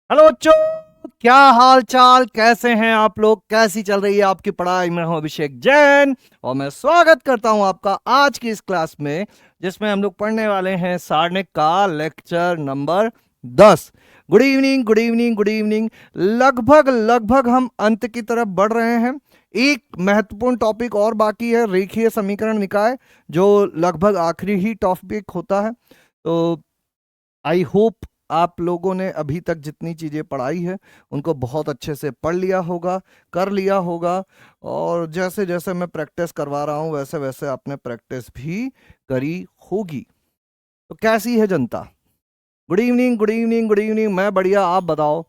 Hello बच्चों। क्या हाल चाल, कैसे हैं आप लोग? कैसी चल रही है आपकी पढ़ाई? मैं हूं अभिषेक जैन और मैं स्वागत करता हूं आपका आज की इस क्लास में, जिसमें हम लोग पढ़ने वाले हैं सारणी का lecture number 10। Good evening, good evening, good evening. लगभग लगभग हम अंत की तरफ बढ़ रहे हैं। एक महत्वपूर्ण टॉपिक और बाकी है, रेखीय समीकरण निकाय, जो लगभग आखिरी ही टॉपिक होता है। तो आई होप आप लोगों ने अभी तक जितनी चीज़ें पढ़ाई है उनको बहुत अच्छे से पढ़ लिया होगा, कर लिया होगा। और जैसे जैसे मैं प्रैक्टिस करवा रहा हूँ वैसे वैसे आपने प्रैक्टिस भी करी होगी। तो कैसी है जनता? Good evening, good evening, good evening. मैं बढ़िया, आप बताओ।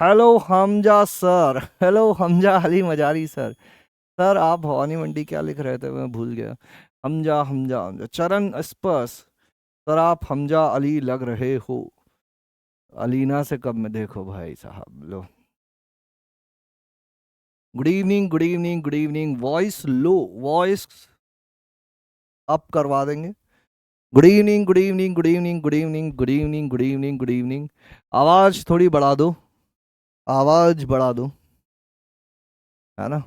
Hello Hamza sir, hello Hamza Ali Mazari sir. Sir आप भवानी मंडी क्या लिख रहे थे, मैं भूल गया। हमजा हमजा हमजा चरण स्पर्श। सर आप हमजा अली लग रहे हो। अलीना से कब में देखो भाई साहब लो। Good evening, good evening, good evening. Voice लो, वॉइस अप करवा देंगे। Good evening, good evening, good evening, good evening, good evening, good evening, good evening. आवाज थोड़ी बढ़ा दो, आवाज बढ़ा दो, है ना?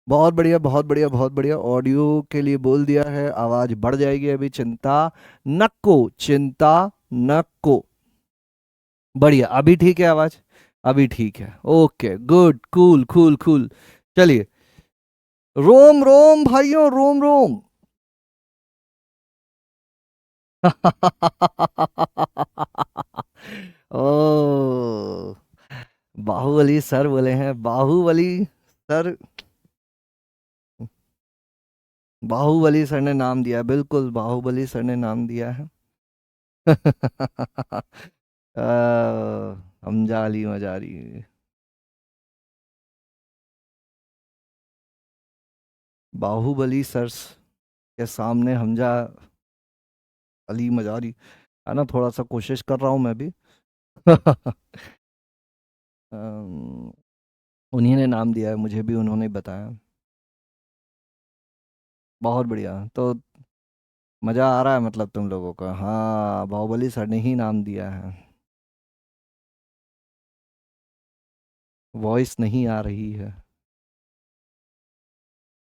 बहुत बढ़िया, बहुत बढ़िया, बहुत बढ़िया। ऑडियो के लिए बोल दिया है, आवाज बढ़ जाएगी अभी, चिंता नको, चिंता नको। बढ़िया, अभी ठीक है आवाज? अभी ठीक है, okay, good, cool, cool, cool. चलिए, रोम रोम भाइयों, रोम रोम। ओ, बाहुबली सर बोले हैं, बाहुबली सर। बाहुबली सर ने नाम दिया, बिल्कुल बाहुबली सर ने नाम दिया है। हमजा अली मजारी। बाहुबली सर के सामने हमजा अली मजारी, है ना? थोड़ा सा कोशिश कर रहा हूँ मैं भी। अम, उन्हीं ने नाम दिया है, मुझे भी उन्होंने ही बताया। बहुत बढ़िया। तो मजा आ रहा है मतलब तुम लोगों का? हाँ, बाहुबली सर ने ही नाम दिया है। वॉइस नहीं आ रही है।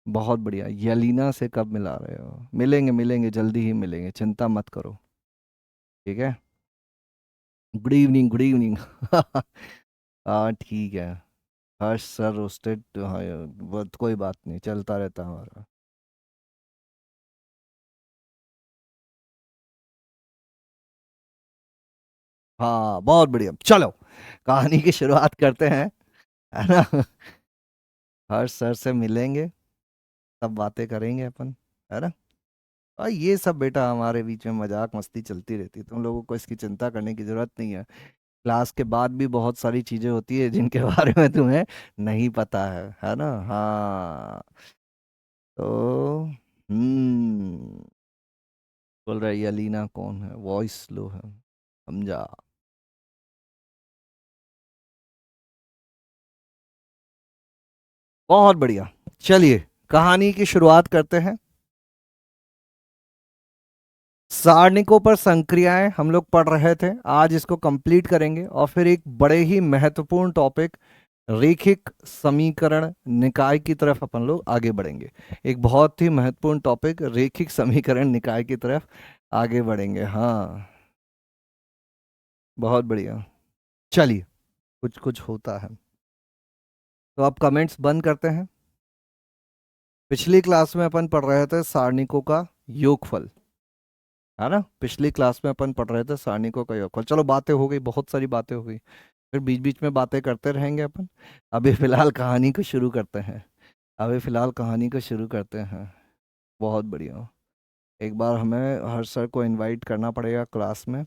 बहुत बढ़िया। यलीना से कब मिला रहे हो? मिलेंगे, मिलेंगे, जल्दी ही मिलेंगे, चिंता मत करो। ठीक है। Good evening, good evening. हाँ ठीक है। हर्ष सर रोस्टेड, हाँ वो तो कोई बात नहीं, चलता रहता है हमारा। हाँ बहुत बढ़िया, चलो कहानी की शुरुआत करते हैं, है ना? हर्ष सर से मिलेंगे, तब बातें करेंगे अपन, है ना? और ये सब बेटा हमारे बीच में मजाक मस्ती चलती रहती है, तुम लोगों को इसकी चिंता करने की जरूरत नहीं है। क्लास के बाद भी बहुत सारी चीजें होती है जिनके बारे में तुम्हें नहीं पता है ना? हाँ। तो बोल रही है अलीना कौन है, वॉइस लो है, समझा? बहुत बढ़िया। चलिए कहानी की शुरुआत करते हैं। सारणिकों पर संक्रियाएं हम लोग पढ़ रहे थे, आज इसको कंप्लीट करेंगे और फिर एक बड़े ही महत्वपूर्ण टॉपिक रेखिक समीकरण निकाय की तरफ अपन लोग आगे बढ़ेंगे। एक बहुत ही महत्वपूर्ण टॉपिक रेखिक समीकरण निकाय की तरफ आगे बढ़ेंगे। हाँ बहुत बढ़िया। चलिए, कुछ कुछ होता है तो अब कमेंट्स बंद करते हैं। पिछली क्लास में अपन पढ़ रहे थे सारणिकों का योगफल, है ना? पिछली क्लास में अपन पढ़ रहे थे सारणिकों का योगफल। चलो बातें हो गई, बहुत सारी बातें हो गई, फिर बीच बीच में बातें करते रहेंगे अपन। अभी फिलहाल कहानी को शुरू करते हैं, अभी फिलहाल कहानी को शुरू करते हैं। बहुत बढ़िया। एक बार हमें हर सर को इनवाइट करना पड़ेगा क्लास में,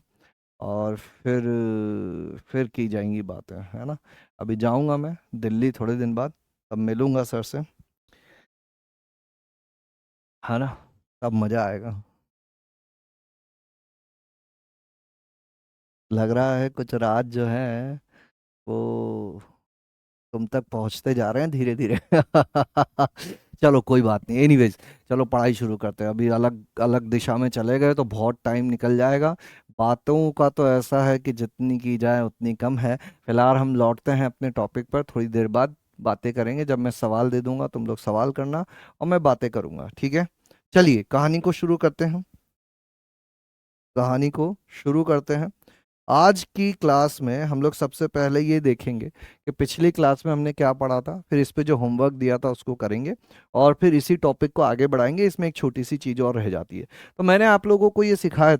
और फिर की जाएंगी बातें, है ना? अभी जाऊंगा मैं दिल्ली थोड़े दिन बाद, तब मिलूंगा सर से, है ना? तब मज़ा आएगा। लग रहा है कुछ राज जो है वो तुम तक पहुंचते जा रहे हैं धीरे धीरे। चलो कोई बात नहीं, एनीवेज चलो पढ़ाई शुरू करते हैं। अभी अलग अलग दिशा में चले गए तो बहुत टाइम निकल जाएगा। बातों का तो ऐसा है कि जितनी की जाए उतनी कम है। फिलहाल हम लौटते हैं अपने टॉपिक पर, थोड़ी देर बाद बातें करेंगे। जब मैं सवाल दे दूंगा तुम लोग सवाल करना और मैं बातें करूंगा, ठीक है? चलिए कहानी को शुरू करते हैं। कहानी को शुरू करते हैं। आज की क्लास में हम लोग सबसे पहले ये देखेंगे कि पिछली क्लास में हमने क्या पढ़ा था, फिर इस पे जो होमवर्क दिया था उसको करेंगे और फिर इसी टॉपिक को आगे बढ़ाएंगे। इसमें एक छोटी सी चीज़ और रह जाती है। तो मैंने आप लोगों को ये सिखाया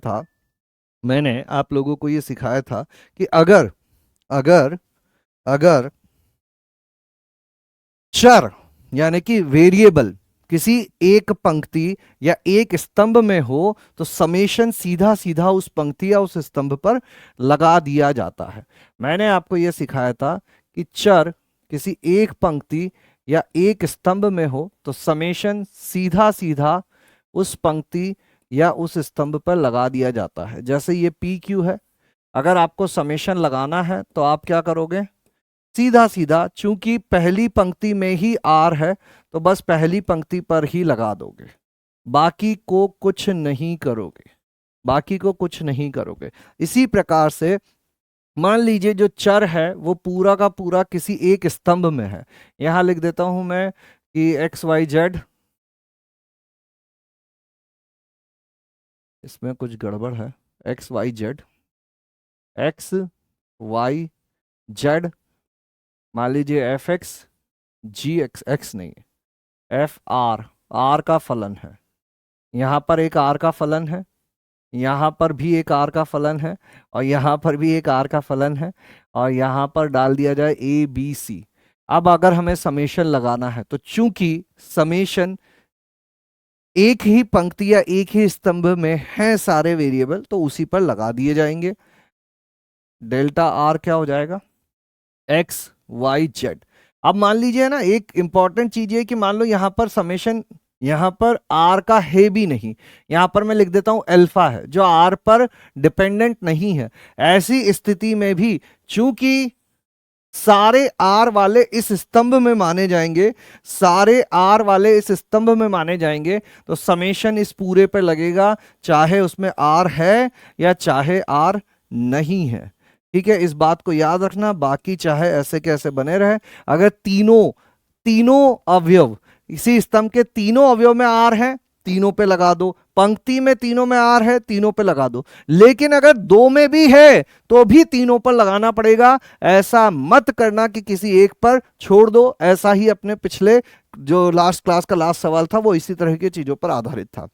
था कि अगर अगर अगर चर यानी कि वेरिएबल किसी एक पंक्ति या एक स्तंभ में हो तो समेशन सीधा सीधा उस पंक्ति या उस स्तंभ पर लगा दिया जाता है। मैंने आपको यह सिखाया था कि चर किसी एक पंक्ति या एक स्तंभ में हो तो समेशन सीधा सीधा उस पंक्ति या उस स्तंभ पर लगा दिया जाता है। जैसे ये पी क्यू है, अगर आपको समेशन लगाना है तो आप क्या करोगे? सीधा सीधा, चूंकि पहली पंक्ति में ही आर है तो बस पहली पंक्ति पर ही लगा दोगे, बाकी को कुछ नहीं करोगे, बाकी को कुछ नहीं करोगे। इसी प्रकार से मान लीजिए जो चर है वो पूरा का पूरा किसी एक स्तंभ में है। यहां लिख देता हूं मैं कि एक्स वाई जेड, इसमें कुछ गड़बड़ है। X Y Z, X Y Z, मान लीजिए F X G X, X नहीं, एफ आर, आर का फलन है। यहाँ पर एक आर का फलन है, यहाँ पर भी एक आर का फलन है, और यहाँ पर भी एक आर का फलन है, और यहाँ पर डाल दिया जाए ए बी सी। अब अगर हमें समेशन लगाना है तो चूंकि समेशन एक ही पंक्ति या एक ही स्तंभ में है सारे वेरिएबल, तो उसी पर लगा दिए जाएंगे। डेल्टा आर क्या हो जाएगा? X Y Z. अब मान लीजिए ना, एक इंपॉर्टेंट चीज है कि मान लो यहां पर समेशन, यहां पर आर का है भी नहीं, यहां पर मैं लिख देता हूं अल्फा है जो आर पर डिपेंडेंट नहीं है। ऐसी स्थिति में भी चूंकि सारे आर वाले इस स्तंभ में माने जाएंगे, सारे आर वाले इस स्तंभ में माने जाएंगे, तो समेशन इस पूरे पर लगेगा, चाहे उसमें आर है या चाहे आर नहीं है। ठीक है, इस बात को याद रखना। बाकी चाहे ऐसे के ऐसे बने रहे, अगर तीनों तीनों अवयव, इसी स्तंभ के तीनों अवयव में आर है, तीनों पे लगा दो। पंक्ति में तीनों में आर है, तीनों पे लगा दो। लेकिन अगर दो में भी है तो भी तीनों पर लगाना पड़ेगा। ऐसा मत करना कि किसी एक पर छोड़ दो। ऐसा ही अपने पिछले जो लास्ट क्लास का लास्ट सवाल था वो इसी तरह की चीजों पर आधारित था।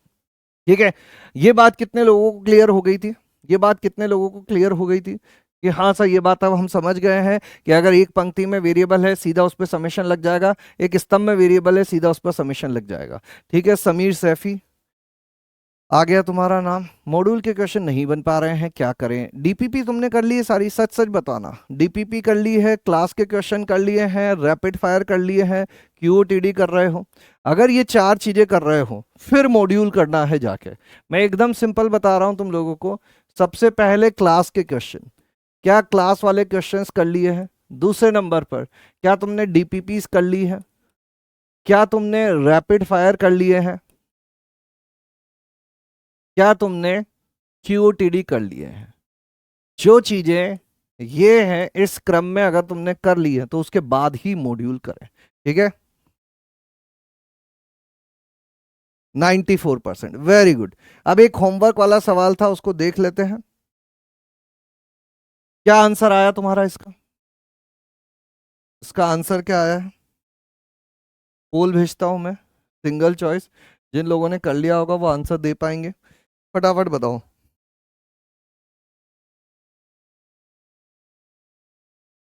ठीक है, ये बात कितने लोगों को क्लियर हो गई थी? ये बात कितने लोगों को क्लियर हो गई थी कि हाँ सर ये बात अब हम समझ गए हैं कि अगर एक पंक्ति में वेरिएबल है सीधा उस पर समेशन लग जाएगा, एक स्तंभ में वेरिएबल है सीधा उस पर समेशन लग जाएगा। ठीक है, समीर सैफी आ गया तुम्हारा नाम। मॉड्यूल के क्वेश्चन नहीं बन पा रहे हैं, क्या करें? डीपीपी तुमने कर ली है सारी? सच सच बताना। डीपीपी कर ली है, क्लास के क्वेश्चन कर लिए हैं, रैपिड फायर कर लिए हैं, क्यूओटीडी कर रहे हो। अगर ये चार चीजें कर रहे हो फिर मॉड्यूल करना है जाके। मैं एकदम सिंपल बता रहा हूं तुम लोगों को। सबसे पहले क्लास के क्वेश्चन, क्या क्लास वाले क्वेश्चंस कर लिए हैं? दूसरे नंबर पर क्या तुमने डीपीपीस कर ली है? क्या तुमने रैपिड फायर कर लिए हैं? क्या तुमने क्यूओटीडी कर लिए हैं? जो चीजें ये हैं इस क्रम में अगर तुमने कर ली है तो उसके बाद ही मॉड्यूल करें। ठीक है, 94%, वेरी गुड। अब एक होमवर्क वाला सवाल था, उसको देख लेते हैं। क्या आंसर आया तुम्हारा इसका? इसका आंसर क्या आया है? पोल भेजता हूं मैं, सिंगल चॉइस। जिन लोगों ने कर लिया होगा वो आंसर दे पाएंगे। फटाफट बताओ।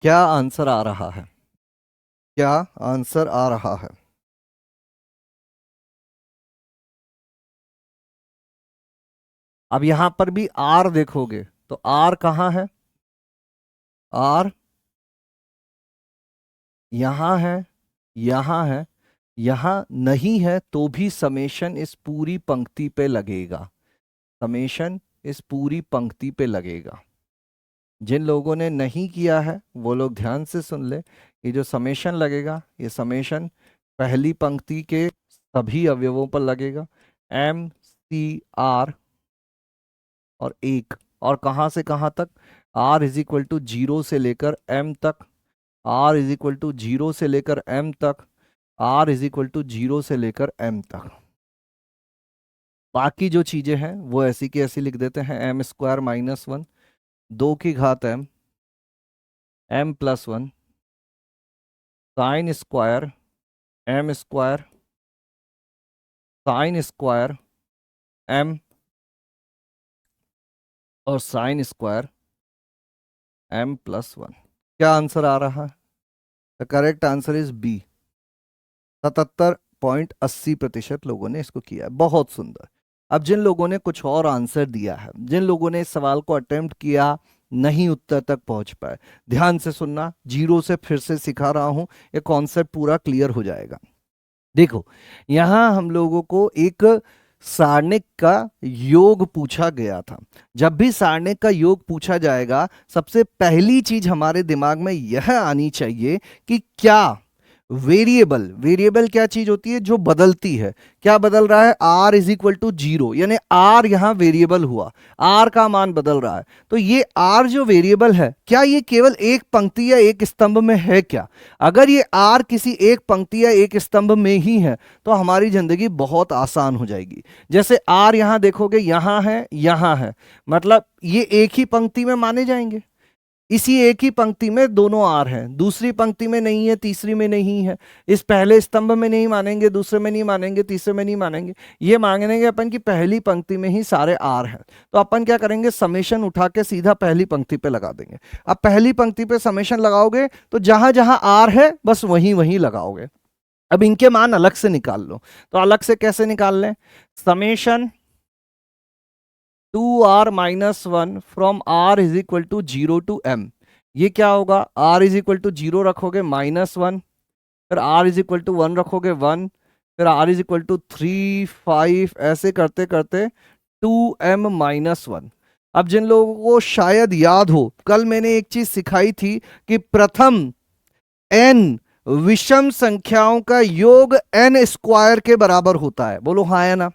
क्या आंसर आ रहा है? क्या आंसर आ रहा है? अब यहां पर भी आर देखोगे तो आर कहां है? आर यहां है, यहां है, यहां नहीं है, तो भी समेशन इस पूरी पंक्ति पे लगेगा। समेशन इस पूरी पंक्ति पे लगेगा। जिन लोगों ने नहीं किया है वो लोग ध्यान से सुन ले। ये जो समेशन लगेगा, ये समेशन पहली पंक्ति के सभी अवयवों पर लगेगा, MCR और 1, और कहाँ से कहाँ तक, R इज इक्वल टू 0 से लेकर M तक, R इज इक्वल टू 0 से लेकर M तक, R इज इक्वल टू 0 से लेकर M तक। बाकी जो चीजें हैं वो ऐसी की ऐसी लिख देते हैं, M स्क्वायर माइनस 1, 2 की घात M, M plus 1, sine square M square, sine square M, और साइन स्क्वायर M प्लस 1। क्या आंसर आ रहा है? The correct answer is B. 77.80% लोगों ने इसको किया है। बहुत सुंदर। अब जिन लोगों ने कुछ और आंसर दिया है, जिन लोगों ने इस सवाल को अटेम्प्ट किया, नहीं उत्तर तक पहुंच पाए, ध्यान से सुनना, जीरो से फिर से सिखा रहा हूं, ये कॉन्सेप्ट पूरा क्लियर हो जाएगा। देखो, यहां हम लोगों को एक सारणिक का योग पूछा गया था। जब भी सारणिक का योग पूछा जाएगा, सबसे पहली चीज हमारे दिमाग में यह आनी चाहिए कि क्या वेरिएबल, वेरिएबल क्या चीज होती है जो बदलती है। क्या बदल रहा है? आर इज इक्वल टू 0, यानी आर यहां वेरिएबल हुआ, आर का मान बदल रहा है। तो ये आर जो वेरिएबल है, क्या ये केवल एक पंक्ति या एक स्तंभ में है क्या? अगर ये आर किसी एक पंक्ति या एक स्तंभ में ही है तो हमारी जिंदगी बहुत आसान हो जाएगी। जैसे आर यहां देखोगे, यहां है, मतलब ये एक ही पंक्ति में माने जाएंगे। इसी एक ही पंक्ति में दोनों आर हैं, दूसरी पंक्ति में नहीं है, तीसरी में नहीं है, इस पहले स्तंभ में नहीं मानेंगे, दूसरे में नहीं मानेंगे, तीसरे में नहीं मानेंगे, ये मांगेंगे अपन की पहली पंक्ति में ही सारे आर हैं। तो अपन क्या करेंगे, समेशन उठा के सीधा पहली पंक्ति पे लगा देंगे। अब पहली पंक्ति पे समेशन लगाओगे तो जहां जहां आर है बस वहीं वहीं लगाओगे। अब इनके मान अलग से निकाल लो, तो अलग से कैसे निकाल लें? Summation 2r minus 1 from r is equal to 0 to m। ये क्या होगा? r इज इक्वल टू 0 रखोगे -1, फिर r इज इक्वल टू 1 रखोगे 1, फिर r इज इक्वल टू 3 5, ऐसे करते करते 2m माइनस 1। अब जिन लोगों को शायद याद हो, कल मैंने एक चीज सिखाई थी कि प्रथम n विषम संख्याओं का योग n स्क्वायर के बराबर होता है। बोलो हाँ या ना?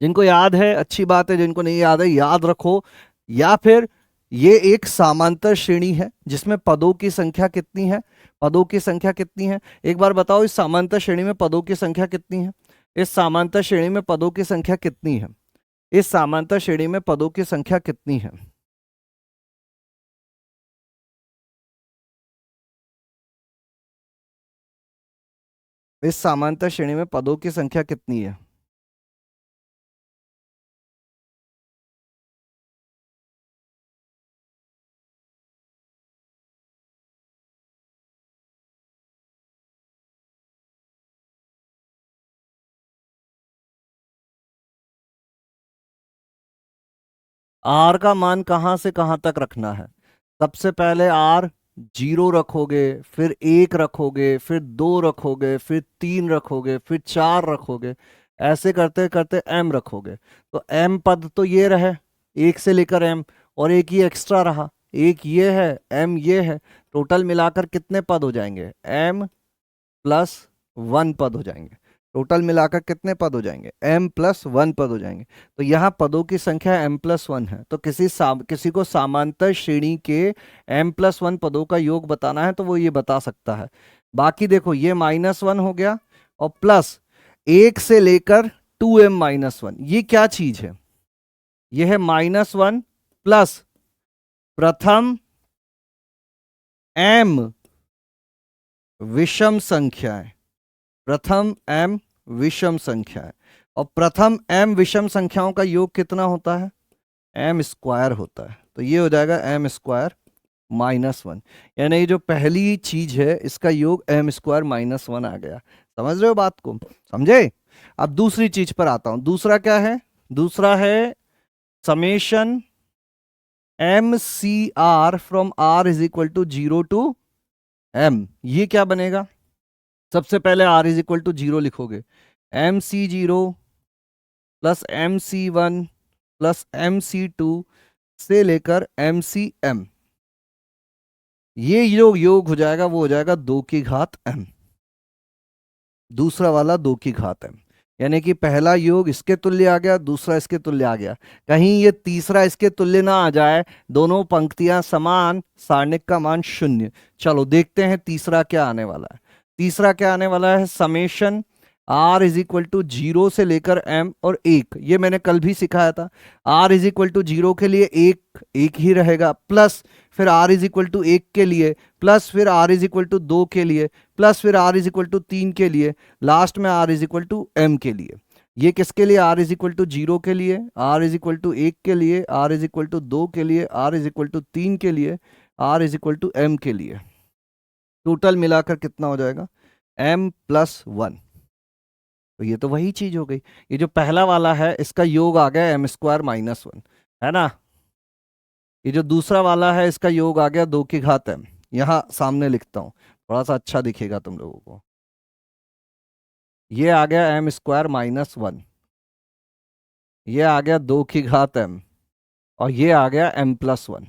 जिनको याद है अच्छी बात है, जिनको नहीं याद है याद रखो। या फिर ये एक समांतर श्रेणी है जिसमें पदों की संख्या कितनी है? पदों की संख्या कितनी है एक बार बताओ? इस समांतर श्रेणी में पदों की संख्या कितनी है? इस समांतर श्रेणी में पदों की संख्या कितनी है? इस समांतर श्रेणी में पदों की संख्या कितनी है? इस समांतर श्रेणी में पदों की संख्या कितनी है? आर का मान कहां से कहां तक रखना है? सबसे पहले आर 0 रखोगे, फिर 1 रखोगे, फिर 2 रखोगे, फिर 3 रखोगे, फिर 4 रखोगे, ऐसे करते करते m रखोगे। तो m पद तो ये रहे, 1 से लेकर m, और एक ही एक्स्ट्रा रहा, एक ये है, m ये है। टोटल मिलाकर कितने पद हो जाएंगे? m प्लस 1 पद हो जाएंगे। टोटल मिलाकर कितने पद हो जाएंगे? m प्लस 1 पद हो जाएंगे। तो यहाँ पदों की संख्या m प्लस 1 है, तो किसी को समांतर श्रेणी के m प्लस 1 पदों का योग बताना है तो वो ये बता सकता है। बाकी देखो, ये -1 हो गया और प्लस 1 से लेकर 2m माइनस 1, ये क्या चीज है? ये है -1 प्लस प्रथम m विषम संख्या है, प्रथम m विषम संख्या है। और प्रथम m विषम संख्याओं का योग कितना होता है? m स्क्वायर होता है। तो ये हो जाएगा m स्क्वायर -1, यानी ये जो पहली चीज है इसका योग m स्क्वायर -1 आ गया। समझ रहे हो बात को? समझे? अब दूसरी चीज पर आता हूं। दूसरा क्या है? दूसरा है summation MCR from r is equal to 0 to m। ये क्या बनेगा? सबसे पहले r इज इक्वल टू 0 लिखोगे, MC0 plus MC1 plus MC2 से लेकर MCM, ये योग योग हो जाएगा, वो हो जाएगा 2 की घात m। दूसरा वाला 2 की घात m, यानी कि पहला योग इसके तुल्य आ गया, दूसरा इसके तुल्य आ गया। कहीं ये तीसरा इसके तुल्य ना आ जाए, दोनों पंक्तियां समान, सारणिक का मान 0। चलो देखते हैं तीसरा क्या आने वाला है। तीसरा क्या आने वाला है, summation r is equal to 0 से लेकर m और 1, ये मैंने कल भी सिखाया था। r इज इक्वल टू 0 के लिए एक ही रहेगा, प्लस फिर r इज इक्वल टू 1 के लिए, प्लस फिर r इज इक्वल टू 2 के लिए, प्लस फिर r इज इक्वल टू 3 के लिए, लास्ट में r is equal to m के लिए। ये किसके लिए, r इज इक्वल टू 0 के लिए, r इज इक्वल टू 1 के लिए, r इज इक्वल टू 2 के लिए, r इज इक्वल टू 3 के लिए, r is equal to m के लिए। टोटल मिलाकर कितना हो जाएगा, m प्लस 1। तो ये तो वही चीज हो गई। ये जो पहला वाला है इसका योग आ गया m स्क्वायर माइनस 1, है ना। ये जो दूसरा वाला है इसका योग आ गया 2 की घात m। यहां सामने लिखता हूं, थोड़ा सा अच्छा दिखेगा तुम लोगों को। ये आ गया m स्क्वायर माइनस 1, ये आ गया 2 की घात m, और ये आ गया m प्लस 1।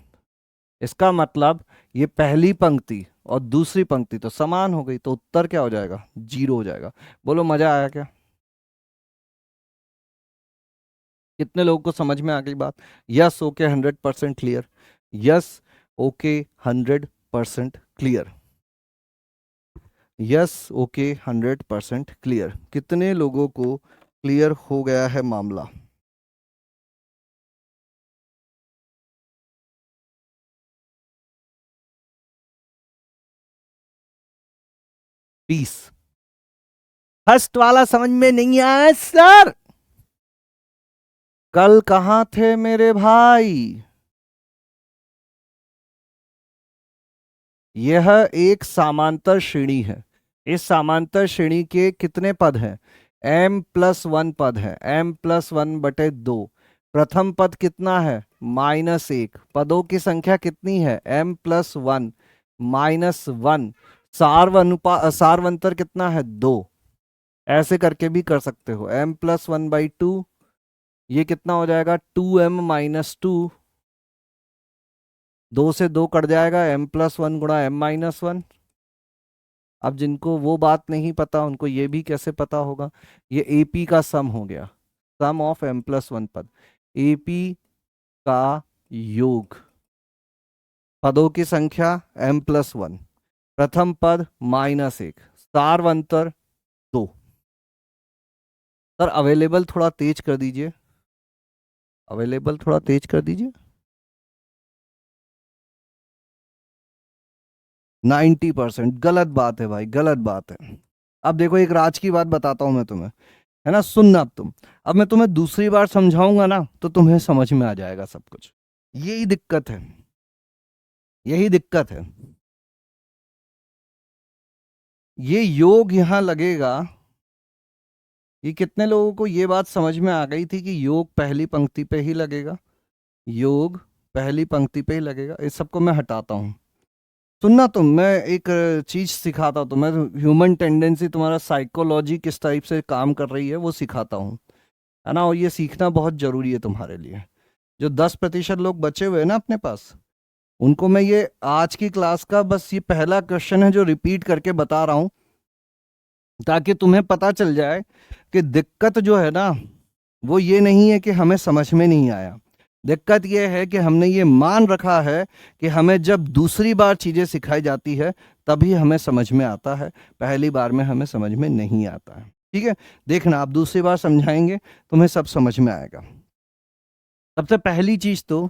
इसका मतलब ये पहली पंक्ति और दूसरी पंक्ति तो समान हो गई, तो उत्तर क्या हो जाएगा, 0 हो जाएगा। बोलो मजा आया क्या, कितने लोगों को समझ में आ गई बात। Yes okay 100% clear, yes okay 100% clear, yes okay 100% clear. कितने लोगों को क्लियर हो गया है मामला। पीस। फर्स्ट वाला समझ में नहीं आया सर, कल कहां थे मेरे भाई। यह एक समांतर श्रेणी है। इस समांतर श्रेणी के कितने पद हैं, m प्लस 1 पद है, m प्लस 1 बटे 2। प्रथम पद कितना है, -1। पदों की संख्या कितनी है, m प्लस 1 माइनस 1। सार्वंतर कितना है, 2। ऐसे करके भी कर सकते हो, m प्लस 1/2, ये कितना हो जाएगा 2m माइनस 2। 2 से 2 कट जाएगा, m प्लस 1 गुणा m माइनस 1। अब जिनको वो बात नहीं पता उनको ये भी कैसे पता होगा, ये AP का सम हो गया, सम ऑफ m प्लस 1 पद, AP का योग, पदों की संख्या m प्लस 1, प्रथम पद -1, सार्वंतर 2। सर अवेलेबल थोड़ा तेज कर दीजिए, अवेलेबल थोड़ा तेज कर दीजिए। 90%, गलत बात है भाई, गलत बात है। अब देखो एक राज की बात बताता हूं मैं तुम्हें, है ना, सुनना अब तुम। अब मैं तुम्हें दूसरी बार समझाऊंगा ना तो तुम्हें समझ में आ जाएगा सब कुछ। यही दिक्कत है, यही दिक्कत है। ये योग यहां लगेगा, ये कितने लोगों को ये बात समझ में आ गई थी कि योग पहली पंक्ति पे ही लगेगा, योग पहली पंक्ति पे ही लगेगा। इस सबको मैं हटाता हूं। सुनना तुम, मैं एक चीज सिखाता हूं तुम्हें, ह्यूमन टेंडेंसी, तुम्हारा साइकोलॉजी किस टाइप से काम कर रही है वो सिखाता हूं, है ना। और ये सीखना बहुत जरूरी है तुम्हारे लिए। जो 10% लोग बचे हुए हैं ना अपने पास, उनको मैं ये आज की क्लास का बस ये पहला क्वेश्चन है जो रिपीट करके बता रहा हूं, ताकि तुम्हें पता चल जाए कि दिक्कत जो है ना वो ये नहीं है कि हमें समझ में नहीं आया। दिक्कत ये है कि हमने ये मान रखा है कि हमें जब दूसरी बार चीजें सिखाई जाती है तभी हमें समझ में आता है, पहली बार में हमें समझ में नहीं आता है। ठीक है, देखना आप दूसरी बार समझाएंगे तुम्हें सब समझ में आएगा। सबसे पहली चीज तो,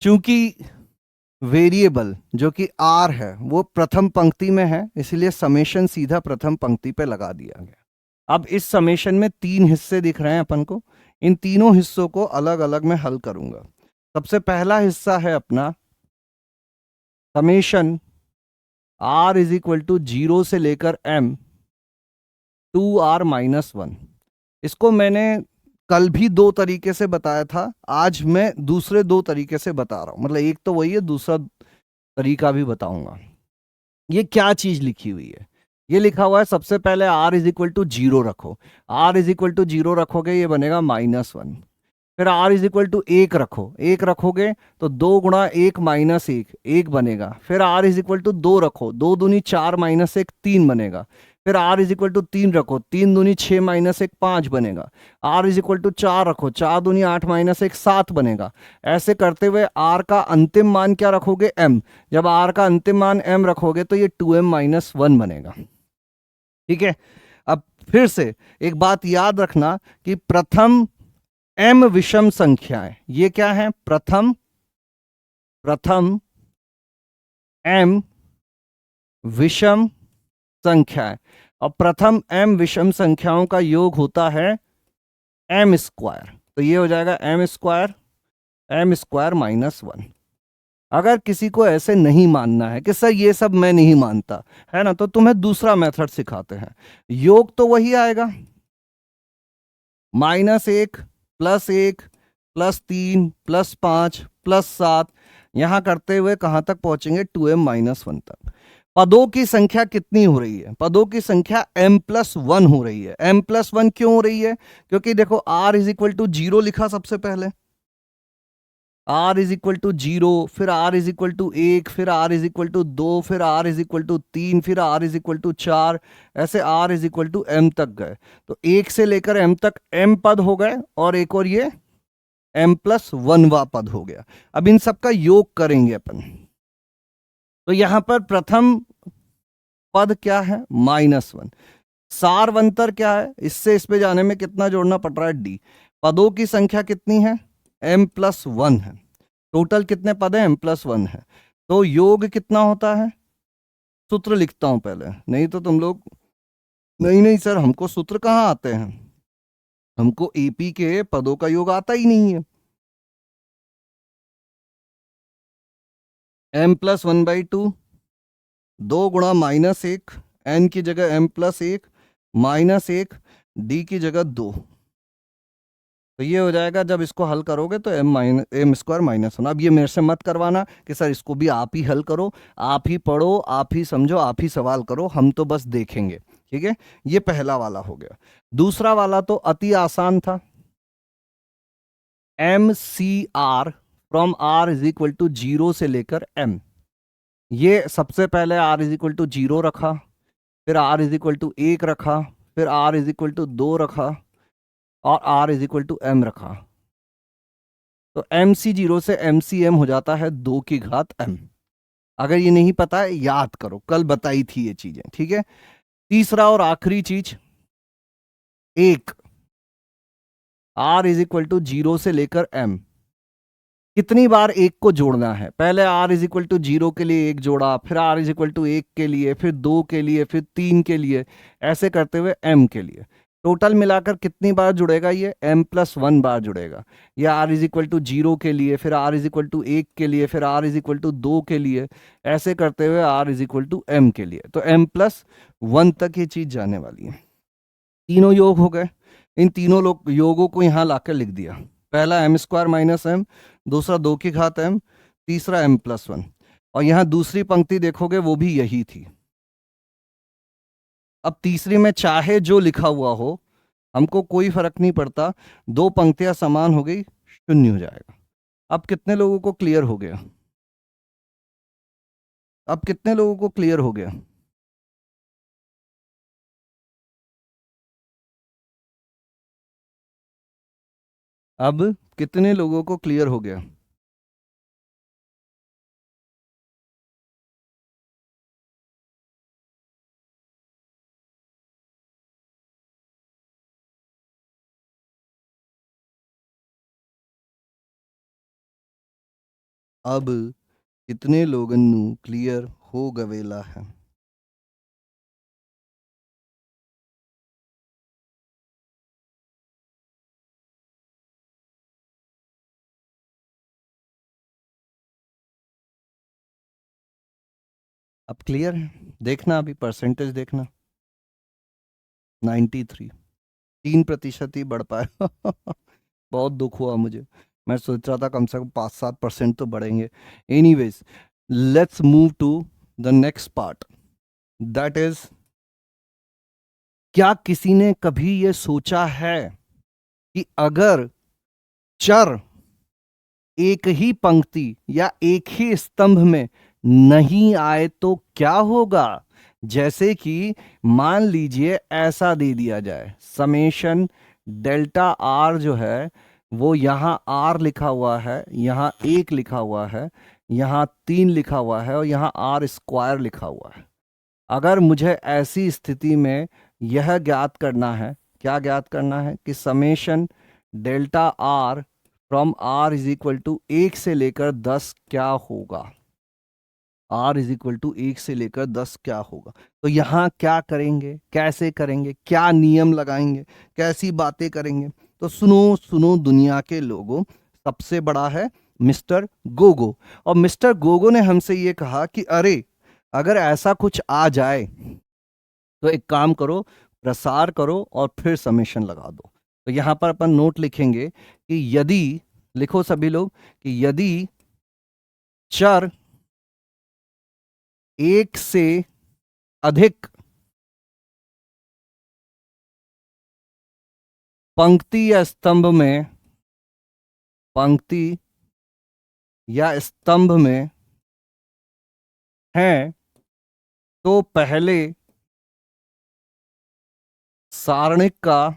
चूंकि वेरिएबल जो कि r है वो प्रथम पंक्ति में है, इसलिए समेशन सीधा प्रथम पंक्ति पे लगा दिया गया। अब इस समेशन में 3 हिस्से दिख रहे हैं अपन को, इन तीनों हिस्सों को अलग अलग मैं हल करूंगा। सबसे पहला हिस्सा है अपना summation r is equal to 0 से लेकर m 2r माइनस 1। इसको मैंने कल भी 2 तरीके से बताया था, आज मैं दूसरे 2 तरीके से बता रहा हूं, मतलब एक तो वही है, दूसरा तरीका भी बताऊंगा। ये क्या चीज लिखी हुई है, ये लिखा हुआ है सबसे पहले r इज इक्वल टू 0 रखो, r इज इक्वल टू 0 रखोगे ये बनेगा -1। फिर r इज इक्वल टू 1 रखो, 1 रखोगे तो 2 × 1 - 1, 1 बनेगा। फिर r इज इक्वल टू 2 रखो, 2 दूनी 4 - 1, 3 बनेगा। फिर r इज इक्वल टू 3 रखो, 3 दूनी 6 - 1, 5 बनेगा। r इज इक्वल टू 4 रखो, 4 दूनी 8 - 1, 7 बनेगा। ऐसे करते हुए r का अंतिम मान क्या रखोगे, m। जब r का अंतिम मान m रखोगे तो ये 2m - 1 बनेगा। ठीक है। अब फिर से एक बात याद रखना कि प्रथम m विषम संख्याएं, ये क्या है, प्रथम m विषम संख्याएं। और प्रथम m विषम संख्याओं का योग होता है m²। तो ये हो जाएगा m² -1। अगर किसी को ऐसे नहीं मानना है कि सर ये सब मैं नहीं मानता है ना, तो तुम्हें दूसरा मेथड सिखाते हैं। योग तो वही आएगा, -1 +1 +3 +5 +7, यहां करते हुए कहां तक पहुंचेंगे, 2m - 1 तक। पदों की संख्या कितनी हो रही है, पदों की संख्या m+1 हो रही है। m+1 क्यों हो रही है, क्योंकि देखो r इज इक्वल टू 0 लिखा सबसे पहले, r इज इक्वल टू 0, फिर r इज इक्वल टू 1, फिर r इज इक्वल टू 2, फिर r इज इक्वल टू 3, फिर r इज इक्वल टू 4, ऐसे r is equal to m तक गए। तो 1 से लेकर m तक m पद हो गए, और एक और ये m+1वां पद हो गया। अब इन सब का योग करेंगे अपन। तो यहां पर प्रथम पद क्या है, -1। सारवंतर क्या है, इससे इस पे जाने में कितना जोड़ना पड़ रहा है, d। पदों की संख्या कितनी है, m+1 है। टोटल कितने पद है, m+1 है। तो योग कितना होता है, सूत्र लिखता हूं पहले, नहीं तो तुम लोग, नहीं नहीं सर हमको सूत्र कहाँ आते हैं, हमको एपी के पदों का योग आता ही नहीं है। m+1/2, 2 गुणा -1, n की जगह m+1 -1, d की जगह 2। तो ये हो जाएगा, जब इसको हल करोगे तो m² -1। अब ये मेरे से मत करवाना कि सर इसको भी आप ही हल करो, आप ही पढ़ो, आप ही समझो, आप ही सवाल करो, हम तो बस देखेंगे। ठीक है, ये पहला वाला हो गया। दूसरा वाला तो अति आसान था, MCR from r is equal to 0 से लेकर m। ये सबसे पहले r इज इक्वल टू 0 रखा, फिर r इज इक्वल टू 1 रखा, फिर r इज इक्वल टू 2 रखा, और r is equal to m रखा। तो MC0 से MCM हो जाता है 2 की घात m। अगर ये नहीं पता है याद करो, कल बताई थी ये चीजें। ठीक है, तीसरा और आखिरी चीज, 1, r इज इक्वल टू 0 से लेकर m। कितनी बार 1 को जोड़ना है, पहले r इज इक्वल टू 0 के लिए 1 जोड़ा, फिर r इज इक्वल टू 1 के लिए, फिर 2 के लिए, फिर 3 के लिए, ऐसे करते हुए m के लिए। टोटल मिलाकर कितनी बार जुड़ेगा, ये m+1 बार जुड़ेगा। ये r इज इक्वल टू 0 के लिए, फिर r इज इक्वल टू 1 के लिए, फिर r इज इक्वल टू 2 के लिए, ऐसे करते हुए r is equal to m के लिए। तो m+1 तक ये चीज जाने वाली है। तीनों योग हो गए, इन तीनों योगों को यहां लाकर लिख दिया। पहला m² -m, दूसरा 2 की घात m, तीसरा m+1। और यहां दूसरी पंक्ति देखोगे वो भी यही थी। अब तीसरी में चाहे जो लिखा हुआ हो, हमको कोई फर्क नहीं पड़ता, 2 पंक्तियां समान हो गई, 0 हो जाएगा। अब कितने लोगों को क्लियर हो गया, अब कितने लोगों को क्लियर हो गया? अब कितने लोगों को क्लियर हो गया? अब कितने लोगन नू क्लियर हो गवेला है? अब क्लियर है? देखना अभी परसेंटेज देखना, 93, 3% ही बढ़ पाया। बहुत दुख हुआ मुझे, मैं सोच रहा था कम से कम 5-7% तो बढ़ेंगे। Anyways, let's move to the next part, that is, क्या किसी ने कभी ये सोचा है कि अगर चर एक ही पंक्ति या एक ही स्तंभ में नहीं आए तो क्या होगा? जैसे कि मान लीजिए ऐसा दे दिया जाए, समेशन डेल्टा आर जो है वो यहाँ आर लिखा हुआ है, यहाँ 1 लिखा हुआ है, यहाँ 3 लिखा हुआ है और यहाँ आर स्क्वायर लिखा हुआ है। अगर मुझे ऐसी स्थिति में यह ज्ञात करना है, क्या ज्ञात करना है कि summation delta R from R is equal to 1 से लेकर 10 क्या होगा, r इज इक्वल टू 1 से लेकर 10 क्या होगा। तो यहाँ क्या करेंगे, कैसे करेंगे, क्या नियम लगाएंगे, कैसी बातें करेंगे? तो सुनो सुनो दुनिया के लोगों, सबसे बड़ा है मिस्टर गोगो, और मिस्टर गोगो ने हमसे ये कहा कि अरे अगर ऐसा कुछ आ जाए तो एक काम करो, प्रसार करो और फिर समेशन लगा दो। तो यहाँ पर अपन नोट लिखेंगे कि यदि, लिखो सभी लोग, कि यदि चर एक से अधिक पंक्ति या स्तंभ में, पंक्ति या स्तंभ में हैं तो पहले सारणिक का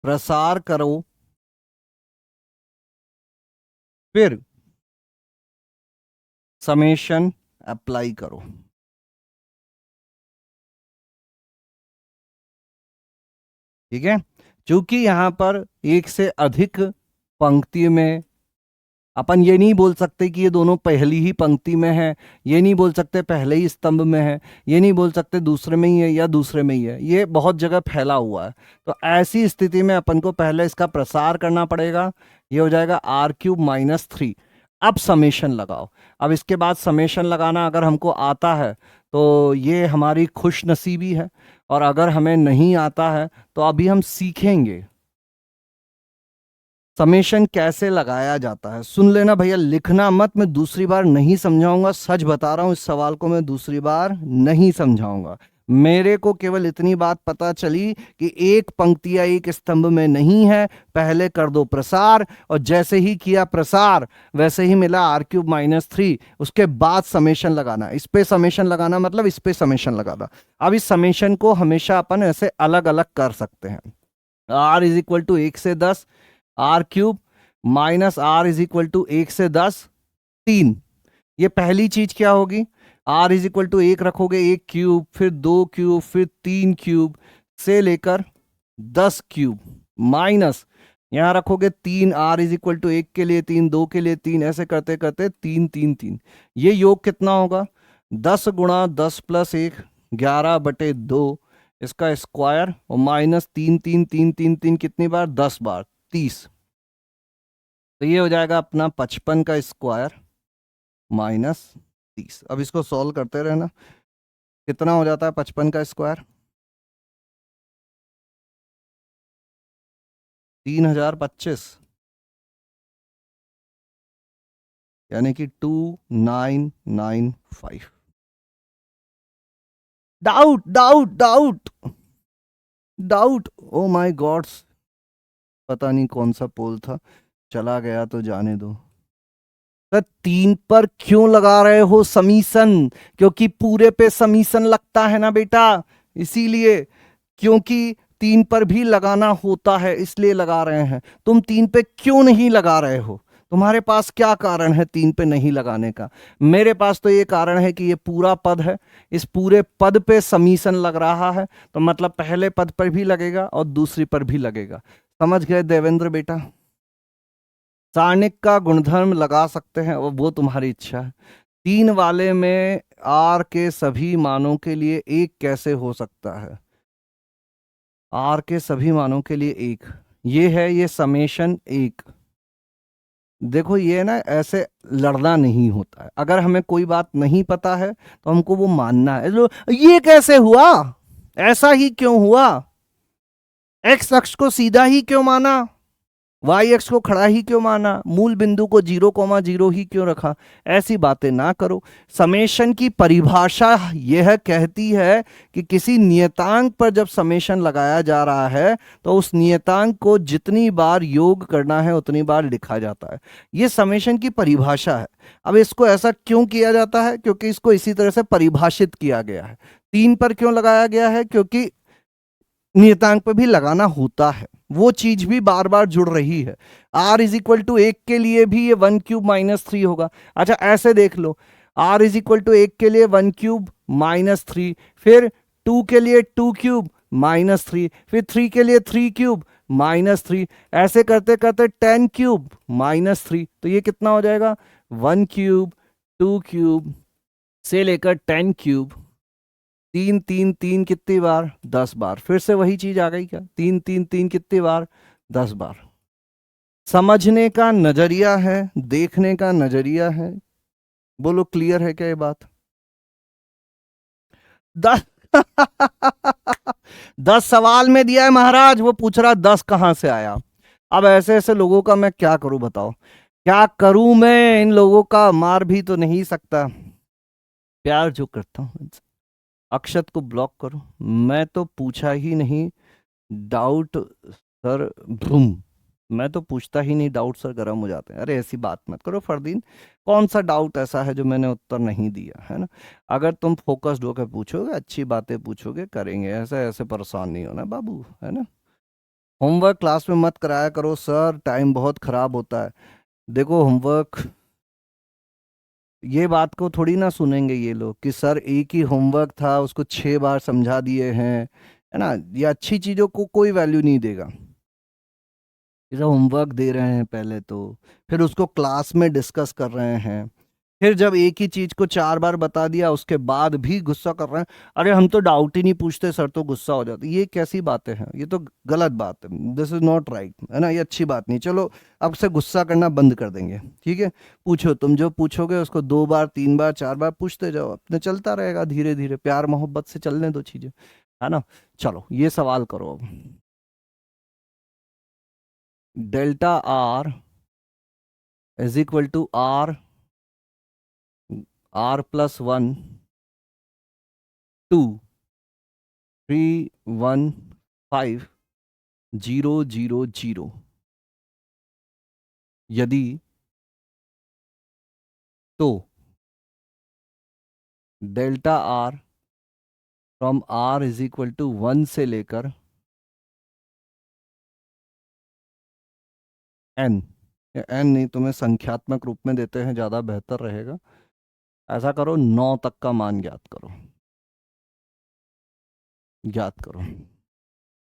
प्रसार करो, फिर समेशन अप्लाई करो। ठीक है, क्योंकि यहां पर एक से अधिक पंक्ति में, अपन ये नहीं बोल सकते कि ये दोनों पहली ही पंक्ति में है, ये नहीं बोल सकते पहले ही स्तंभ में है, ये नहीं बोल सकते दूसरे में ही है या दूसरे में ही है, ये बहुत जगह फैला हुआ है। तो ऐसी स्थिति में अपन को पहले इसका प्रसार करना पड़ेगा, ये हो जाएगा r³ - 3। अब समेशन लगाओ। अब इसके बाद समेशन लगाना अगर हमको आता है तो ये हमारी खुश नसीबी है, और अगर हमें नहीं आता है तो अभी हम सीखेंगे समेशन कैसे लगाया जाता है। सुन लेना भैया, लिखना मत, मैं दूसरी बार नहीं समझाऊंगा, सच बता रहा हूं, इस सवाल को मैं दूसरी बार नहीं समझाऊंगा। मेरे को केवल इतनी बात पता चली कि एक पंक्ति या एक स्तंभ में नहीं है, पहले कर दो प्रसार, और जैसे ही किया प्रसार वैसे ही मिला r³ - 3, उसके बाद समेशन लगाना। इस पे समेशन लगाना मतलब इस पे समेशन लगाना। अब इस समेशन को हमेशा अपन ऐसे अलग अलग कर सकते हैं। r इज इक्वल टू 1 से 10, r³ - r is equal to 1 से 10 3। ये पहली चीज क्या होगी, r इज इक्वल टू 1 रखोगे, 1 क्यूब, फिर 2 क्यूब, फिर 3 क्यूब से लेकर 10 क्यूब, माइनस यहां रखोगे 3, r इज इक्वल टू 1 के लिए 3, 2 के लिए 3, ऐसे करते करते 3 3 3। ये योग कितना होगा, 10 गुणा 10 प्लस 1 11/2 इसका स्क्वायर, और माइनस 3 3 3 3 3 कितनी बार, 10 बार, 30। तो ये हो जाएगा अपना 55 का स्क्वायर माइनस 30। अब इसको सॉल्व करते रहना, कितना हो जाता है 55 का स्क्वायर, 3025, यानी कि 2995। Doubt doubt doubt doubt, O my God, पता नहीं कौन सा पोल था, चला गया तो जाने दो। तो 3 पर क्यों लगा रहे हो समीशन, क्योंकि पूरे पे समीशन लगता है ना बेटा, इसीलिए, क्योंकि 3 पर भी लगाना होता है इसलिए लगा रहे हैं। तुम 3 पे क्यों नहीं लगा रहे हो, तुम्हारे पास क्या कारण है 3 पे नहीं लगाने का? मेरे पास तो ये कारण है कि ये पूरा पद है, इस पूरे पद पे समीशन लग रहा है, तो मतलब पहले पद पर भी लगेगा और दूसरी पर भी लगेगा। समझ गए देवेंद्र बेटा? सारणिक का गुणधर्म लगा सकते हैं, वो तुम्हारी इच्छा है। 3 वाले में r के सभी मानों के लिए 1 कैसे हो सकता है, r के सभी मानों के लिए 1, ये है ये समेशन 1। देखो ये ना ऐसे लड़ना नहीं होता है, अगर हमें कोई बात नहीं पता है तो हमको वो मानना है। ये कैसे हुआ, ऐसा ही क्यों हुआ, x अक्ष को सीधा ही क्यों माना, वाई एक्स को खड़ा ही क्यों माना, मूल बिंदु को 0,0 ही क्यों रखा, ऐसी बातें ना करो। समेशन की परिभाषा यह कहती है कि किसी नियतांक पर जब समेशन लगाया जा रहा है तो उस नियतांक को जितनी बार योग करना है उतनी बार लिखा जाता है। ये समेशन की परिभाषा है। अब इसको ऐसा क्यों किया जाता है, क्योंकि इसको इसी तरह से परिभाषित किया गया है। 3 पर क्यों लगाया गया है, क्योंकि नियतांक पे भी लगाना होता है, वो चीज भी बार बार जुड़ रही है। r इज इक्वल टू 1 के लिए भी ये 1³ - 3 होगा। अच्छा ऐसे देख लो, r इज इक्वल टू 1 के लिए 1³ - 3, फिर 2 के लिए 2³ - 3, फिर 3 के लिए 3³ - 3, ऐसे करते करते 10³ - 3, तो ये कितना हो जाएगा, 1³ 2³ से लेकर 10³ 3 3 3 कितनी बार, 10 बार। फिर से वही चीज आ गई क्या, 3 3 3 कितनी बार, 10 बार। समझने का नजरिया है, देखने का नजरिया है। बोलो क्लियर है क्या ये बात। 10 10 सवाल में दिया है महाराज, वो पूछ रहा 10 कहां से आया। अब ऐसे ऐसे लोगों का मैं क्या करूं बताओ, क्या करूं मैं, इन लोगों का मार भी तो नहीं सकता। प्यार जो करता हूं, अक्षत को ब्लॉक करो, मैं तो पूछा ही नहीं डाउट सर भ्रूम, मैं तो पूछता ही नहीं डाउट सर गर्म हो जाते हैं। अरे ऐसी बात मत करो फरदीन, कौन सा डाउट ऐसा है जो मैंने उत्तर नहीं दिया है ना। अगर तुम फोकस्ड होकर पूछोगे, अच्छी बातें पूछोगे, करेंगे, ऐसे ऐसे परेशान नहीं होना बाबू, है ना। होमवर्क क्लास में मत कराया करो सर, टाइम बहुत खराब होता है। देखो होमवर्क, ये बात को थोड़ी ना सुनेंगे ये लोग कि सर एक ही होमवर्क था उसको 6 बार समझा दिए हैं, है ना। ये अच्छी चीजों को कोई वैल्यू नहीं देगा। जैसे होमवर्क दे रहे हैं पहले तो, फिर उसको क्लास में डिस्कस कर रहे हैं, फिर जब एक ही चीज को 4 बार बता दिया उसके बाद भी गुस्सा कर रहे हैं। अरे हम तो डाउट ही नहीं पूछते सर तो गुस्सा हो जाते। ये कैसी बातें हैं, ये तो गलत बात है, दिस इज नॉट राइट, है ना, ये अच्छी बात नहीं। चलो अब से गुस्सा करना बंद कर देंगे, ठीक है। पूछो, तुम जो पूछोगे उसको 2 बार 3 बार 4 बार पूछते जाओ, अपने चलता रहेगा धीरे धीरे, प्यार मोहब्बत से चलने दो चीजें, है ना। चलो ये सवाल करो अब। Delta R is equal to r+1 2 3 1 5 0 0 0, यदि तो delta R from r is equal to 1 से लेकर n, n नहीं तुम्हें संख्यात्मक रूप में देते हैं ज़्यादा बेहतर रहेगा। ऐसा करो 9 तक का मान ज्ञात करो, ज्ञात करो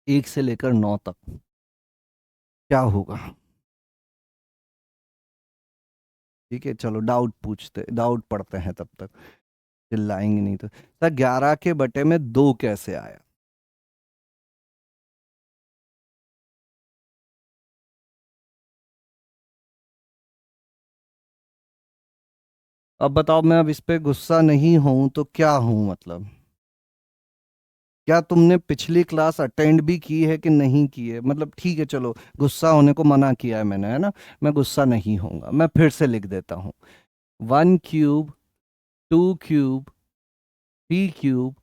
1 से लेकर 9 तक क्या होगा। ठीक है चलो डाउट पूछते, डाउट पढ़ते हैं तब तक, चिल्लाएंगे नहीं तो। सर 11 के बटे में 2 कैसे आया। अब बताओ, मैं अब इस पे गुस्सा नहीं हूं तो क्या हूं, मतलब क्या तुमने पिछली क्लास अटेंड भी की है कि नहीं की है, मतलब ठीक है चलो गुस्सा होने को मना किया है मैंने, है ना। मैं गुस्सा नहीं होऊंगा, मैं फिर से लिख देता हूँ 1³ 2³ 3³,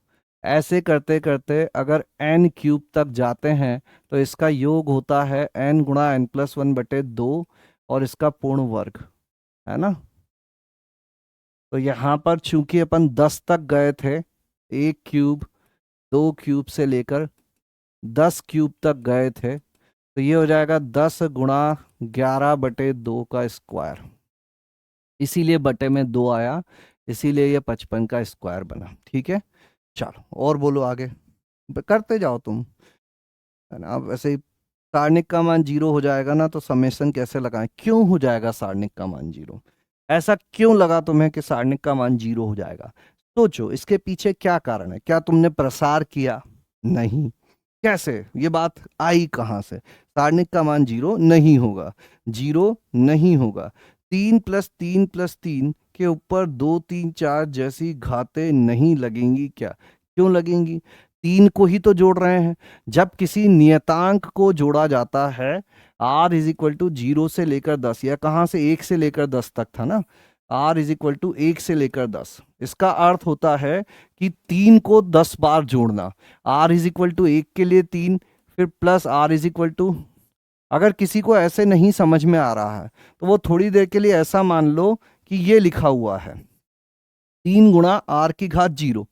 ऐसे करते करते अगर n³ तक जाते हैं तो इसका योग होता है n×n+1/2 और इसका पूर्ण वर्ग, है ना। तो यहाँ पर चूंकि अपन 10 तक गए थे, 1³ 2³ से लेकर 10³ तक गए थे, तो ये हो जाएगा 10×11/2 का स्क्वायर, इसीलिए बटे में 2 आया, इसीलिए ये 55 का स्क्वायर बना। ठीक है चलो और बोलो आगे, करते जाओ तुम, है ना। अब ऐसे ही सारणिक का मान 0 हो जाएगा ना तो समेशन कैसे लगाएं, क्यों हो जाएगा सारणिक का मान 0, ऐसा क्यों लगा तुम्हें कि सारणिक का मान 0 हो जाएगा। सोचो इसके पीछे क्या कारण है, क्या तुमने प्रसार किया, नहीं, कैसे ये बात आई कहां से। सारणिक का मान 0 नहीं होगा, 0 नहीं होगा। 3+3+3 के ऊपर 2 3 4 जैसी घातें नहीं लगेंगी क्या, क्यों लगेंगी, 3 को ही तो जोड़ रहे हैं। जब किसी नियतांक को जोड़ा जाता है, r इज इक्वल टू 0 से लेकर 10, या कहाँ से 1 से लेकर 10 तक था ना, r इज इक्वल टू 1 से लेकर 10। इसका अर्थ होता है कि 3 को 10 बार जोड़ना, r इज इक्वल टू 1 के लिए 3, फिर plus r is equal to, अगर किसी को ऐसे नहीं समझ में आ रहा है तो वो थोड़ी देर के लिए ऐसा मान लो कि ये लिखा हुआ है 3 गुणा r की घात 0।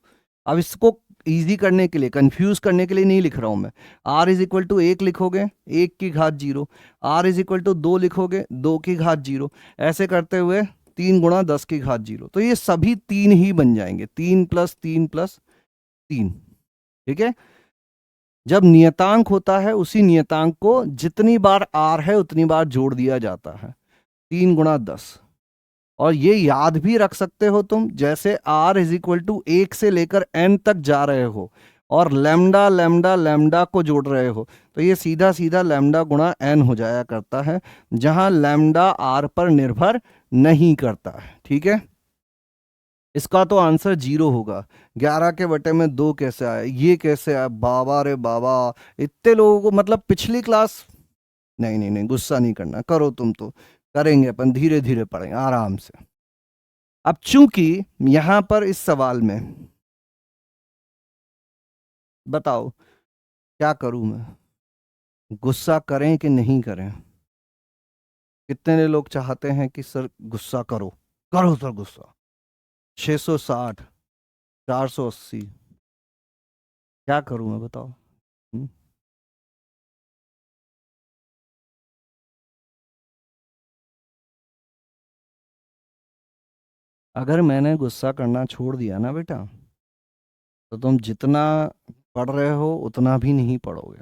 अब इसको इजी करने के लिए, कंफ्यूज करने के लिए नहीं लिख रहा हूं मैं, r इज इक्वल टू 1 लिखोगे 1 की घात 0, r इज इक्वल टू 2 लिखोगे 2 की घात 0, ऐसे करते हुए 3 गुणा 10 की घात 0। तो ये सभी 3 ही बन जाएंगे, 3 प्लस 3 प्लस 3। ठीक है, जब नियतांक होता है उसी नियतांक को जितनी बार r है उतनी बार जोड़ दिया जाता है, 3 गुणा 10। और ये याद भी रख सकते हो तुम, जैसे r इज इक्वल टू 1 से लेकर n तक जा रहे हो और लैम्डा लैम्डा लैम्डा को जोड़ रहे हो, तो ये सीधा सीधा लैम्डा गुणा n हो जाया करता है, जहां लैम्डा r पर निर्भर नहीं करता है। ठीक है, इसका तो आंसर 0 होगा। 11 के बटे में 2 कैसे आया, ये कैसे आया, बाबा रे बाबा, इतने लोगों को, मतलब पिछली क्लास, नहीं नहीं नहीं, गुस्सा नहीं करना, करो तुम तो, करेंगे अपन, धीरे धीरे पढ़ेंगे आराम से। अब चूंकि यहां पर इस सवाल में, बताओ क्या करूं मैं, गुस्सा करें कि नहीं करें? कितने लोग चाहते हैं कि सर गुस्सा करो, करो सर गुस्सा, 660, 480, क्या करूं मैं, बताओ। हम्म? अगर मैंने गुस्सा करना छोड़ दिया ना बेटा, तो तुम जितना पढ़ रहे हो उतना भी नहीं पढ़ोगे।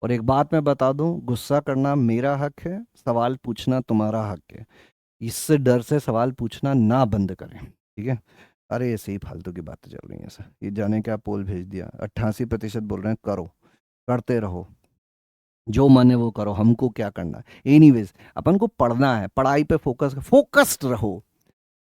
और एक बात मैं बता दूं, गुस्सा करना मेरा हक है, सवाल पूछना तुम्हारा हक है। इससे डर से सवाल पूछना ना बंद करें, ठीक है। अरे ऐसे ही फालतू की बातें चल रही हैं सर, ये जाने क्या पोल भेज दिया, 88% बोल रहे हैं करो, करते रहो, जो मन है वो करो, हमको क्या करना है। एनीवेज, अपन को पढ़ना है, पढ़ाई पे फोकस्ड रहो।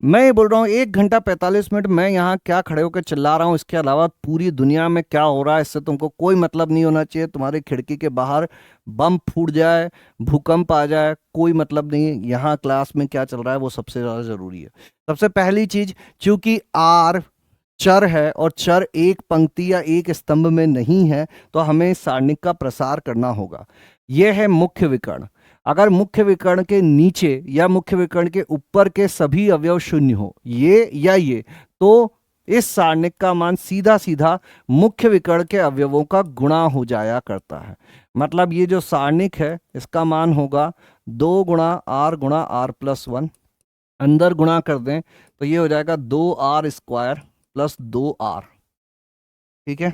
मैं ये बोल रहा हूँ 1 घंटा 45 मिनट मैं यहाँ क्या खड़े होकर चिल्ला रहा हूँ, इसके अलावा पूरी दुनिया में क्या हो रहा है इससे तुमको कोई मतलब नहीं होना चाहिए। तुम्हारी खिड़की के बाहर बम फूट जाए, भूकंप आ जाए, कोई मतलब नहीं है। यहाँ क्लास में क्या चल रहा है वो सबसे ज़्यादा ज़रूरी है। सबसे पहली चीज, चूंकि आर चर है और चर एक पंक्ति या एक स्तंभ में नहीं है, तो हमें सारणिक का प्रसार करना होगा। यह है मुख्य विकर्ण। अगर मुख्य विकर्ण के नीचे या मुख्य विकर्ण के ऊपर के सभी अवयव शून्य हो, ये या ये, तो इस सारणिक का मान सीधा सीधा मुख्य विकर्ण के अवयवों का गुणा हो जाया करता है। मतलब ये जो सारणिक है इसका मान होगा 2 गुणा आर अंदर गुणा कर दें तो ये हो जाएगा 2r² प्लस 2r। ठीक है,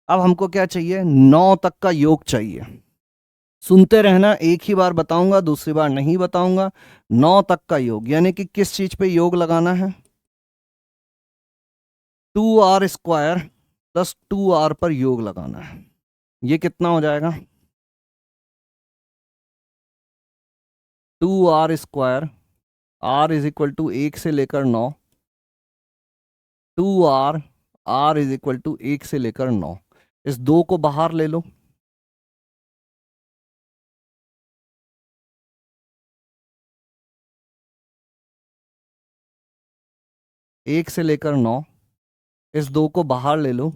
अब हमको क्या चाहिए, 9 तक का योग चाहिए। सुनते रहना, एक ही बार बताऊंगा, दूसरी बार नहीं बताऊंगा। 9 तक का योग यानी कि किस चीज पे योग लगाना है, 2r² प्लस 2r पर योग लगाना है। ये कितना हो जाएगा, 2r², r is equal to 1 से लेकर 9, 2r, r is equal to 1 से लेकर 9। इस 2 को बाहर ले लो, 1 से लेकर 9, इस 2 को बाहर ले लो,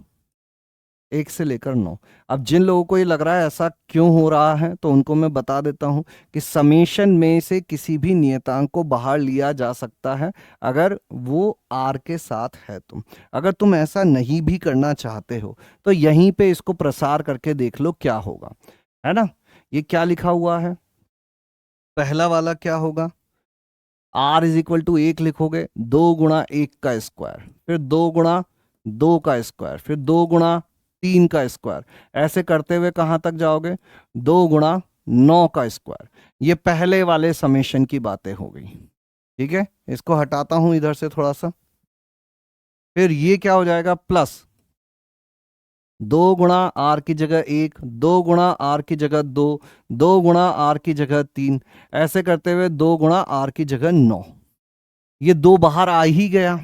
1 से लेकर 9। अब जिन लोगों को ये लग रहा है ऐसा क्यों हो रहा है, तो उनको मैं बता देता हूं कि समेशन में से किसी भी नियतांक को बाहर लिया जा सकता है अगर वो r के साथ है। अगर तुम ऐसा नहीं भी करना चाहते हो तो यहीं पे इसको प्रसार करके देख लो क्या होगा, है ना। ये क्या लिखा हुआ है, पहला वाला क्या होगा, r इज इक्वल टू 1 लिखोगे, 2 गुणा 1 का स्क्वायर, फिर 2 गुणा 2 का स्क्वायर, फिर 2 गुणा 3 का स्क्वायर, ऐसे करते हुए कहां तक जाओगे, 2 गुणा 9 का स्क्वायर। ये पहले वाले समेशन की बातें हो गई। ठीक है, इसको हटाता हूं इधर से थोड़ा सा, फिर ये क्या हो जाएगा, प्लस 2 गुणा r की जगह 1, 2 गुणा r की जगह 2, 2 गुणा r की जगह 3, ऐसे करते हुए 2 गुणा r की जगह 9। ये 2 बाहर आ ही गया,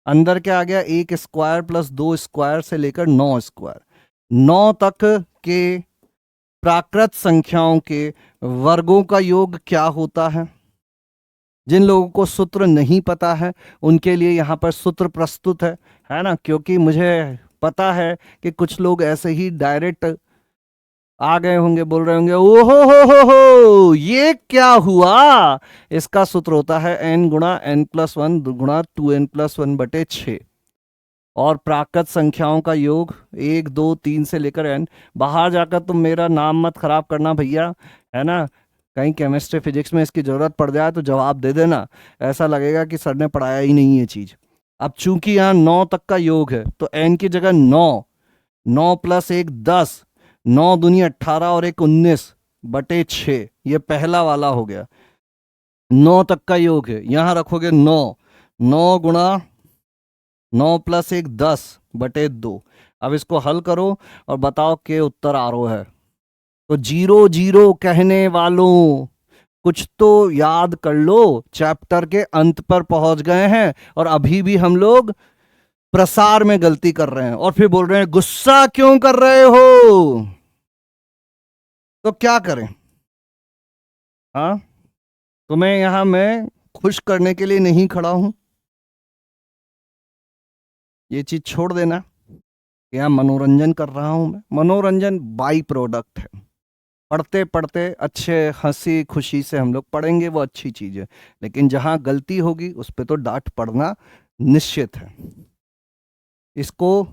अंदर क्या आ गया, 1 स्क्वायर प्लस 2 स्क्वायर से लेकर 9 स्क्वायर। 9 तक के प्राकृत संख्याओं के वर्गों का योग क्या होता है? जिन लोगों को सूत्र नहीं पता है उनके लिए यहाँ पर सूत्र प्रस्तुत है ना, क्योंकि मुझे पता है कि कुछ लोग ऐसे ही डायरेक्ट आ गए होंगे, बोल रहे होंगे ओहो हो ये क्या हुआ। इसका सूत्र होता है n गुणा n+1 गुणा 2n+1/6 और प्राकृत संख्याओं का योग 1 2 3 से लेकर n। बाहर जाकर तुम मेरा नाम मत खराब करना भैया, है ना, कहीं केमिस्ट्री फिजिक्स में इसकी जरूरत पड़ जाए तो जवाब दे देना, ऐसा लगेगा कि सर ने पढ़ाया ही नहीं ये चीज। अब चूंकि यहाँ 9 तक का योग है तो n की जगह 9, 9 + 1 10, 9 दूनी 18 और 1 19/6, ये पहला वाला हो गया। 9 तक का योग है, यहां रखोगे 9, 9 गुणा 9 + 1 10/2। अब इसको हल करो और बताओ के उत्तर आरो है। तो 0 0 कहने वालों कुछ तो याद कर लो, चैप्टर के अंत पर पहुंच गए हैं और अभी भी हम लोग प्रसार में गलती कर रहे हैं और फिर बोल रहे हैं गुस्सा क्यों कर रहे हो। तो क्या करें? हाँ, तुम्हें यहां मैं खुश करने के लिए नहीं खड़ा हूं, ये चीज छोड़ देना। यहाँ मनोरंजन कर रहा हूं मैं, मनोरंजन बाई प्रोडक्ट है। पढ़ते पढ़ते अच्छे हंसी खुशी से हम लोग पढ़ेंगे, वो अच्छी चीज है, लेकिन जहां गलती होगी उस पर तो डांट पड़ना निश्चित है। इसको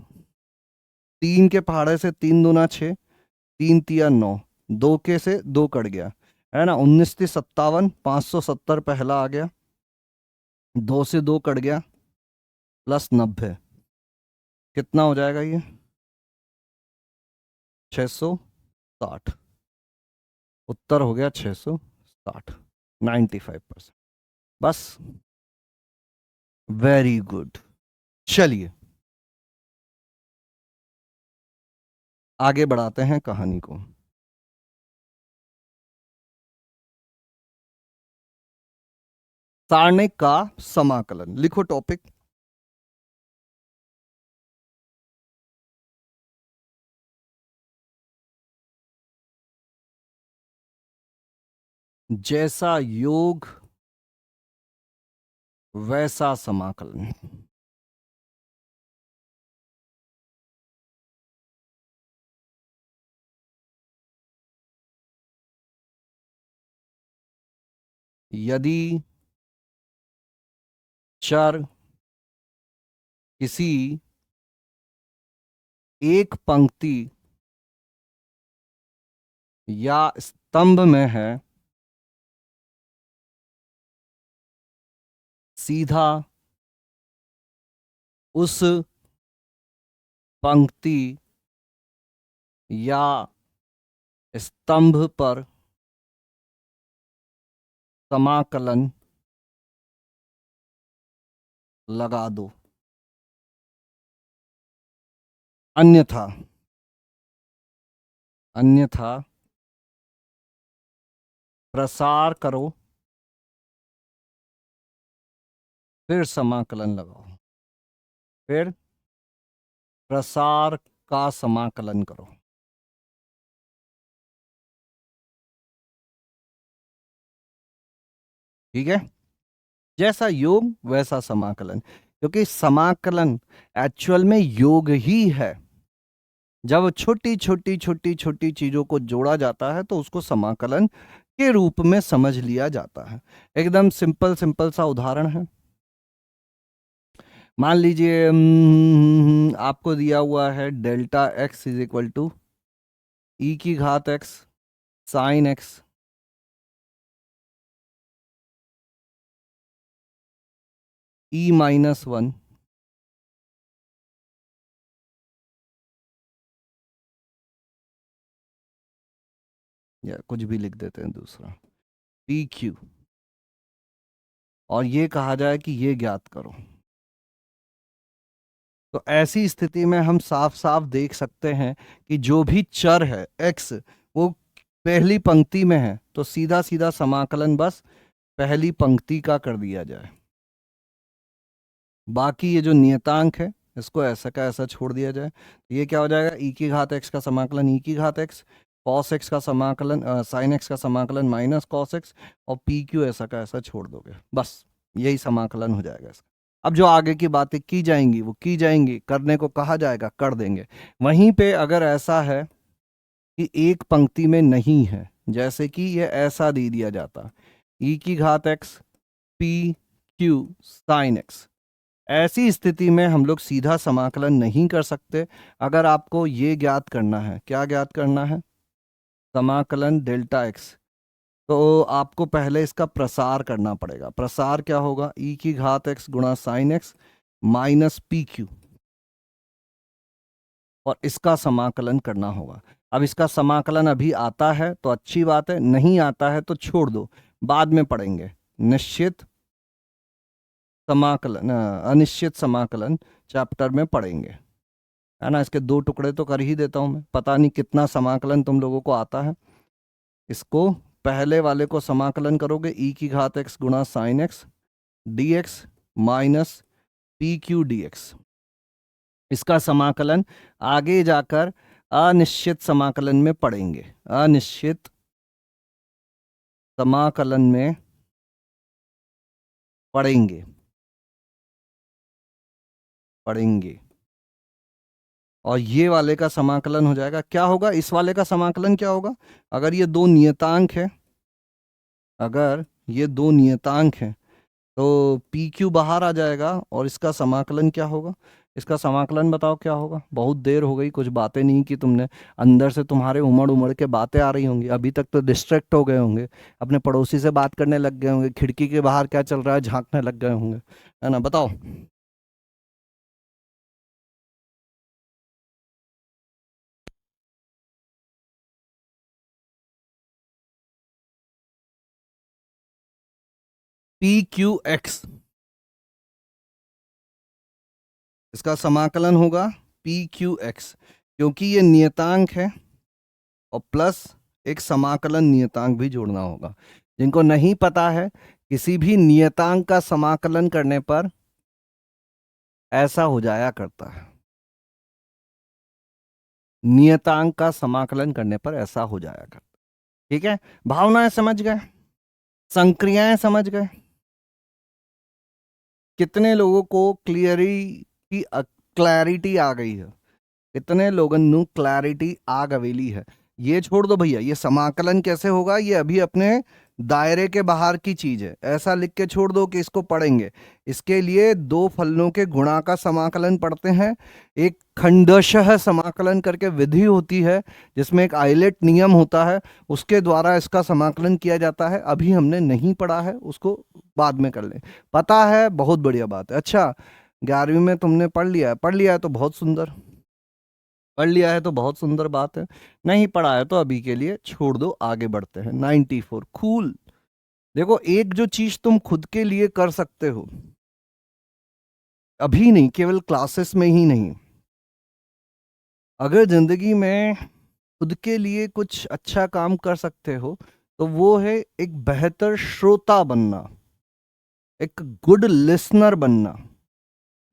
3 के पहाड़े से 3 दूना 6, 3 तिया 9, 2 के से 2 कट गया, है ना, 19 × 57, 570 पहला आ गया, 2 से 2 कट गया, +90, कितना हो जाएगा ये? 660। उत्तर हो गया 660, 95%। बस, वेरी गुड। चलिए आगे बढ़ाते हैं कहानी को। सारणिक का समाकलन लिखो टॉपिक। जैसा योग वैसा समाकलन। यदि चर किसी एक पंक्ति या स्तंभ में है, सीधा उस पंक्ति या स्तंभ पर समाकलन लगा दो, अन्यथा अन्यथा प्रसार करो फिर समाकलन लगाओ, फिर प्रसार का समाकलन करो। ठीक है, जैसा योग वैसा समाकलन, क्योंकि समाकलन एक्चुअल में योग ही है। जब छोटी छोटी छोटी छोटी चीजों को जोड़ा जाता है तो उसको समाकलन के रूप में समझ लिया जाता है। एकदम सिंपल सिंपल सा उदाहरण है। मान लीजिए आपको दिया हुआ है delta x = e⁻x sin x, e-1, या कुछ भी लिख देते हैं दूसरा, pq, और ये कहा जाए कि ये ज्ञात करो। तो ऐसी स्थिति में हम साफ साफ देख सकते हैं कि जो भी चर है x वो पहली पंक्ति में है, तो सीधा सीधा समाकलन बस पहली पंक्ति का कर दिया जाए। बाकी ये जो नियतांक है इसको ऐसा का ऐसा छोड़ दिया जाए। ये क्या हो जाएगा, e⁻x का समाकलन e⁻x कॉस एक्स का समाकलन, साइन एक्स का समाकलन माइनस कॉस एक्स, और पी क्यू ऐसा का ऐसा छोड़ दोगे, बस यही समाकलन हो जाएगा इसका। अब जो आगे की बातें की जाएंगी वो की जाएंगी, करने को कहा जाएगा कर देंगे। वहीं पे अगर ऐसा है कि एक पंक्ति में नहीं है, जैसे कि ये ऐसा दे दिया जाता e की घात x P Q sine x, ऐसी स्थिति में हम लोग सीधा समाकलन नहीं कर सकते। अगर आपको ये ज्ञात करना है, क्या ज्ञात करना है, समाकलन डेल्टा एक्स, तो आपको पहले इसका प्रसार करना पड़ेगा। प्रसार क्या होगा, e की घात x गुणा sine x minus P Q, और इसका समाकलन करना होगा। अब इसका समाकलन अभी आता है तो अच्छी बात है, नहीं आता है तो छोड़ दो, बाद में पढ़ेंगे। निश्चित समाकलन, अनिश्चित समाकलन चैप्टर में पढ़ेंगे, है ना। इसके दो टुकड़े तो कर ही देता हूं मैं, पता नहीं कितना समाकलन तुम लोगों को आता है। इसको पहले वाले को समाकलन करोगे, e की घात x गुणा sine x D x minus P Q D x. इसका समाकलन आगे जाकर अनिश्चित समाकलन में पढ़ेंगे, अनिश्चित समाकलन में पढ़ेंगे और ये वाले का समाकलन हो जाएगा, क्या होगा, इस वाले का समाकलन क्या होगा, अगर ये दो नियतांक है, अगर ये दो नियतांक हैं तो पी क्यू बाहर आ जाएगा, और इसका समाकलन क्या होगा, इसका समाकलन बताओ क्या होगा। बहुत देर हो गई, कुछ बातें नहीं की तुमने, अंदर से तुम्हारे उमड़ उमड़ के बातें आ रही होंगी, अभी तक तो डिस्ट्रैक्ट हो गए होंगे, अपने पड़ोसी से बात करने लग गए होंगे, खिड़की के बाहर क्या चल रहा है झांकने लग गए होंगे, है ना, बताओ। पी क्यू एक्स, इसका समाकलन होगा पी क्यू एक्स, क्योंकि ये नियतांक है और प्लस एक समाकलन नियतांक भी जोड़ना होगा। जिनको नहीं पता है, किसी भी नियतांक का समाकलन करने पर ऐसा हो जाया करता है, नियतांक का समाकलन करने पर ऐसा हो जाया करता। ठीक है, भावनाएं समझ गए, संक्रियाएं समझ गए, कितने लोगों को क्लैरिटी आ गई है, कितने लोगों नु क्लैरिटी आ गवेली है। ये छोड़ दो भैया, ये समाकलन कैसे होगा, ये अभी अपने दायरे के बाहर की चीज है, ऐसा लिख के छोड़ दो कि इसको पढ़ेंगे। इसके लिए दो फलनों के गुणा का समाकलन पढ़ते हैं, एक खंडशः समाकलन करके विधि होती है जिसमें एक आइलेट नियम होता है, उसके द्वारा इसका समाकलन किया जाता है। अभी हमने नहीं पढ़ा है, उसको बाद में कर लें। पता है, बहुत बढ़िया बात है। अच्छा, 11वीं में तुमने पढ़ लिया है तो बहुत सुंदर, पढ़ लिया है तो बहुत सुंदर बात है, नहीं पढ़ा है तो अभी के लिए छोड़ दो, आगे बढ़ते हैं। 94 कूल। देखो, एक जो चीज तुम खुद के लिए कर सकते हो, अभी नहीं, केवल क्लासेस में ही नहीं, अगर जिंदगी में खुद के लिए कुछ अच्छा काम कर सकते हो तो वो है एक बेहतर श्रोता बनना, एक गुड लिसनर बनना।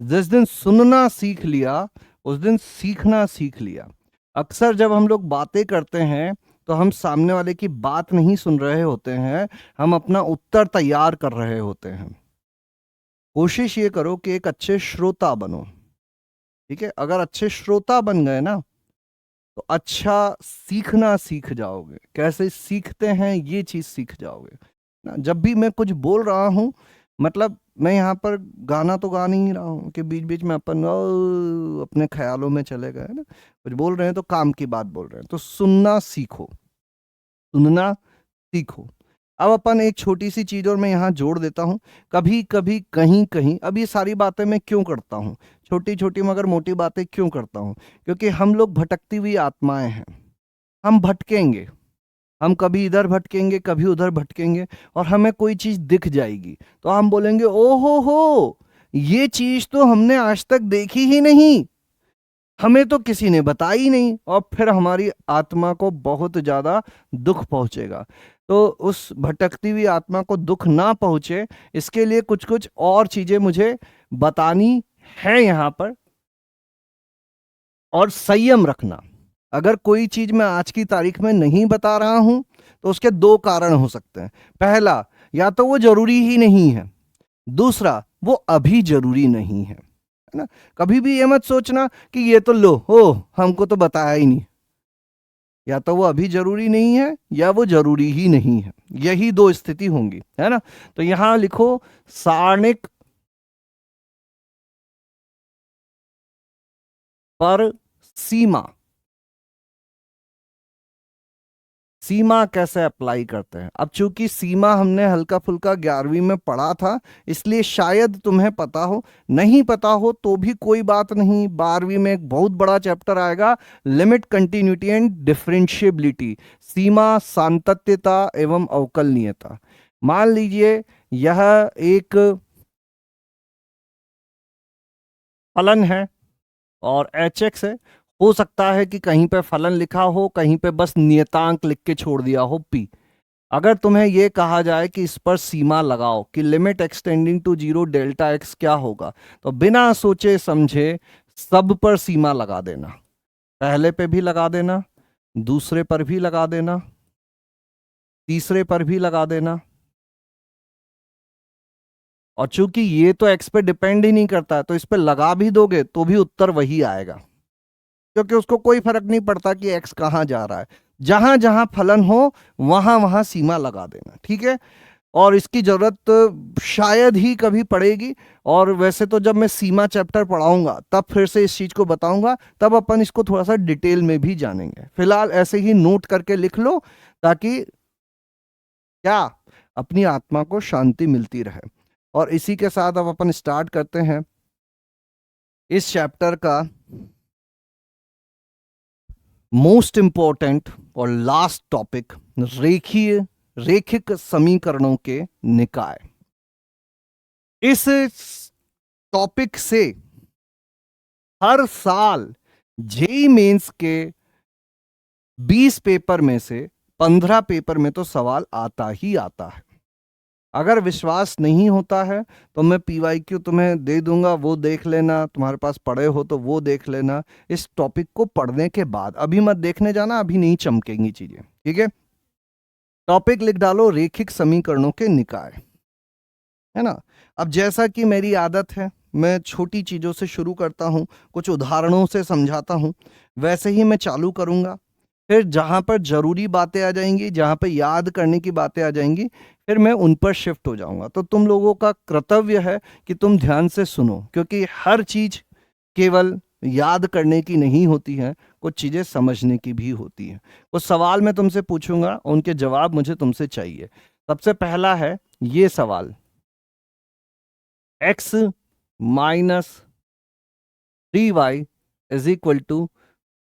जिस दिन सुनना सीख लिया उस दिन सीखना सीख लिया। अक्सर जब हम लोग बातें करते हैं तो हम सामने वाले की बात नहीं सुन रहे होते हैं, हम अपना उत्तर तैयार कर रहे होते हैं। कोशिश ये करो कि एक अच्छे श्रोता बनो, ठीक है। अगर अच्छे श्रोता बन गए ना तो अच्छा सीखना सीख जाओगे। कैसे सीखते हैं, ये चीज सीख जाओगे ना। जब भी मैं कुछ बोल रहा हूं, मतलब मैं यहाँ पर गाना तो गा नहीं रहा हूँ कि बीच बीच में अपन अपने ख्यालों में चले गए ना, कुछ बोल रहे हैं तो काम की बात बोल रहे हैं, तो सुनना सीखो, सुनना सीखो। अब अपन एक छोटी सी चीज और मैं यहाँ जोड़ देता हूँ, कभी कभी कहीं कहीं, अब ये सारी बातें मैं क्यों करता हूँ, छोटी छोटी मगर मोटी बातें क्यों करता हूँ, क्योंकि हम लोग भटकती हुई आत्माएं हैं, हम भटकेंगे, हम कभी इधर भटकेंगे कभी उधर भटकेंगे, और हमें कोई चीज दिख जाएगी तो हम बोलेंगे हो, ये चीज तो हमने आज तक देखी ही नहीं, हमें तो किसी ने बताई नहीं, और फिर हमारी आत्मा को बहुत ज्यादा दुख पहुंचेगा। तो उस भटकती हुई आत्मा को दुख ना पहुंचे, इसके लिए कुछ कुछ और चीजें मुझे बतानी है यहां पर। और संयम रखना, अगर कोई चीज मैं आज की तारीख में नहीं बता रहा हूं तो उसके दो कारण हो सकते हैं। पहला, या तो वो जरूरी ही नहीं है, दूसरा वो अभी जरूरी नहीं है ना। कभी भी ये मत सोचना कि ये तो लो हो हमको तो बताया ही नहीं। या तो वो अभी जरूरी नहीं है या वो जरूरी ही नहीं है, यही दो स्थिति होंगी, है ना। तो यहां लिखो सारणिक पर सीमा। सीमा कैसे अप्लाई करते हैं? अब चूंकि सीमा हमने हल्का फुल्का 11वीं में पढ़ा था, इसलिए शायद तुम्हें पता हो, नहीं पता हो तो भी कोई बात नहीं। 12वीं में एक बहुत बड़ा चैप्टर आएगा, लिमिट, कंटिन्यूटी एंड डिफरेंशिएबिलिटी, सीमा, सांतत्यता एवं अवकलनीयता। मान लीजिए यह एक फलन है और एच एक्स है। हो सकता है कि कहीं पे फलन लिखा हो, कहीं पे बस नियतांक लिख के छोड़ दिया हो पी। अगर तुम्हें यह कहा जाए कि इस पर सीमा लगाओ कि limit extending to zero delta X क्या होगा, तो बिना सोचे समझे सब पर सीमा लगा देना। पहले पे भी लगा देना, दूसरे पर भी लगा देना, तीसरे पर भी लगा देना। और चूंकि ये तो एक्स पे डिपेंड ही नहीं करता है, तो इस पे लगा भी दोगे तो भी उत्तर वही आएगा, क्योंकि उसको कोई फर्क नहीं पड़ता कि एक्स कहां जा रहा है। जहां जहां फलन हो वहां वहां सीमा लगा देना, ठीक है। और इसकी जरूरत शायद ही कभी पड़ेगी, और वैसे तो जब मैं सीमा चैप्टर पढ़ाऊंगा तब फिर से इस चीज को बताऊंगा, तब अपन इसको थोड़ा सा डिटेल में भी जानेंगे। फिलहाल ऐसे ही नोट करके लिख लो ताकि क्या अपनी आत्मा को शांति मिलती रहे। और इसी के साथ अब अपन स्टार्ट करते हैं इस चैप्टर का मोस्ट इंपॉर्टेंट और लास्ट टॉपिक, रैखिक समीकरणों के निकाय। इस टॉपिक से हर साल जेई मेंस के 20 पेपर में से 15 पेपर में तो सवाल आता ही आता है। अगर विश्वास नहीं होता है तो मैं पीवाईक्यू तुम्हें दे दूंगा, वो देख लेना, तुम्हारे पास पढ़े हो तो वो देख लेना इस टॉपिक को पढ़ने के बाद। अभी मत देखने जाना, अभी नहीं चमकेंगी चीजें, ठीक है। टॉपिक लिख डालो, रैखिक समीकरणों के निकाय, है ना। अब जैसा कि मेरी आदत है, मैं छोटी चीजों से शुरू करता हूं, कुछ उदाहरणों से समझाता हूं, वैसे ही मैं चालू करूंगा। फिर जहां पर जरूरी बातें आ जाएंगी, जहां पर याद करने की बातें आ जाएंगी, फिर मैं उन पर शिफ्ट हो जाऊंगा। तो तुम लोगों का कर्तव्य है कि तुम ध्यान से सुनो, क्योंकि हर चीज केवल याद करने की नहीं होती है, कुछ चीजें समझने की भी होती है। कुछ सवाल मैं तुमसे पूछूंगा, उनके जवाब मुझे तुमसे चाहिए। सबसे पहला है ये सवाल, x minus 3y is equal to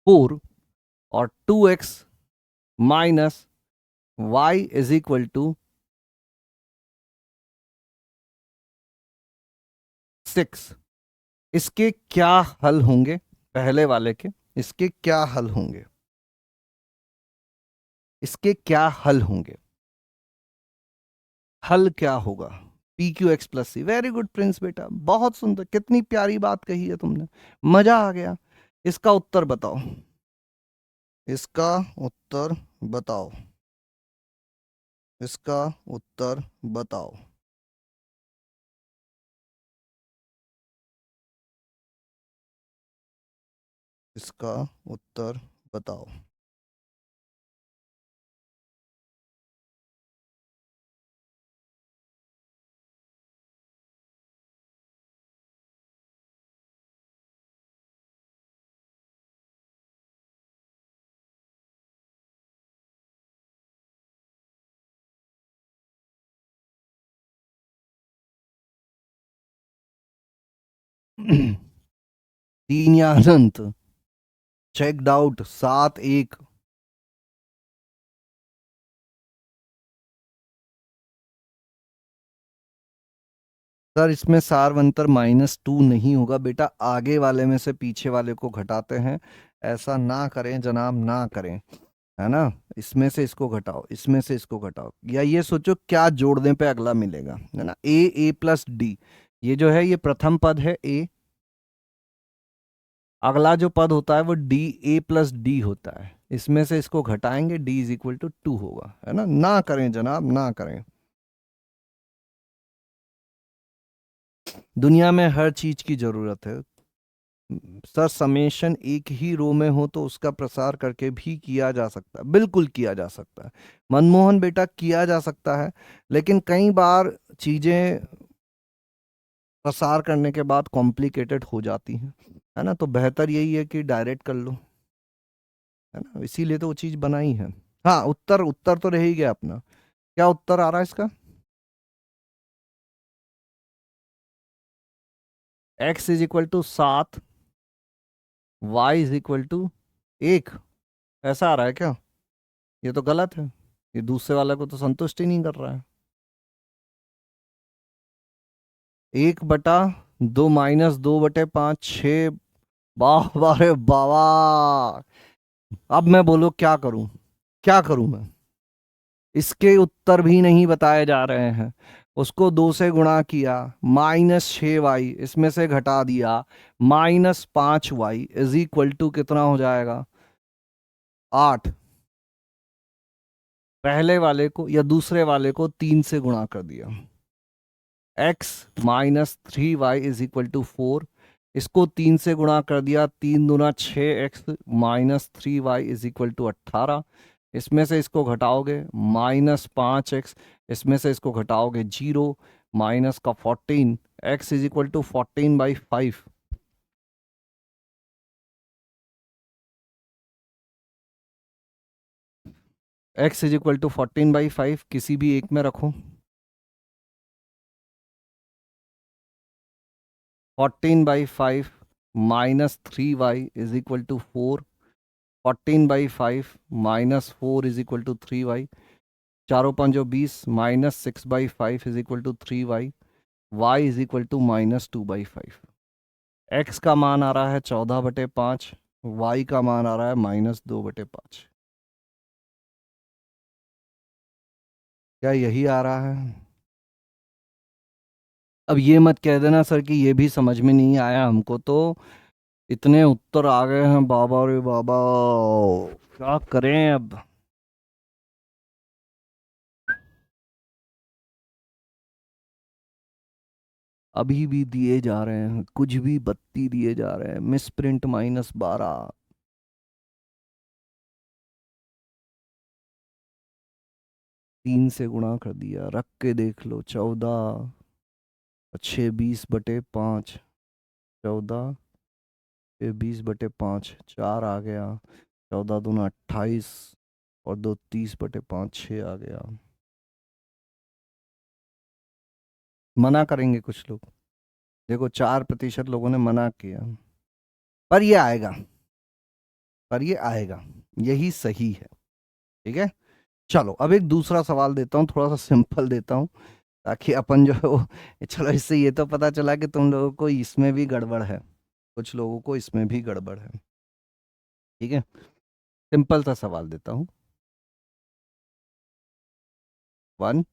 4 और 2x minus y is equal to 6। इसके क्या हल होंगे? पहले वाले के इसके क्या हल होंगे? इसके क्या हल होंगे? हल क्या होगा? पी क्यू एक्स प्लस सी। वेरी गुड प्रिंस बेटा, बहुत सुंदर, कितनी प्यारी बात कही है तुमने, मजा आ गया। इसका उत्तर बताओ, इसका उत्तर बताओ, इसका उत्तर बताओ। इसका उत्तर बताओ। तीन या अनंत? Checked out 7-1। सर इसमें सारवंतर -2 नहीं होगा बेटा, आगे वाले में से पीछे वाले को घटाते हैं। ऐसा ना करें जनाब, ना करें, है ना। इसमें से इसको घटाओ, इसमें से इसको घटाओ, या ये सोचो क्या जोड़ने पे अगला मिलेगा, है ना। ए प्लस डी, ये जो है ये प्रथम पद है ए, अगला जो पद होता है वो डी ए प्लस डी होता है, इसमें से इसको घटाएंगे, डी इज इक्वल टू 2 होगा, है ना। ना करें जनाब, ना करें। दुनिया में हर चीज की जरूरत है सर। समेशन एक ही रो में हो तो उसका प्रसार करके भी किया जा सकता है, बिल्कुल किया जा सकता है मनमोहन बेटा, किया जा सकता है। लेकिन कई बार चीजें प्रसार करने के बाद कॉम्प्लिकेटेड हो जाती हैं, है ना। तो बेहतर यही है कि डायरेक्ट कर लो, है ना, इसीलिए तो वो चीज बनाई है। हाँ, उत्तर उत्तर तो रह ही गया अपना। क्या उत्तर आ रहा है इसका? x is equal to 7, y is equal to 1, ऐसा आ रहा है क्या? ये तो गलत है, ये दूसरे वाले को तो संतुष्ट ही नहीं कर रहा है। 1/2 - 2 बटे 5, 6। वाह वाह रे बाबा। अब मैं बोलो क्या करूं, क्या करूं मैं? इसके उत्तर भी नहीं बताए जा रहे हैं। उसको 2 से गुणा किया, -6y, इसमें से घटा दिया, -5y इज इक्वल टू कितना हो जाएगा? 8। पहले वाले को या दूसरे वाले को 3 से गुणा कर दिया, x -3y is equal to 4। इसको 3 से गुणा कर दिया, 3 दूना 6x, -3y is equal to 18। इसमें से इसको घटाओगे, -5x, इसमें से इसको घटाओगे 0, माइनस का 14, x is equal to 14/5। x is equal to 14/5 किसी भी एक में रखो। 14/5 -3y is equal to 4। 14/5 -4 is equal to 3y। चारों पंजों 20, -6/5 is equal to 3y। y is equal to -2/5। x का मान आ रहा है 14/5, y का मान आ रहा है -2/5। क्या यही आ रहा है? अब ये मत कह देना सर कि ये भी समझ में नहीं आया हमको तो। इतने उत्तर आ गए हैं बाबा रे बाबा, क्या करें अब। अभी भी दिए जा रहे हैं, कुछ भी बत्ती दिए जा रहे हैं। Miss print -12। 3 से गुणा कर दिया, रख के देख लो। 14, 6 20/5, 14, 6 20/5, 4 आ गया। 14 दूना 28 और 2 30/5, 6 आ गया। मना करेंगे कुछ लोग, देखो 4% लोगों ने मना किया। पर ये आएगा, पर ये आएगा, यही सही है। ठीक है, चलो अब एक दूसरा सवाल देता हूँ, थोड़ा सा सिंपल देता हूँ, ताकि अपन जो है चलो इससे ये तो पता चला कि तुम लोगों को इसमें भी गड़बड़ है, कुछ लोगों को इसमें भी गड़बड़ है। ठीक है, सिंपल सा सवाल देता हूँ। 1,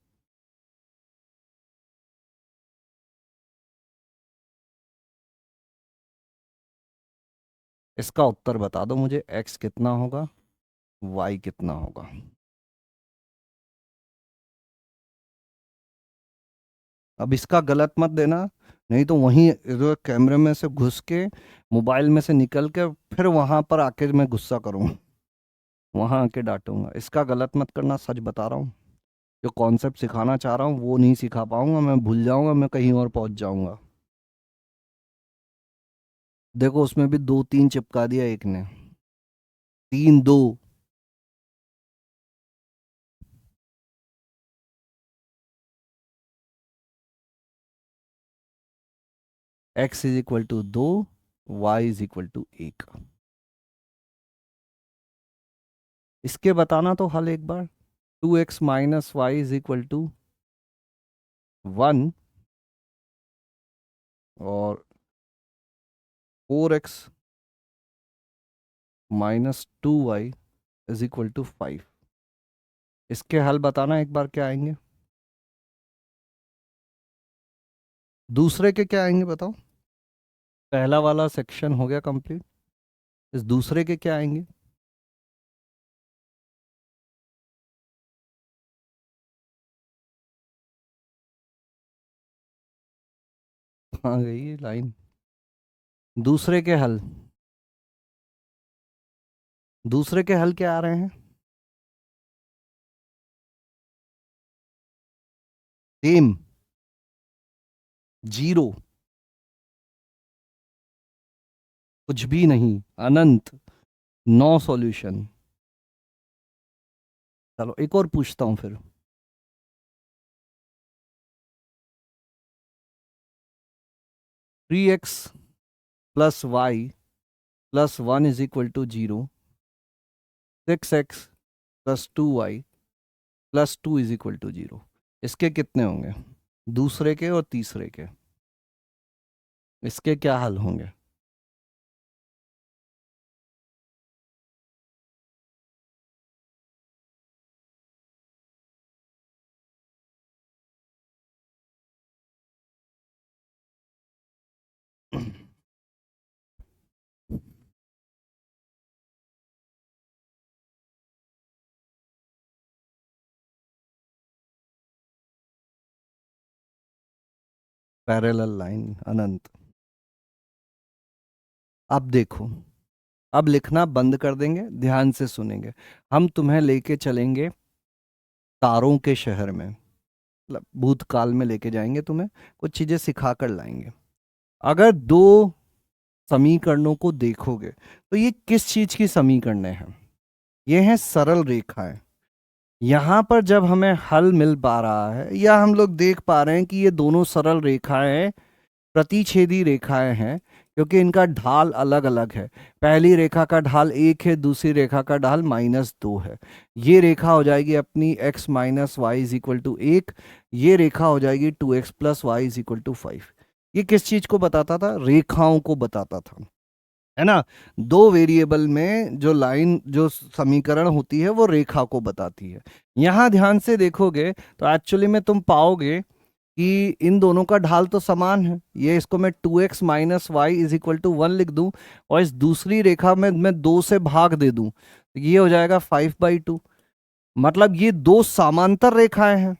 इसका उत्तर बता दो मुझे, x कितना होगा, y कितना होगा। अब इसका गलत मत देना, नहीं तो वहीं इधर कैमरे में से घुस के, मोबाइल में से निकल के, फिर वहां पर आके मैं गुस्सा करूंगा, वहां आके डांटूंगा। इसका गलत मत करना, सच बता रहा हूँ। जो कॉन्सेप्ट सिखाना चाह रहा हूँ वो नहीं सिखा पाऊंगा, मैं भूल जाऊंगा, मैं कहीं और पहुंच जाऊंगा। देखो उसमें भी 2 3 चिपका दिया एक ने, 3 2। x is equal to 2, y is equal to 1। इसके बताना तो हल एक बार। 2x - y is equal to 1 और 4x - 2y is equal to 5। इसके हल बताना एक बार क्या आएंगे। दूसरे के क्या आएंगे बताओ। पहला वाला सेक्शन हो गया कंप्लीट। इस दूसरे के क्या आएंगे? कहाँ गई ये लाइन? दूसरे के हल, दूसरे के हल क्या आ रहे हैं? सेम, जीरो, कुछ भी नहीं, अनंत, नो सॉल्यूशन। चलो एक और पूछता हूं फिर। 3x plus Y plus 1 = 0, 6x plus 2y plus 2 = 0, इसके कितने होंगे? दूसरे के और तीसरे के, इसके क्या हल होंगे? पैरेलल लाइन, अनंत। अब देखो, अब लिखना बंद कर देंगे, ध्यान से सुनेंगे। हम तुम्हें लेके चलेंगे तारों के शहर में, मतलब भूतकाल में लेके जाएंगे तुम्हें, कुछ चीजें सिखा कर लाएंगे। अगर दो समीकरणों को देखोगे तो ये किस चीज की समीकरण हैं? ये हैं सरल रेखाएं। यहां पर जब हमें हल मिल पा रहा है या हम लोग देख पा रहे हैं कि ये दोनों सरल रेखाएं प्रतिच्छेदी रेखाएं हैं, क्योंकि इनका ढाल अलग अलग है। पहली रेखा का ढाल 1 है, दूसरी रेखा का ढाल -2 है। ये रेखा हो जाएगी अपनी x minus Y is equal to 1, ये रेखा हो जाएगी 2x plus Y is equal to 5। ये किस चीज को बताता था? रेखाओं को बताता था, है ना। दो वेरिएबल में जो लाइन, जो समीकरण होती है वो रेखा को बताती है। यहां ध्यान से देखोगे तो एक्चुअली में तुम पाओगे कि इन दोनों का ढाल तो समान है। ये इसको मैं 2x minus Y is equal to 1 लिख दूं और इस दूसरी रेखा में मैं 2 से भाग दे दूं, तो ये हो जाएगा 5/2। मतलब ये दो समांतर रेखाएं हैं।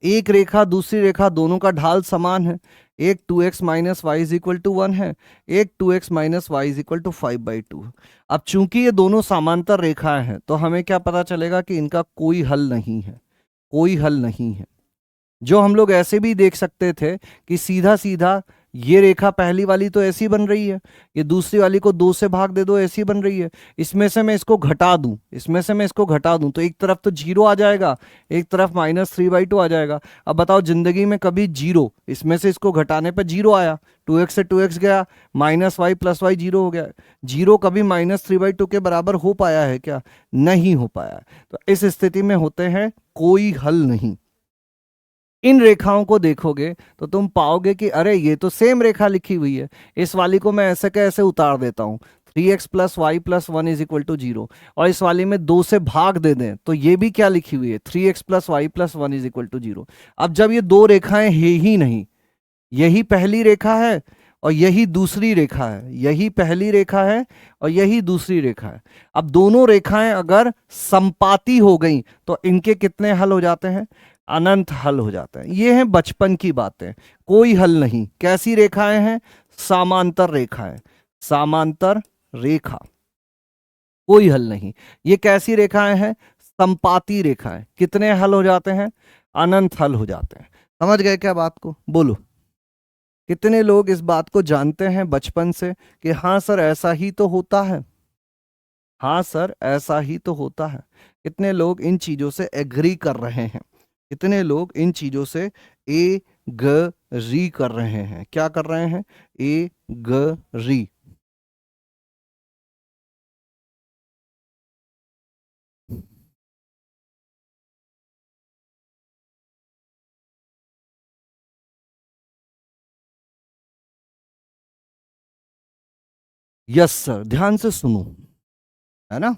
एक रेखा दूसरी रेखा दोनों का ढाल समान है। एक 2x minus Y is equal to 1 है, एक 2x minus Y is equal to 5/2। अब चूंकि ये दोनों समांतर रेखाएं हैं तो हमें क्या पता चलेगा कि इनका कोई हल नहीं है, कोई हल नहीं है। जो हम लोग ऐसे भी देख सकते थे कि सीधा सीधा ये रेखा पहली वाली तो ऐसी बन रही है, ये दूसरी वाली को 2 से भाग दे दो ऐसी बन रही है। इसमें से मैं इसको घटा दूं, इसमें से मैं इसको घटा दूं तो एक तरफ तो 0 आ जाएगा, एक तरफ -3/2 आ जाएगा। अब बताओ, जिंदगी में कभी 0, इसमें से इसको घटाने पर 0 आया, 2x से 2x गया, -y प्लस वाई 0 हो गया। 0 कभी -3/2 के बराबर हो पाया है क्या? नहीं हो पाया। तो इस स्थिति में होते हैं कोई हल नहीं। इन रेखाओं को देखोगे तो तुम पाओगे कि अरे ये तो सेम रेखा लिखी हुई है। इस वाली को मैं ऐसे कैसे उतार देता हूं, 3x plus Y plus 1 is equal to 0, और इस वाली में 2 से भाग दे दें तो ये भी क्या लिखी हुई है, 3x plus Y plus 1 is equal to 0। अब जब ये दो रेखाएं है ही नहीं, यही पहली रेखा है और यही दूसरी रेखा है, यही पहली रेखा है और यही दूसरी रेखा है। अब दोनों रेखाएं अगर संपाती हो गई तो इनके कितने हल हो जाते हैं? अनंत हल हो जाते हैं। ये हैं बचपन की बातें, कोई हल नहीं। कैसी रेखाएं हैं? समांतर रेखाएं, समांतर रेखा, कोई हल नहीं। ये कैसी रेखाएं हैं? संपाती रेखाएं, कितने हल हो जाते हैं? अनंत हल हो जाते हैं। समझ गए क्या बात को? बोलो, कितने लोग इस बात को जानते हैं बचपन से कि हाँ सर ऐसा ही तो होता है, हाँ सर ऐसा ही तो होता है। कितने लोग इन चीजों से एग्री कर रहे हैं? कितने लोग इन चीजों से ए ग री कर रहे हैं? क्या कर रहे हैं? ए ग री। यस सर, ध्यान से सुनो, है ना।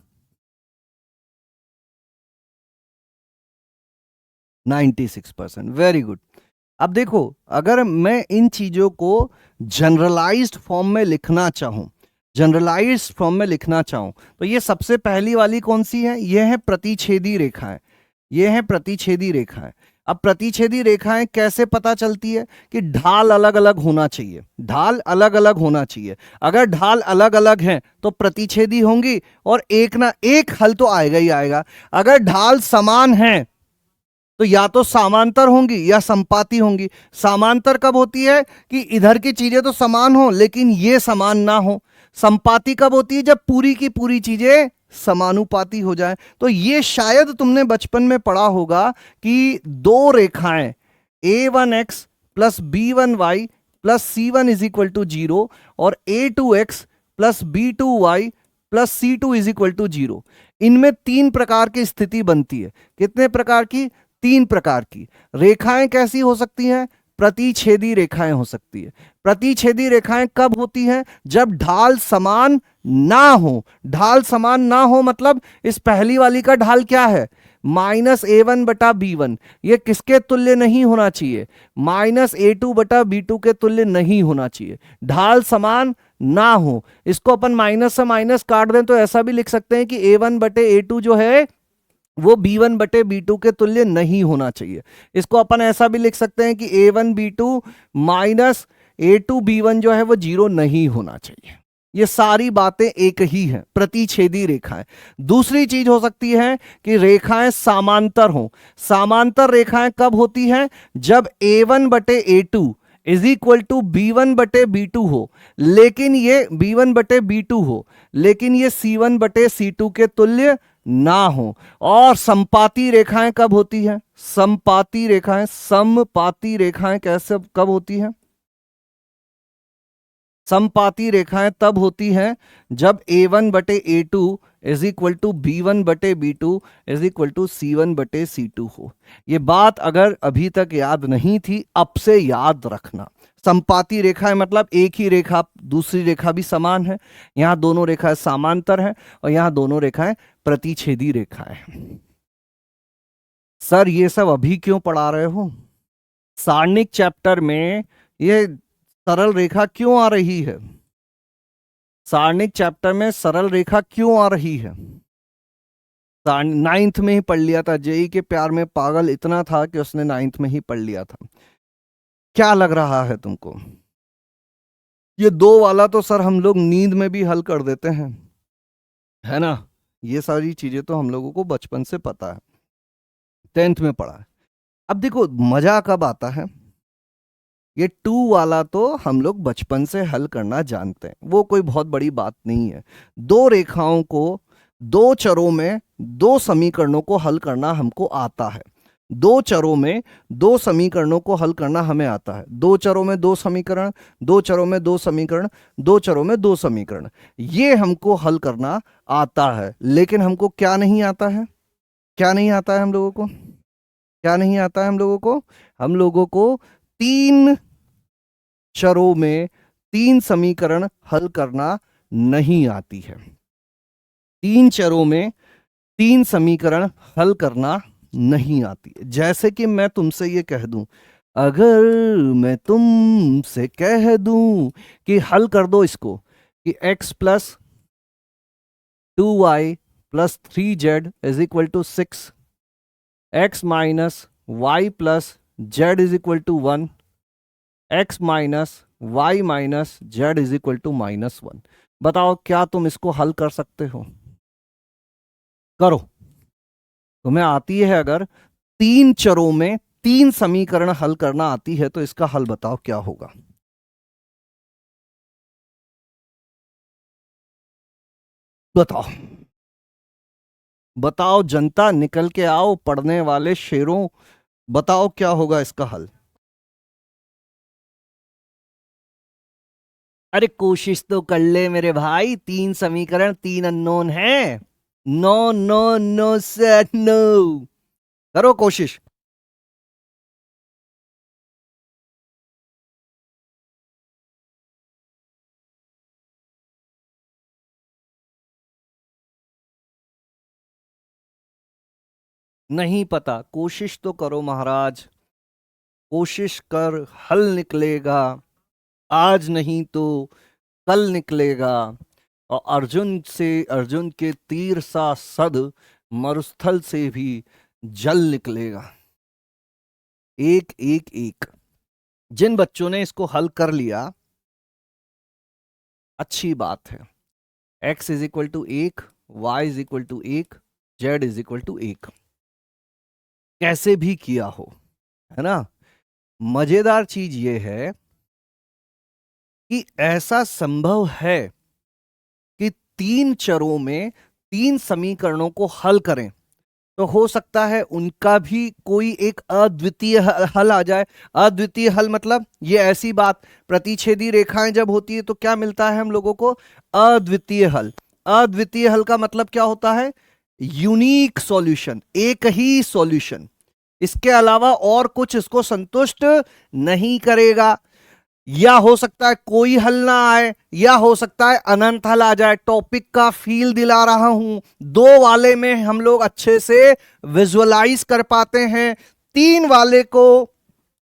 96%, वेरी गुड। अब देखो, अगर मैं इन चीजों को जनरलाइज्ड फॉर्म में लिखना चाहूं, जनरलाइज्ड फॉर्म में लिखना चाहूं, तो ये सबसे पहली वाली कौन सी है? ये है प्रतिच्छेदी रेखाएं। ये है प्रतिच्छेदी रेखाएं। अब प्रतिच्छेदी रेखाएं कैसे पता चलती है? कि ढाल अलग अलग होना चाहिए, ढाल अलग अलग होना चाहिए। अगर ढाल अलग अलग है तो प्रतिच्छेदी होंगी, और एक ना एक हल तो आएगा ही आएगा। अगर ढाल समान है तो या तो समांतर होंगी या संपाती होंगी। समांतर कब होती है? कि इधर की चीजें तो समान हो लेकिन ये समान ना हो। संपाती कब होती है? जब पूरी की पूरी चीजें समानुपाती हो जाए। तो ये शायद तुमने बचपन में पढ़ा होगा कि दो रेखाएं a1x plus b1y plus c1 is equal to 0 और a2x plus b2y plus c2 is equal to 0, इनमें तीन प्रकार की स्थिति बनती है। कितने प्रकार की? तीन प्रकार की। रेखाएं कैसी हो सकती हैं? प्रतिच्छेदी रेखाएं हो सकती है। प्रतिच्छेदी रेखाएं कब होती हैं? जब ढाल समान ना हो। ढाल समान ना हो मतलब इस पहली वाली का ढाल क्या है? -a1/b1। ये किसके तुल्य नहीं होना चाहिए? -a2/b2 के तुल्य नहीं होना चाहिए। ढाल समान ना हो। इसको अपन माइनस से माइनस काट दें तो ऐसा भी लिख सकते हैं कि a1/a2 जो है वो b1/b2 के तुल्य नहीं होना चाहिए। इसको अपन ऐसा भी लिख सकते हैं कि a1b2 माइनस a2b1 जो है वो 0 नहीं होना चाहिए। ये सारी बातें एक ही हैं, प्रतिच्छेदी रेखाएं। दूसरी चीज हो सकती है कि रेखाएं समांतर हों। समांतर रेखाएं कब होती हैं? जब a1/a2 is equal to b1/b2 हो, लेकिन ये b1/b2 हो लेकिन ये c1/c2 के तुल्य ना हो। और संपाती रेखाएं कब होती हैं? संपाती रेखाएं, समपाती रेखाएं कैसे कब होती हैं? समपाती रेखाएं तब होती हैं जब a1/a2 is equal to b1/b2 is equal to c1/c2 हो। ये बात अगर अभी तक याद नहीं थी, अब से याद रखना। समपाती रेखाएं मतलब एक ही रेखा दूसरी रेखा भी समान है। यहां दोनों रेखाएं समांतर हैं और यहां दोनों रेखाएं प्रतिच्छेदी रेखाएं हैं। सर ये सब अभी क्यों पढ़ा रहे हो? सारणिक चैप्टर में ये सरल रेखा क्यों आ रही है? सारणिक चैप्टर में सरल रेखा क्यों आ रही है? नाइन्थ में ही पढ़ लिया था। जेई के प्यार में पागल इतना था कि उसने नाइन्थ में ही पढ़ लिया था। क्या लग रहा है तुमको? ये दो वाला तो सर हम लोग नींद में भी हल कर देते हैं, है ना? ये सारी चीजें तो हम लोगों को बचपन से पता है, 10th में पढ़ा है। अब देखो मजा कब आता है? ये टू वाला तो हम लोग बचपन से हल करना जानते हैं, वो कोई बहुत बड़ी बात नहीं है। दो रेखाओं को, दो चरों में दो समीकरणों को हल करना हमको आता है। दो चरों में दो समीकरणों को हल करना हमें आता है। दो चरों में दो समीकरण, दो चरों में दो समीकरण, दो चरों में दो समीकरण, ये हमको हल करना आता है। लेकिन हमको क्या नहीं आता है? क्या नहीं आता है हम लोगों को? क्या नहीं आता है हम लोगों को? हम लोगों को तीन चरों में तीन समीकरण हल करना नहीं आती है। तीन चरों में तीन समीकरण हल करना नहीं आती है। जैसे कि मैं तुमसे ये कह दूं, अगर मैं तुमसे कह दूं कि हल कर दो इसको, कि x plus 2y plus 3z is equal to 6, x minus Y plus Z is equal to 1, x minus Y minus Z is equal to -1। बताओ क्या तुम इसको हल कर सकते हो? करो। तुम्हें आती है अगर तीन चरों में तीन समीकरण हल करना आती है तो इसका हल बताओ क्या होगा? बताओ, बताओ जनता, निकल के आओ पढ़ने वाले शेरों, बताओ क्या होगा इसका हल? अरे कोशिश तो कर ले मेरे भाई, तीन समीकरण तीन अननोन है। No no no sir no. करो कोशिश। नहीं पता? कोशिश तो करो महाराज। कोशिश कर हल निकलेगा, आज नहीं तो कल निकलेगा। और अर्जुन के तीर सा सद मरुस्थल से भी जल निकलेगा। एक एक एक। जिन बच्चों ने इसको हल कर लिया, अच्छी बात है। x is equal to 1, y is equal to 1, z is equal to 1, कैसे भी किया हो, है ना। मजेदार चीज ये है कि ऐसा संभव है कि तीन चरों में तीन समीकरणों को हल करें तो हो सकता है उनका भी कोई एक अद्वितीय हल आ जाए। अद्वितीय हल मतलब ये ऐसी बात, प्रतिच्छेदी रेखाएं जब होती है तो क्या मिलता है हम लोगों को? अद्वितीय हल। अद्वितीय हल का मतलब क्या होता है? यूनिक सॉल्यूशन, एक ही सॉल्यूशन, इसके अलावा और कुछ इसको संतुष्ट नहीं करेगा। या हो सकता है कोई हल ना आए, या हो सकता है अनंत हल आ जाए। टॉपिक का फील दिला रहा हूं। दो वाले में हम लोग अच्छे से विजुअलाइज कर पाते हैं, तीन वाले को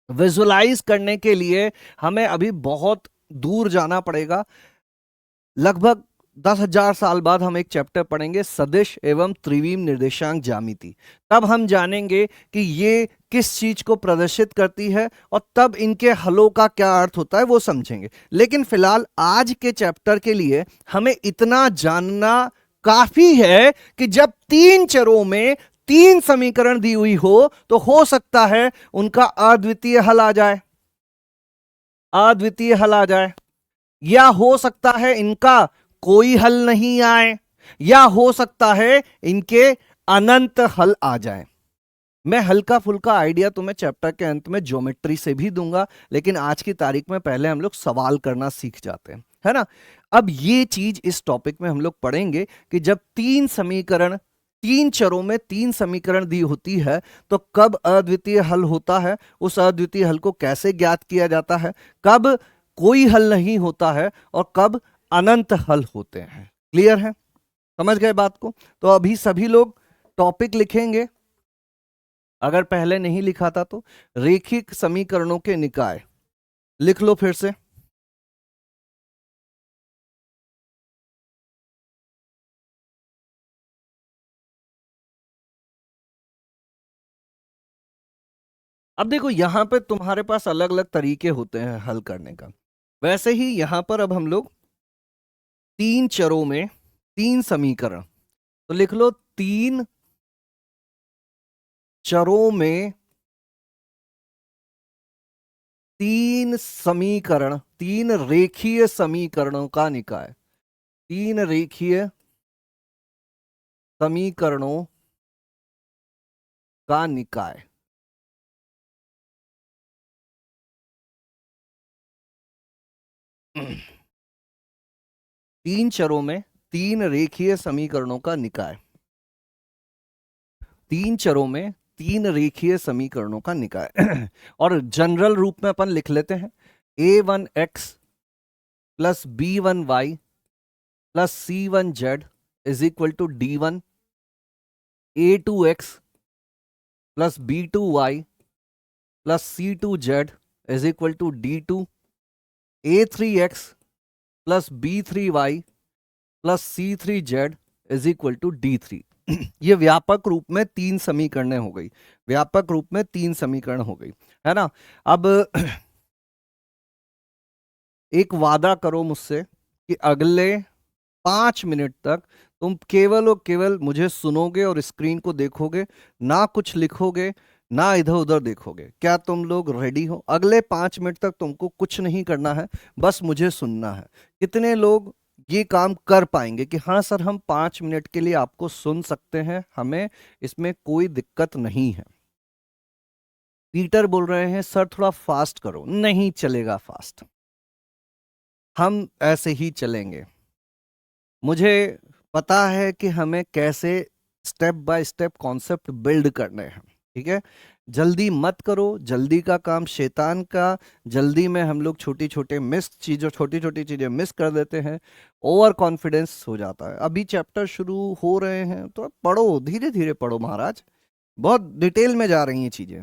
विजुअलाइज करने के लिए हमें अभी बहुत दूर जाना पड़ेगा। लगभग 10,000 साल बाद हम एक चैप्टर पढ़ेंगे, सदिश एवं त्रिविम निर्देशांक ज्यामिति। तब हम जानेंगे कि ये किस चीज को प्रदर्शित करती है और तब इनके हलों का क्या अर्थ होता है वो समझेंगे। लेकिन फिलहाल आज के चैप्टर के लिए हमें इतना जानना काफी है कि जब तीन चरों में तीन समीकरण दी हुई हो हो सकता है उनका अद्वितीय हल आ जाए, अद्वितीय हल आ जाए, या हो सकता है इनका कोई हल नहीं आए, या हो सकता है इनके अनंत हल आ जाए। मैं हल्का फुल्का आइडिया तुम्हें चैप्टर के अंत में ज्योमेट्री से भी दूंगा, लेकिन आज की तारीख में पहले हम लोग सवाल करना सीख जाते हैं, है ना। अब ये चीज इस टॉपिक में हम लोग पढ़ेंगे कि जब तीन समीकरण, तीन चरों में तीन समीकरण दी होती है तो कब अद्वितीय हल होता है, उस अद्वितीय हल को कैसे ज्ञात किया जाता है, कब कोई हल नहीं होता है और कब अनंत हल होते हैं। क्लियर है? समझ गए बात को? तो अभी सभी लोग टॉपिक लिखेंगे, अगर पहले नहीं लिखा था तो। रेखिक समीकरणों के निकाय लिख लो फिर से। अब देखो यहां पे तुम्हारे पास अलग अलग तरीके होते हैं हल करने का। वैसे ही यहां पर अब हम लोग तीन चरों में तीन समीकरण, तो लिख लो तीन चरों में तीन समीकरण, तीन रेखीय समीकरणों का निकाय, तीन रेखीय समीकरणों का निकाय। तीन चरों में तीन रेखीय समीकरणों का निकाय, तीन चरों में तीन रेखीय समीकरणों का निकाय। और जनरल रूप में अपन लिख लेते हैं a1x plus b1y plus c1z is equal to d1, a2x plus b2y plus c2z is equal to d2, a3x plus b3y plus c3z is equal to d3। ये व्यापक रूप में तीन समीकरणें हो गई, व्यापक रूप में तीन समीकरण हो गई, है ना। अब एक वादा करो मुझसे कि अगले 5 मिनट तक तुम केवल और केवल मुझे सुनोगे और स्क्रीन को देखोगे, ना कुछ लिखोगे ना इधर उधर देखोगे। क्या तुम लोग रेडी हो? अगले 5 मिनट तक तुमको कुछ नहीं करना है, बस मुझे सुनना है। कितने लोग ये काम कर पाएंगे कि हाँ सर हम 5 मिनट के लिए आपको सुन सकते हैं, हमें इसमें कोई दिक्कत नहीं है? पीटर बोल रहे हैं सर थोड़ा फास्ट करो। नहीं चलेगा फास्ट, हम ऐसे ही चलेंगे। मुझे पता है कि हमें कैसे step by step concept build करने हैं, ठीक है। जल्दी मत करो, जल्दी का काम शैतान का। जल्दी में हम लोग छोटी छोटी चीजें मिस कर देते हैं, ओवर कॉन्फिडेंस हो जाता है। अभी चैप्टर शुरू हो रहे हैं तो पढ़ो, धीरे धीरे पढ़ो महाराज, बहुत डिटेल में जा रही हैं चीजें।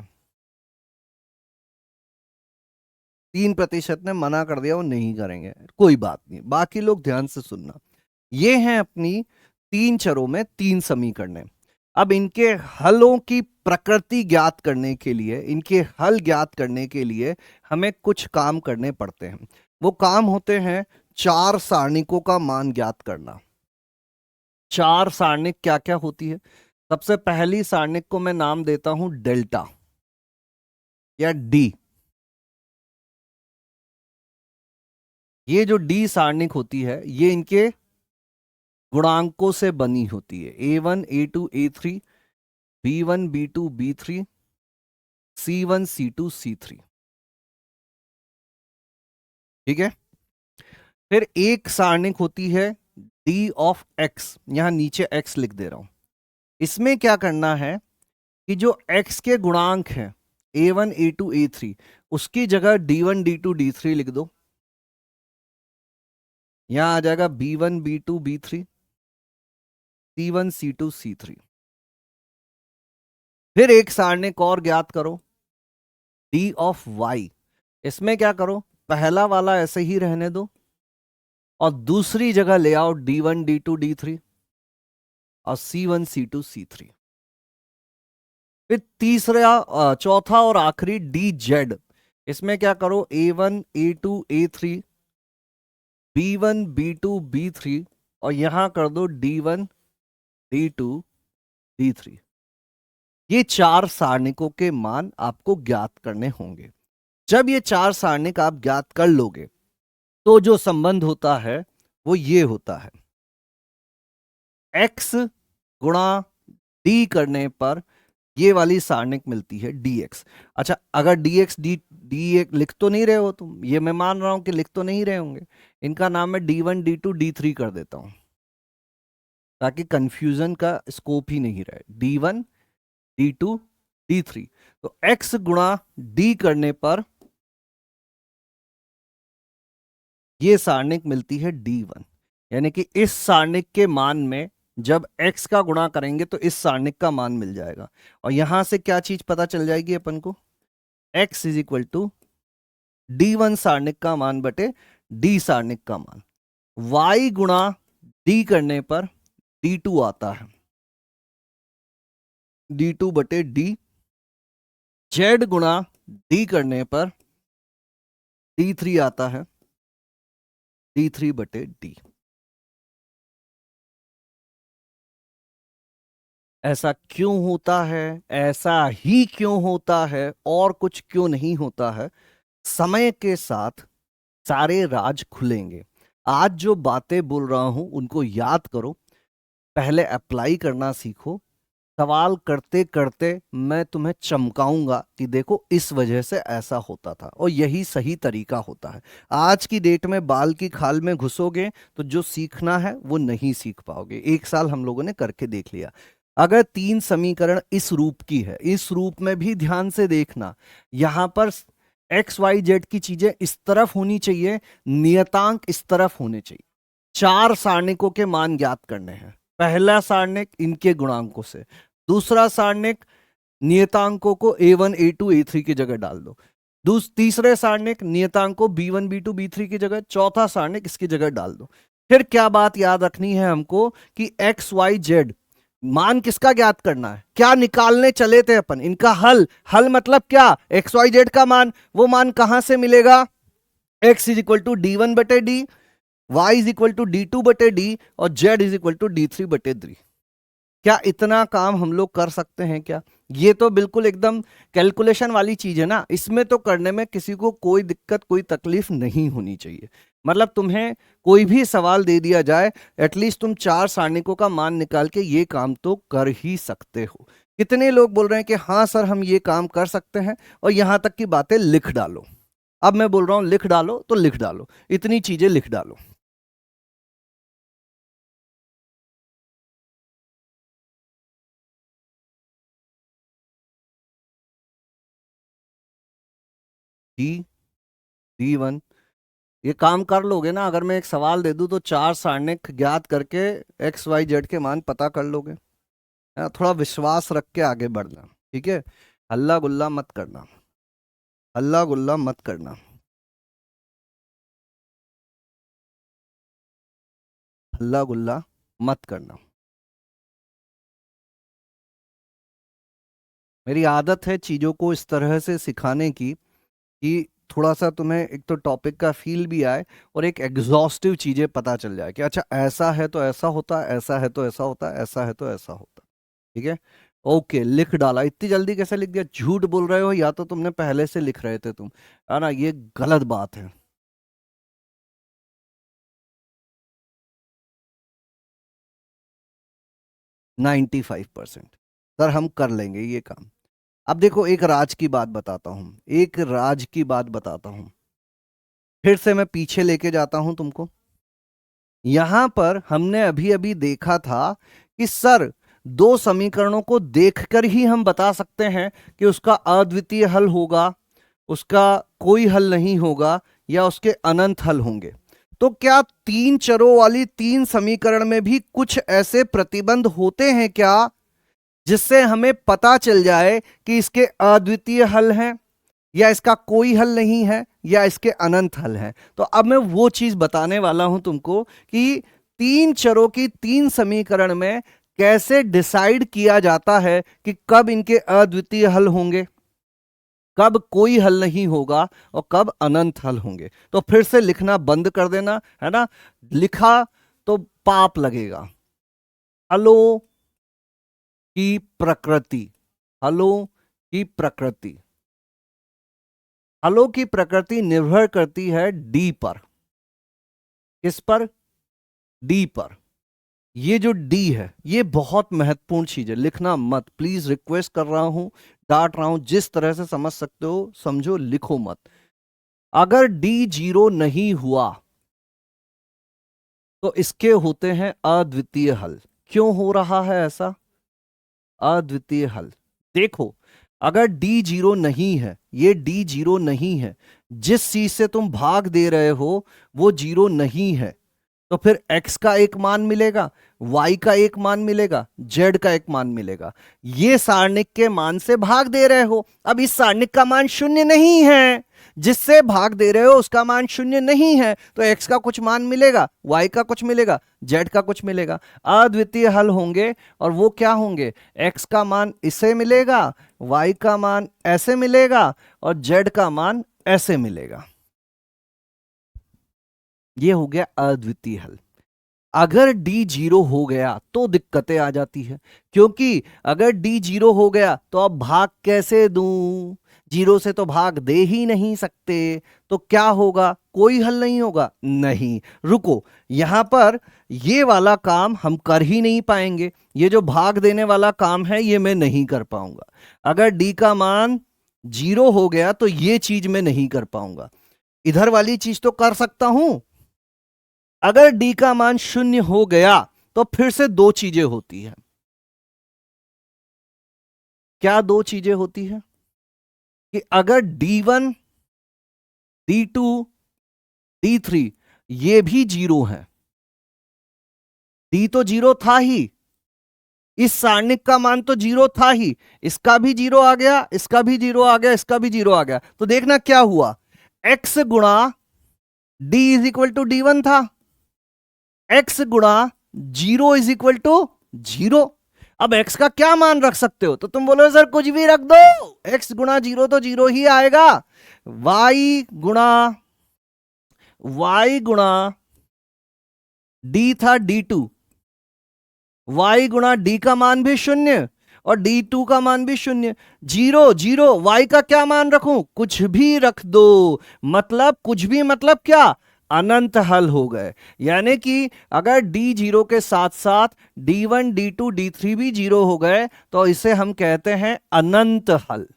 3% ने मना कर दिया वो नहीं करेंगे, कोई बात नहीं, बाकी लोग ध्यान से सुनना। ये हैं अपनी 3 चरों में 3 समीकरण। अब इनके हलों की प्रकृति ज्ञात करने के लिए, इनके हल ज्ञात करने के लिए हमें कुछ काम करने पड़ते हैं। वो काम होते हैं 4 सारणिकों का मान ज्ञात करना। 4 सारणिक क्या क्या होती है? सबसे पहली सारणिक को मैं नाम देता हूं डेल्टा या डी। ये जो डी सारणिक होती है ये इनके गुणांकों से बनी होती है। A1 A2 A3, B1 B2 B3, C1 C2 C3। ठीक है। फिर एक सारणिक होती है D ऑफ X, यहां नीचे X लिख दे रहा हूं। इसमें क्या करना है कि जो X के गुणांक हैं A1 A2 A3, उसकी जगह D1 D2 D3 लिख दो। यहां आ जाएगा B1 B2 B3, C1 C2 C3। फिर एक सारणिक और ज्ञात करो D ऑफ Y। इसमें क्या करो, पहला वाला ऐसे ही रहने दो और दूसरी जगह ले आओ D1 D2 D3 और C1 C2 C3। फिर चौथा और आखिरी DZ। इसमें क्या करो, A1 A2 A3, B1 B2 B3 और यहां कर दो D1 D2 D3। ये 4 सारणिकों के मान आपको ज्ञात करने होंगे। जब ये 4 सारणिक आप ज्ञात कर लोगे तो जो संबंध होता है वो ये होता है, x गुणा d करने पर ये वाली सारणिक मिलती है dx। अच्छा, अगर dx d लिख तो नहीं रहे हो तुम, ये मैं मान रहा हूं कि लिख तो नहीं रहे होंगे। इनका नाम मैं d1 d2 d3 कर देता हूं ताकि कंफ्यूजन का स्कोप ही नहीं रहे। d1 d2 d3। तो x गुणा d करने पर ये सारणिक मिलती है D1, यानी कि इस सारणिक के मान में जब x का गुणा करेंगे तो इस सारणिक का मान मिल जाएगा। और यहां से क्या चीज पता चल जाएगी अपन को, x is equal to D1 सारणिक का मान बटे D सारणिक का मान। y गुणा d करने पर D2 आता है, D2 बटे D। z गुणा d करने पर D3 आता है, D3 बटे D। ऐसा क्यों होता है? ऐसा ही क्यों होता है और कुछ क्यों नहीं होता है? समय के साथ सारे राज खुलेंगे। आज जो बातें बोल रहा हूं उनको याद करो, पहले अप्लाई करना सीखो। सवाल करते करते मैं तुम्हें चमकाऊंगा कि देखो इस वजह से ऐसा होता था और यही सही तरीका होता है। आज की डेट में बाल की खाल में घुसोगे तो जो सीखना है वो नहीं सीख पाओगे। 1 साल हम लोगों ने करके देख लिया। अगर 3 समीकरण इस रूप की है, इस रूप में भी ध्यान से देखना, यहां पर एक्स वाई जेड की चीजें इस तरफ होनी चाहिए, नियतांक इस तरफ होने चाहिए। 4 सारणिकों के मान ज्ञात करने हैं। पहला सारणिक इनके गुणांकों से, दूसरा सारणिक नियतांकों को A1 A2 A3 की जगह डाल दो, तीसरे सारणिक नियतांक को B1 B2 B3 की जगह, चौथा सारणिक इसकी जगह डाल दो। फिर क्या बात याद रखनी है हमको कि एक्स वाई जेड मान किसका ज्ञात करना है, क्या निकालने चले थे अपन, इनका हल। हल मतलब क्या, एक्स वाई जेड का मान। वो मान कहां से मिलेगा, x is equal to D1 बटे D, y is equal to D2 बटे D और z is equal to D3 बटे D। क्या इतना काम हम लोग कर सकते हैं क्या? ये तो बिल्कुल एकदम कैलकुलेशन वाली चीज है ना, इसमें तो करने में किसी को कोई दिक्कत कोई तकलीफ नहीं होनी चाहिए। मतलब तुम्हें कोई भी सवाल दे दिया जाए, एटलीस्ट तुम 4 सारणिकों का मान निकाल के ये काम तो कर ही सकते हो। कितने लोग बोल रहे हैं कि हाँ सर हम ये काम कर सकते हैं, और यहां तक की बातें लिख डालो। अब मैं बोल रहा हूं लिख डालो तो लिख डालो, इतनी चीजें लिख डालो। D1 ये काम कर लोगे ना? अगर मैं एक सवाल दे दूं तो 4 सारणिक ज्ञात करके एक्स वाई जेड के मान पता कर लोगे, है ना? थोड़ा विश्वास रख के आगे बढ़ना, ठीक है? हल्ला गुल्ला मत करना, हल्ला गुल्ला मत करना। हल्ला गुल्ला मत करना। मेरी आदत है चीजों को इस तरह से सिखाने की कि थोड़ा सा तुम्हें एक तो टॉपिक का फील भी आए और एक एग्जॉस्टिव चीजें पता चल जाए कि अच्छा ऐसा है तो ऐसा होता है, ऐसा है तो ऐसा होता है, ऐसा है तो ऐसा होता है। ठीक है, ओके, लिख डाला। इतनी जल्दी कैसे लिख दिया? झूठ बोल रहे हो, या तो तुमने पहले से लिख रहे थे तुम, है ना? ये गलत बात है। 95%। सर हम कर लेंगे ये काम। अब देखो, एक राज की बात बताता हूं, एक राज की बात बताता हूं। फिर से मैं पीछे लेके जाता हूं तुमको। यहां पर हमने अभी अभी देखा था कि सर दो समीकरणों को देखकर ही हम बता सकते हैं कि उसका अद्वितीय हल होगा, उसका कोई हल नहीं होगा, या उसके अनंत हल होंगे। तो क्या तीन चरों वाली तीन समीकरण में भी कुछ ऐसे प्रतिबंध होते हैं क्या, जिससे हमें पता चल जाए कि इसके अद्वितीय हल हैं, या इसका कोई हल नहीं है, या इसके अनंत हल हैं? तो अब मैं वो चीज बताने वाला हूं तुमको कि तीन चरों की तीन समीकरण में कैसे डिसाइड किया जाता है कि कब इनके अद्वितीय हल होंगे, कब कोई हल नहीं होगा, और कब अनंत हल होंगे। तो फिर से लिखना बंद कर देना, है ना? लिखा तो पाप लगेगा। हलों की प्रकृति, हलों की प्रकृति, हलों की प्रकृति निर्भर करती है डी पर। किस पर? डी पर। ये जो डी है ये बहुत महत्वपूर्ण चीज है, लिखना मत प्लीज, रिक्वेस्ट कर रहा हूं, डांट रहा हूं, जिस तरह से समझ सकते हो समझो, लिखो मत। अगर डी जीरो नहीं हुआ तो इसके होते हैं अद्वितीय हल। क्यों हो रहा है ऐसा? अद्वितीय हल, देखो, अगर डी जीरो नहीं है, ये डी जीरो नहीं है, जिस चीज से तुम भाग दे रहे हो वो जीरो नहीं है, तो फिर x का एक मान मिलेगा, y का एक मान मिलेगा, z का एक मान मिलेगा। ये सारणिक के मान से भाग दे रहे हो। अब इस सारणिक का मान शून्य नहीं है, जिससे भाग दे रहे हो उसका मान शून्य नहीं है, तो x का कुछ मान मिलेगा, y का कुछ मिलेगा, z का कुछ मिलेगा। अद्वितीय हल होंगे, और वो क्या होंगे? x का मान इसे मिलेगा, y का मान ऐसे मिलेगा, और z का मान ऐसे मिलेगा। ये हो गया अद्वितीय हल। अगर डी जीरो हो गया तो दिक्कतें आ जाती है, क्योंकि अगर डी जीरो हो गया तो अब भाग कैसे दूं? जीरो से तो भाग दे ही नहीं सकते। तो क्या होगा? कोई हल नहीं होगा। नहीं, रुको, यहां पर ये वाला काम हम कर ही नहीं पाएंगे। ये जो भाग देने वाला काम है ये मैं नहीं कर पाऊंगा। अगर डी का मान जीरो हो गया तो ये चीज मैं नहीं कर पाऊंगा। इधर वाली चीज तो कर सकता हूं। अगर डी का मान शून्य हो गया तो फिर से दो चीजें होती हैं। क्या दो चीजें होती हैं? कि अगर D1, D2, D3 ये भी जीरो है, डी तो जीरो था ही, इस सारणिक का मान तो जीरो था ही, इसका भी जीरो आ गया, इसका भी जीरो आ गया, इसका भी जीरो आ गया, तो देखना क्या हुआ? x गुणा d is equal to D1 था, x गुणा zero is equal to zero. अब x का क्या मान रख सकते हो? तो तुम बोलो सर कुछ भी रख दो, x गुणा जीरो तो जीरो ही आएगा। y गुणा d था D2, y गुणा d का मान भी शून्य, और D2 का मान भी शून्य। जीरो जीरो, y का क्या मान रखूं? कुछ भी रख दो। मतलब कुछ भी मतलब क्या? अनंत हल हो गए। यानी कि अगर d जीरो के साथ साथ D1, D2, D3 भी जीरो हो गए तो इसे हम कहते हैं अनंत हल।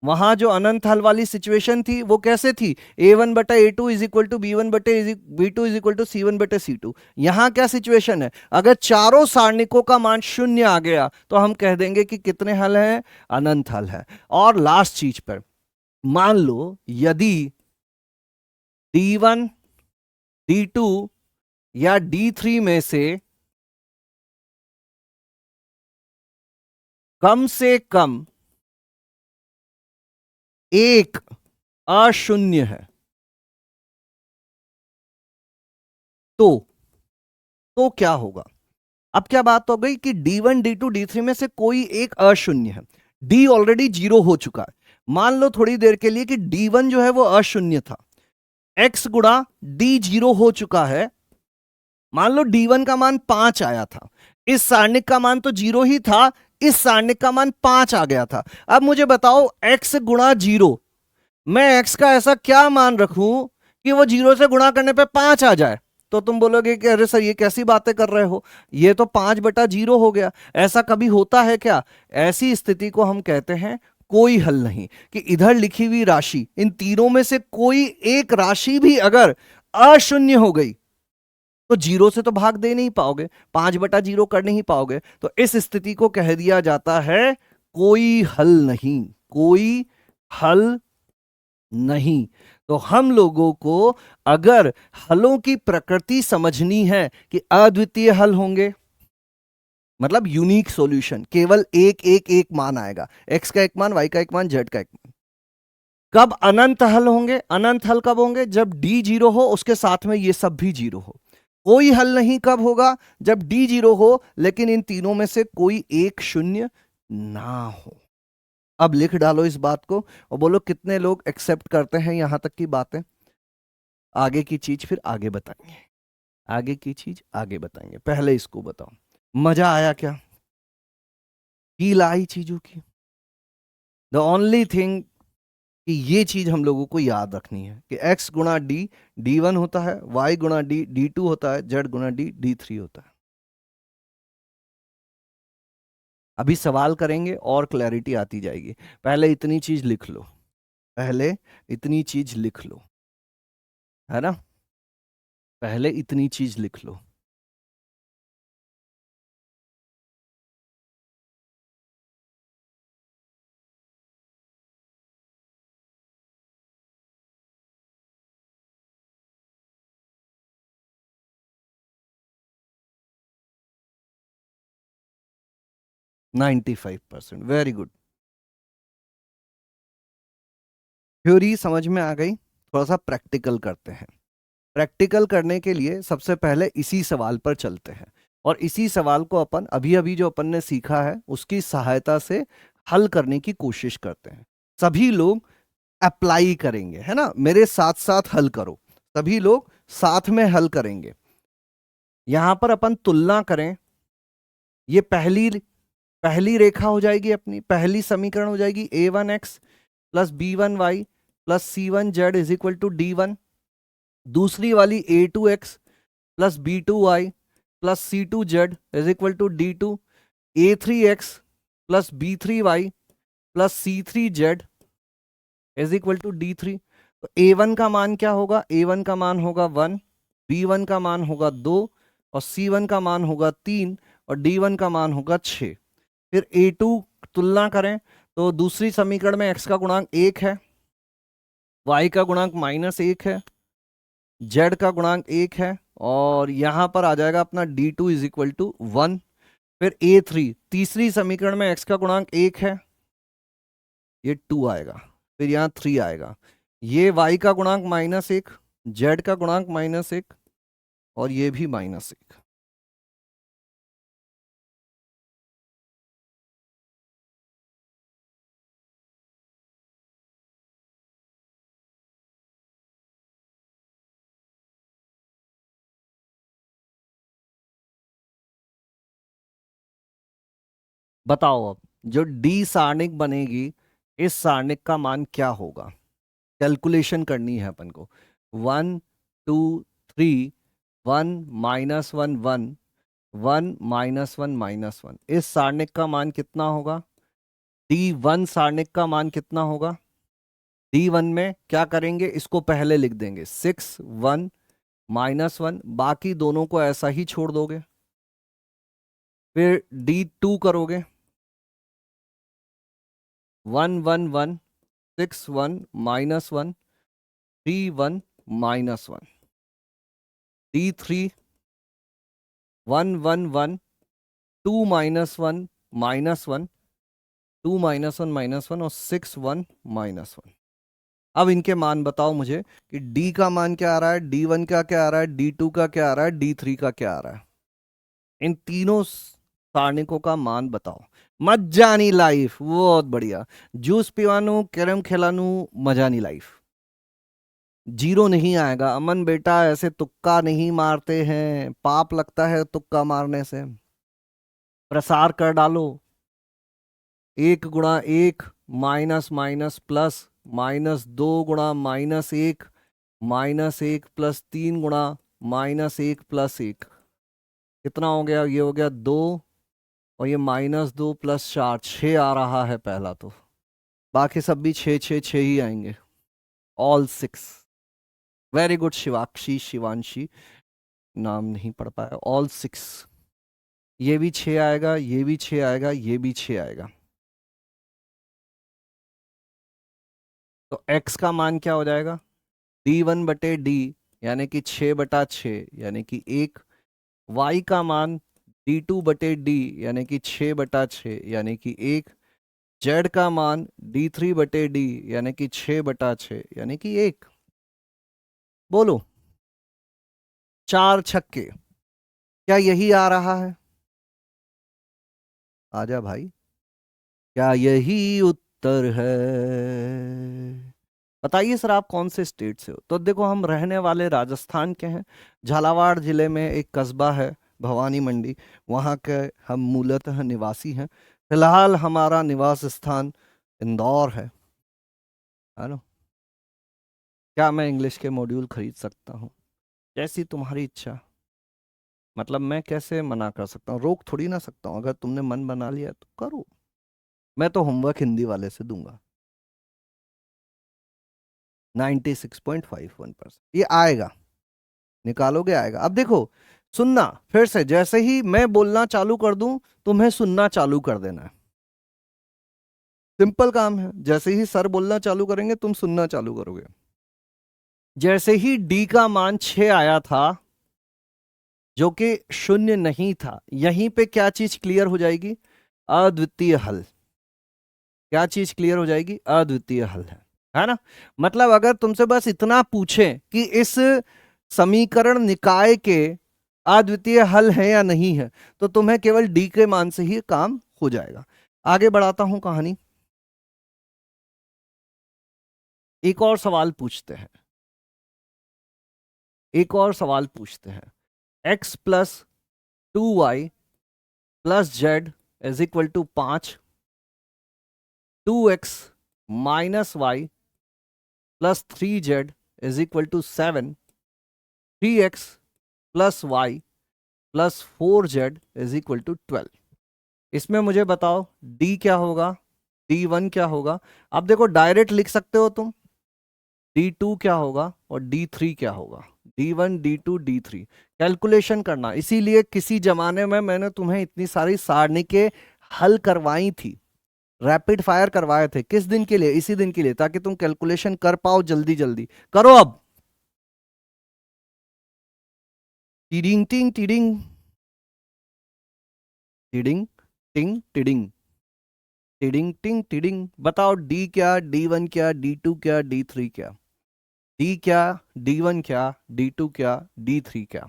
वहां जो अनंत हल वाली सिचुएशन थी वो कैसे थी? A1/A2 is equal to B1/B2 is equal to C1/C2। यहां क्या सिचुएशन है? अगर चारों सारणिकों का मान शून्य आ गया तो हम कह देंगे कि कितने हल हैं? अनंत हल है। और लास्ट चीज पर, मान लो यदि D1, D2 या D3 में से कम से कम एक अशून्य है, तो तो क्या होगा? अब क्या बात हो गई कि D1 D2 D3 में से कोई एक अशून्य है। D ऑलरेडी 0 हो चुका है। मान लो थोड़ी देर के लिए कि D1 जो है वो अशून्य था, x गुणा D 0 हो चुका है। मान लो D1 का मान 5 आया था, इस सारणिक का मान तो 0 ही था, इस सारणिक का मान 5 आ गया था। अब मुझे बताओ x गुणा 0, मैं x का ऐसा क्या मान रखूं कि वो 0 से गुणा करने पे 5 आ जाए? तो तुम बोलोगे कि अरे सर ये कैसी बातें कर रहे हो, ये तो 5/0 हो गया। ऐसा कभी होता है क्या? ऐसी स्थिति को हम कहते हैं कोई हल नहीं, कि इधर लिखी हुई राशि, इन तीनों में से कोई एक राशि भी अगर अशून्य हो गई तो 0 से तो भाग दे नहीं पाओगे, 5/0 कर नहीं पाओगे। तो इस स्थिति को कह दिया जाता है कोई हल नहीं, कोई हल नहीं। तो हम लोगों को अगर हलों की प्रकृति समझनी है कि अद्वितीय हल होंगे, मतलब यूनिक सॉल्यूशन, केवल एक एक एक मान आएगा, x का एक मान, y का एक मान, z का एक मान। कब अनंत हल होंगे? अनंत हल कब होंगे? जब d 0 हो, उसके साथ में ये सब भी 0 हो। कोई हल नहीं कब होगा? जब d 0 हो लेकिन इन तीनों में से कोई एक शून्य ना हो। अब लिख डालो इस बात को और बोलो कितने लोग एक्सेप्ट करते हैं यहां तक की बातें। आगे की चीज फिर आगे बताएंगे, आगे की चीज आगे बताएंगे, पहले इसको बताओ, मजा आया क्या? फील आई चीजों की? द ओनली थिंग कि ये चीज हम लोगों को याद रखनी है कि x गुणा डी D1 होता है, y गुणा डी D2 होता है, z गुणा डी D3 होता है। अभी सवाल करेंगे और क्लैरिटी आती जाएगी। पहले इतनी चीज लिख लो, पहले इतनी चीज लिख लो, है ना? पहले इतनी चीज लिख लो। Ninety 95%, very good. थ्योरी समझ में आ गई, थोड़ा सा प्रैक्टिकल करते हैं। प्रैक्टिकल करने के लिए सबसे पहले इसी सवाल पर चलते हैं और इसी सवाल को अपन अभी अभी जो अपन ने सीखा है उसकी सहायता से हल करने की कोशिश करते हैं। सभी लोग अप्लाई करेंगे, है ना? मेरे साथ साथ हल करो, सभी लोग साथ में हल करेंगे। यहां पर अपन तुलना करें, ये पहली पहली रेखा हो जाएगी, अपनी पहली समीकरण हो जाएगी a1x plus b1y plus c1z is equal to d1। दूसरी वाली a2x plus b2y plus c2z is equal to d2। a3x plus b3y plus c3z is equal to d3। तो a1 का मान क्या होगा? a1 का मान होगा 1, b1 का मान होगा 2 और c1 का मान होगा 3 और d1 का मान होगा 6। फिर a2 तुलना करें तो दूसरी समीकरण में x का गुणांक 1 है, y का गुणांक -1 है, z का गुणांक 1 है और यहां पर आ जाएगा अपना d2 इज इक्वल टू 1। फिर a3 तीसरी समीकरण में x का गुणांक 1 है, ये 2 आएगा, फिर यहाँ 3 आएगा, ये y का गुणांक -1, z का गुणांक -1 और ये भी -1। बताओ अब जो d सारणिक बनेगी, इस सारणिक का मान क्या होगा? कैलकुलेशन करनी है अपन को। 1 2 3 1 -1 1 1 -1 -1, इस सारणिक का मान कितना होगा? D1 सारणिक का मान कितना होगा? D1 में क्या करेंगे, इसको पहले लिख देंगे 6 1 -1, बाकी दोनों को ऐसा ही छोड़ दोगे। फिर D2 करोगे 1 1 1 6 1 -1 3 1 -1। D3 1 1 1 2 -1 -1 2 -1 -1 और 6 1 -1। अब इनके मान बताओ मुझे कि D का मान क्या आ रहा है, D1 का क्या आ रहा है, D2 का क्या आ रहा है, D3 का क्या आ रहा है? इन तीनों सारणिकों का मान बताओ। मजा नहीं लाइफ, बहुत बढ़िया। जूस पीवानू, कैरम खिलानू, मजा नहीं लाइफ। जीरो नहीं आएगा अमन बेटा, ऐसे तुक्का नहीं मारते हैं, पाप लगता है तुक्का मारने से। प्रसार कर डालो। 1 गुणा 1 माइनस माइनस प्लस, -2 गुणा -1 -1 प्लस 3 गुणा -1 + 1। कितना हो गया? ये हो गया 2, और ये -2 + 4, 6 आ रहा है पहला तो। बाकी सब भी 6 6 6 ही आएंगे। All 6। Very good Shivakshi, Shivanshi, नाम नहीं पढ़ पाया। ऑल 6। ये भी 6 आएगा, ये भी 6 आएगा, ये भी 6 आएगा। तो x का मान क्या हो जाएगा? d1/d, यानी कि 6/6, यानी कि 1। y का मान d2/d, यानी कि 6/6, यानी कि 1। z का मान d3/d, यानी कि 6/6, यानी कि 1। बोलो। 4 छक्के। क्या यही आ रहा है? आजा भाई। क्या यही उत्तर है? बताइए सर, आप कौन से स्टेट से हो? तो देखो, हम रहने वाले राजस्थान के हैं। झालावाड़ जिले में एक कस्बा है भवानी मंडी, वहाँ के हम मूलतः निवासी हैं। फिलहाल हमारा निवास स्थान इंदौर है ना। क्या मैं इंग्लिश के मॉड्यूल खरीद सकता हूँ? जैसी तुम्हारी इच्छा। मतलब मैं कैसे मना कर सकता हूँ? रोक थोड़ी ना सकता हूँ। अगर तुमने मन बना लिया तो करो। मैं तो होमवर्क हिंदी वाले से दूंगा। 96.51%। ये आएगा, निकालोगे आएगा। अब देखो, सुनना फिर से, जैसे ही मैं बोलना चालू कर दूं, तुम्हें सुनना चालू कर देना है। सिंपल काम है। जैसे ही सर बोलना चालू करेंगे, तुम सुनना चालू करोगे। जैसे ही डी का मान 6 आया था, जो कि शून्य नहीं था, यहीं पे क्या चीज क्लियर हो जाएगी? अद्वितीय हल। क्या चीज क्लियर हो जाएगी? अद्वितीय हल है ना। मतलब अगर तुमसे बस इतना पूछे कि इस समीकरण निकाय के अद्वितीय हल है या नहीं है, तो तुम्हें केवल डी के मान से ही काम हो जाएगा। आगे बढ़ाता हूं कहानी। एक और सवाल पूछते हैं। एक और सवाल पूछते हैं। x + 2y + z = 5, 2x - y + 3z = 7, 3x + y + 4z = 12। इसमें मुझे बताओ डी क्या होगा, D1 क्या होगा? अब देखो, डायरेक्ट लिख सकते हो तुम। D2 क्या होगा और D3 क्या होगा? D1 D2 D3 कैलकुलेशन करना। इसीलिए किसी जमाने में मैंने तुम्हें इतनी सारी सारणी के हल करवाई थी, रैपिड फायर करवाए थे। किस दिन के लिए? इसी दिन के लिए, ताकि तुम कैलकुलेशन कर पाओ जल्दी जल्दी। करो अब। टिडिंग टिंग टिडिंग, टिडिंग टिंग टिडिंग, टिडिंग टिंग टिडिंग। बताओ, डी क्या, D1 क्या, D2 क्या, D3 क्या? डी क्या, D1 क्या, D2 क्या, D3 क्या?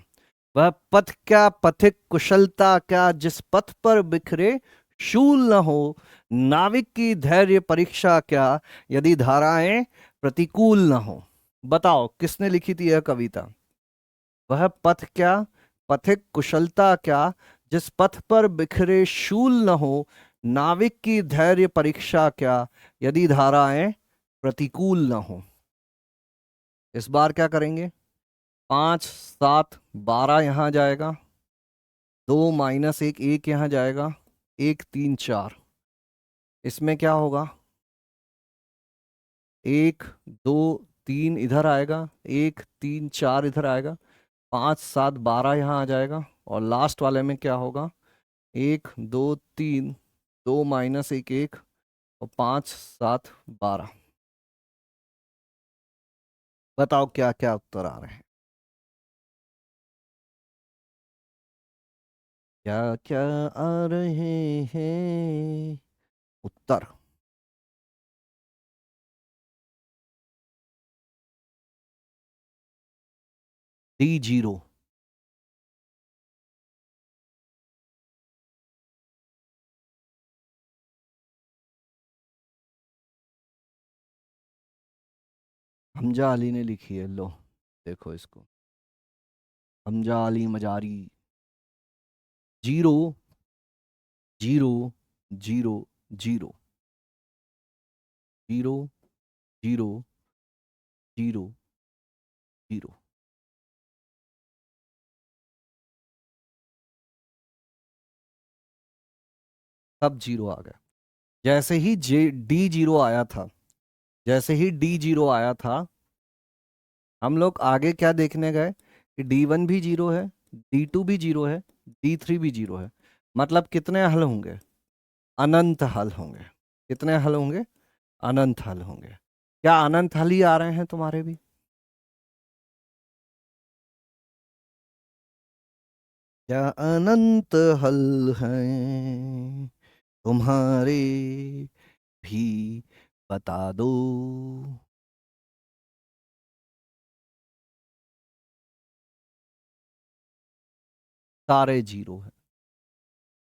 वह पथ क्या, पथिक कुशलता क्या, जिस पथ पर बिखरे शूल न हो। नाविक की धैर्य परीक्षा क्या, यदि धाराएं प्रतिकूल न हो। बताओ, किसने लिखी थी यह कविता? वह पथ क्या, पथिक कुशलता क्या, जिस पथ पर बिखरे शूल न हो। नाविक की धैर्य परीक्षा क्या, यदि धाराएं प्रतिकूल न हो। इस बार क्या करेंगे? 5 7 12 यहां जाएगा, 2 - 1 1 यहां जाएगा, 1 3 4। इसमें क्या होगा? 1 2 3 इधर आएगा, 1 3 4 इधर आएगा, 5 7 12 यहाँ आ जाएगा। और लास्ट वाले में क्या होगा? 1 2 3, 2 - 1 1, और 5 7 12। बताओ क्या क्या उत्तर आ रहे हैं? क्या क्या आ रहे हैं उत्तर? D0। हमजा अली ने लिखी है, लो देखो इसको, Hamza Ali Mazari. Zero zero zero zero zero zero zero zero. सब जीरो आ गया। जैसे ही डी जीरो आया था, जैसे ही डी जीरो आया था, हम लोग आगे क्या देखने गए कि डी वन भी जीरो है, डी टू भी जीरो है, डी थ्री भी जीरो है। मतलब कितने हल होंगे? अनंत हल होंगे। कितने हल होंगे? अनंत हल होंगे। क्या अनंत हल ही आ रहे हैं तुम्हारे भी? क्या अनंत हल हैं तुम्हारे भी? बता दो। सारे जीरो है,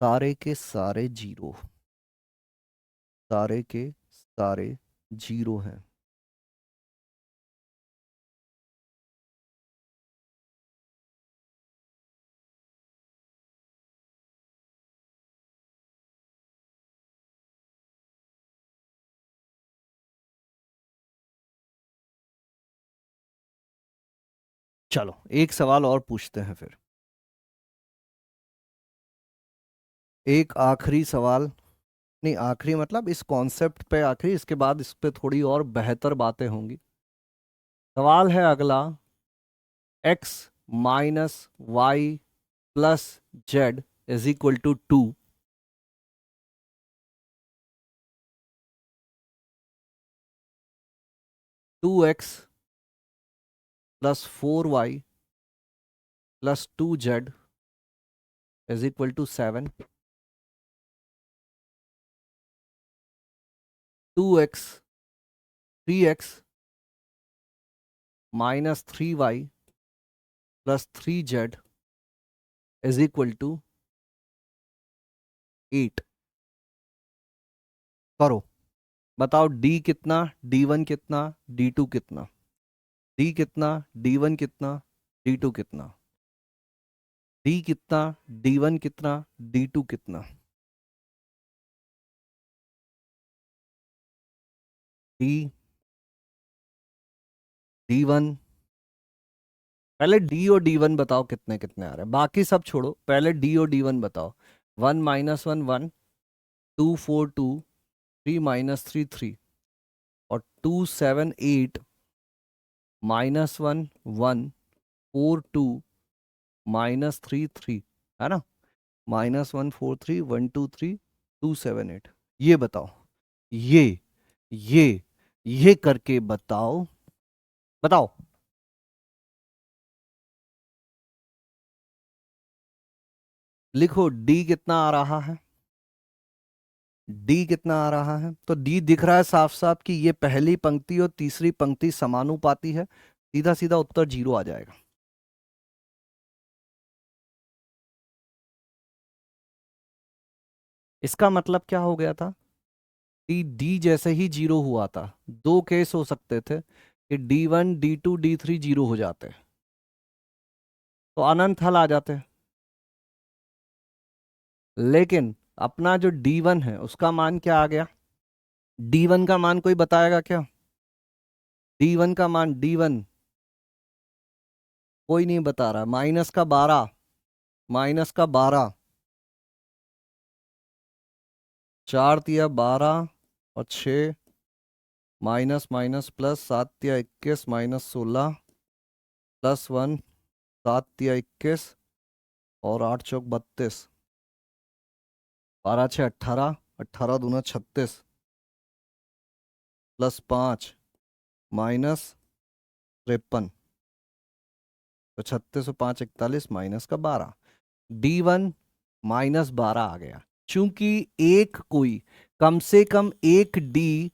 सारे के सारे जीरो, सारे के सारे जीरो हैं। चलो एक सवाल और पूछते हैं फिर, एक आखिरी सवाल। नहीं आखिरी मतलब इस कॉन्सेप्ट पे आखिरी, इसके बाद इस पे थोड़ी और बेहतर बातें होंगी। सवाल है अगला, x minus Y plus Z is equal to 2। 2x plus 4y plus 2z is equal to 7। 2x 3x minus 3y plus 3z is equal to 8। करो, बताओ डी कितना, डी वन कितना, डी टू कितना? डी कितना, D one कितना, D two कितना? D कितना, D one कितना, डी टू कितना? डी डी वन, पहले डी और डी वन बताओ कितने कितने आ रहे हैं, बाकी सब छोड़ो, पहले डी और डी वन बताओ। 1 माइनस 1 1, 2 4 2, 3 माइनस 3 3, और 2 7 8, माइनस 1 1, 4 2, माइनस 3 3, है ना? -1 4 3 1 2 3 2 7 8। ये बताओ, ये ये ये करके बताओ, बताओ। लिखो डी कितना आ रहा है, डी कितना आ रहा है? तो डी दिख रहा है साफ साफ कि ये पहली पंक्ति और तीसरी पंक्ति समानुपाती है, सीधा सीधा उत्तर 0 आ जाएगा। इसका मतलब क्या हो गया था? डी डी जैसे ही 0 हुआ था, दो केस हो सकते थे कि D1 D2 D3 0 हो जाते, तो अनंत हल आ जाते। लेकिन अपना जो D1 है उसका मान क्या आ गया? D1 का मान कोई बताएगा क्या? D1 का मान, D1 कोई नहीं बता रहा। -12, -12, 4 × 12 और 6, माइनस माइनस प्लस, 7 × 21 -16, +1, 7 × 21 और 8 × 4 = 32, 12 × 6 = 18, 18 दूना 36, +5 -53, तो 36 और 5 41, -12। D1 -12 आ गया। चूंकि एक कोई कम से कम एक डी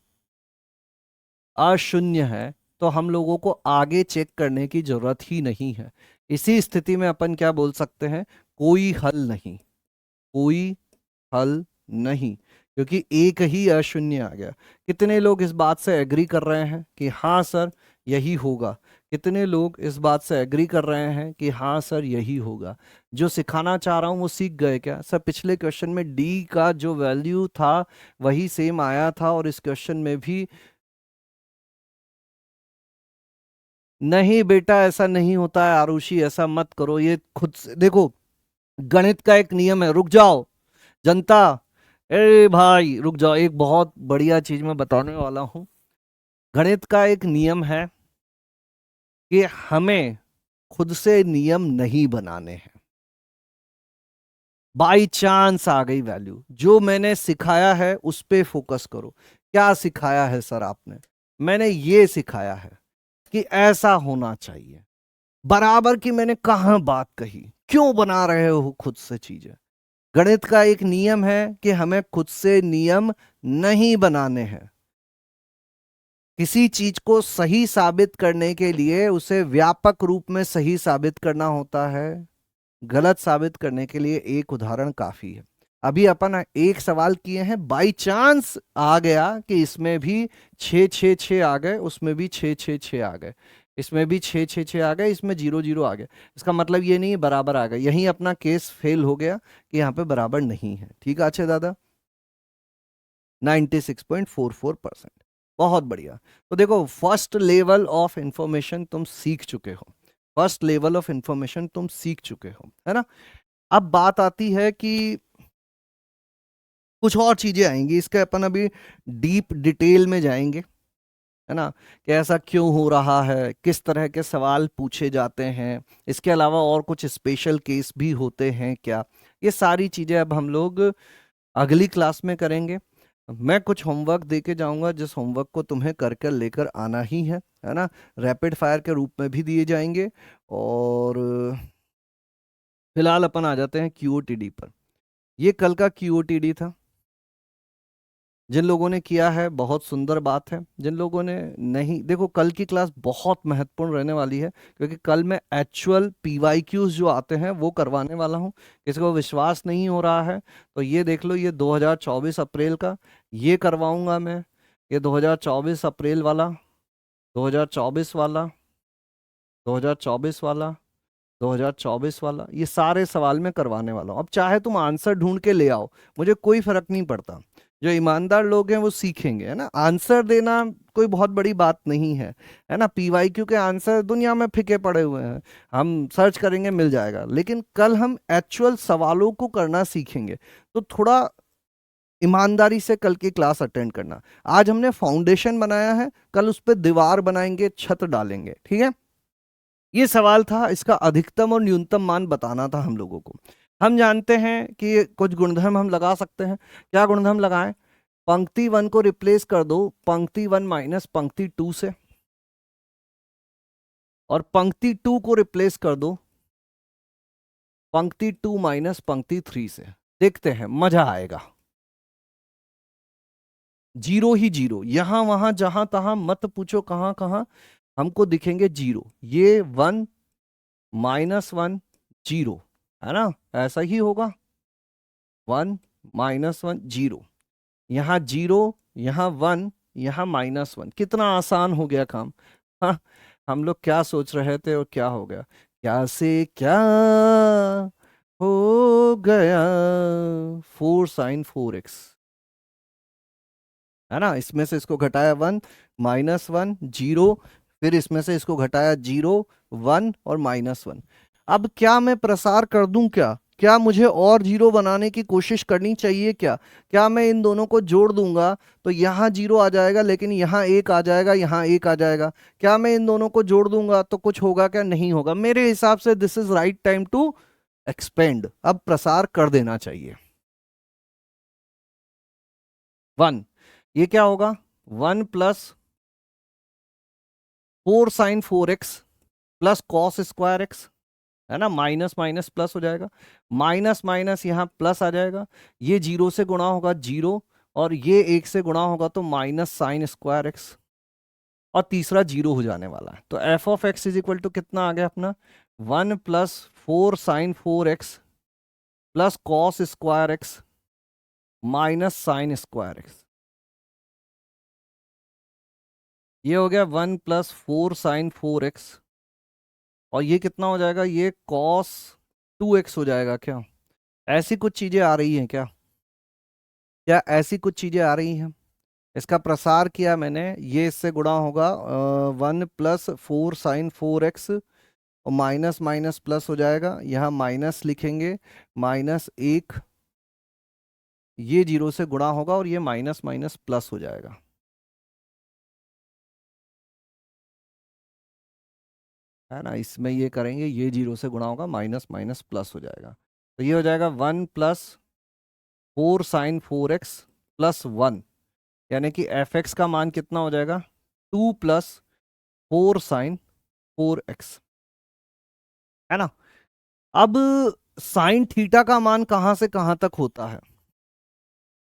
अशून्य है, तो हम लोगों को आगे चेक करने की जरूरत ही नहीं है। इसी स्थिति में अपन क्या बोल सकते हैं? कोई हल नहीं, कोई हल नहीं, क्योंकि एक ही अशून्य आ गया। कितने लोग इस बात से एग्री कर रहे हैं कि हाँ सर यही होगा? कितने लोग इस बात से एग्री कर रहे हैं कि हाँ सर यही होगा? जो सिखाना चाह रहा हूँ वो सीख गए क्या सर? पिछले क्वेश्चन में डी का जो वैल्यू था वही सेम आया था, और इस क्वेश्चन में भी। नहीं बेटा, ऐसा नहीं होता है आरुषि, ऐसा मत करो, ये खुद से देखो। गणित का एक नियम है, रुक जाओ जनता, ए भाई रुक जाओ, एक बहुत बढ़िया चीज मैं बताने वाला हूं। गणित का एक नियम है कि हमें खुद से नियम नहीं बनाने हैं। बाई चांस आ गई वैल्यू, जो मैंने सिखाया है उस पे फोकस करो। क्या सिखाया है सर आपने? मैंने ये सिखाया है कि ऐसा होना चाहिए। बराबर की मैंने कहां बात कही? क्यों बना रहे हो खुद से चीजें? गणित का एक नियम है कि हमें खुद से नियम नहीं बनाने हैं। किसी चीज को सही साबित करने के लिए उसे व्यापक रूप में सही साबित करना होता है, गलत साबित करने के लिए एक उदाहरण काफी है। अभी अपन एक सवाल किए हैं, बाई चांस आ गया कि इसमें भी 6 6 6 आ गए, उसमें भी 6 6 6 आ गए, इसमें भी 6 6 6 आ गए, इसमें 0 0 आ गया। इसका मतलब ये नहीं है बराबर आ गए, यहीं अपना केस फेल हो गया कि यहाँ पे बराबर नहीं है। ठीक है अच्छे दादा, 96.44%। बहुत बढ़िया। तो देखो, फर्स्ट लेवल ऑफ इंफॉर्मेशन तुम सीख चुके हो, फर्स्ट लेवल ऑफ इंफॉर्मेशन तुम सीख चुके हो, है ना? अब बात आती है कि कुछ और चीजें आएंगी, इसके अपन अभी डीप डिटेल में जाएंगे, है ना? कि ऐसा क्यों हो रहा है, किस तरह के सवाल पूछे जाते हैं, इसके अलावा और कुछ स्पेशल केस भी होते हैं क्या? ये सारी चीजें अब हम लोग अगली क्लास में करेंगे। मैं कुछ होमवर्क दे के जाऊंगा, जिस होमवर्क को तुम्हें कर कर लेकर आना ही है ना? रैपिड फायर के रूप में भी दिए जाएंगे। और फिलहाल अपन आ जाते हैं क्यूओटीडी पर। ये कल का क्यूओटीडी था। जिन लोगों ने किया है बहुत सुंदर बात है, जिन लोगों ने नहीं, देखो कल की क्लास बहुत महत्वपूर्ण रहने वाली है, क्योंकि कल मैं एक्चुअल पीवाईक्यूज जो आते हैं वो करवाने वाला हूँ। किसी को विश्वास नहीं हो रहा है तो ये देख लो, ये 2024 अप्रैल का ये करवाऊंगा मैं, ये 2024 अप्रैल वाला, 2024 वाला, 2024 वाला, 2024 वाला, ये सारे सवाल मैं करवाने वाला हूँ। अब चाहे तुम आंसर ढूंढ के ले आओ, मुझे कोई फर्क नहीं पड़ता। जो ईमानदार लोग हैं वो सीखेंगे, है ना? आंसर देना कोई बहुत बड़ी बात नहीं है ना? पीवाईक्यू के आंसर दुनिया में फिके पड़े हुए हैं, हम सर्च करेंगे मिल जाएगा। लेकिन कल हम एक्चुअल सवालों को करना सीखेंगे, तो थोड़ा ईमानदारी से कल की क्लास अटेंड करना। आज हमने फाउंडेशन बनाया है, कल उस पर दीवार बनाएंगे, छत डालेंगे, ठीक है? ये सवाल था, इसका अधिकतम और न्यूनतम मान बताना था हम लोगों को। हम जानते हैं कि कुछ गुणधर्म हम लगा सकते हैं। क्या गुणधर्म लगाएं? पंक्ति 1 को रिप्लेस कर दो पंक्ति 1 माइनस पंक्ति 2 से, और पंक्ति 2 को रिप्लेस कर दो पंक्ति 2 माइनस पंक्ति 3 से। देखते हैं, मजा आएगा। जीरो ही जीरो, यहां वहां जहां तहां मत पूछो कहां कहां, हमको दिखेंगे जीरो। ये 1 -1 जीरो, है ना? ऐसा ही होगा, 1 -1 जीरो, यहाँ जीरो, यहाँ 1, यहाँ -1। कितना आसान हो गया काम। हाँ, हम लोग क्या सोच रहे थे और क्या हो गया, क्या से क्या हो गया। 4 sin 4x, है ना? इसमें से इसको घटाया 1, -1 जीरो, फिर इसमें से इसको घटाया 0 1 और -1। अब क्या मैं प्रसार कर दूं? क्या क्या मुझे और जीरो बनाने की कोशिश करनी चाहिए? क्या क्या मैं इन दोनों को जोड़ दूंगा तो यहाँ जीरो आ जाएगा, लेकिन यहाँ एक आ जाएगा, यहाँ एक आ जाएगा? क्या मैं इन दोनों को जोड़ दूंगा तो कुछ होगा? क्या नहीं होगा? मेरे हिसाब से this is right time to expand. अब प्रसार कर देना चाहिए। 1, ये क्या होगा? 1 + 4 sin 4x plus cos square x, है ना? माइनस माइनस प्लस हो जाएगा, माइनस माइनस यहाँ प्लस आ जाएगा, ये जीरो से गुणा होगा जीरो, और ये एक से गुणा होगा तो -sin2x, और तीसरा जीरो हो जाने वाला है। तो f(x) इज इक्वल टू कितना आ गया अपना? 1 + 4 sin 4x plus cos square x minus sine square x. ये हो गया 1 + 4 sin 4x। और ये कितना हो जाएगा, ये cos 2x हो जाएगा क्या? ऐसी कुछ चीजें आ रही हैं क्या? क्या ऐसी कुछ चीजें आ रही हैं? इसका प्रसार किया मैंने, ये इससे गुणा होगा 1 + 4 sin 4x, और माइनस माइनस प्लस हो जाएगा, यहाँ माइनस लिखेंगे, -1, ये 0 से गुणा होगा और ये माइनस माइनस प्लस हो जाएगा। है ना, इसमें ये करेंगे, ये 0 से गुणा होगा, माइनस माइनस प्लस हो जाएगा। तो ये हो जाएगा 1 + 4 sin 4x +1, यानी कि f(x) का मान कितना हो जाएगा, 2 + 4 sin 4x। है ना। अब साइन थीटा का मान कहां से कहां तक होता है?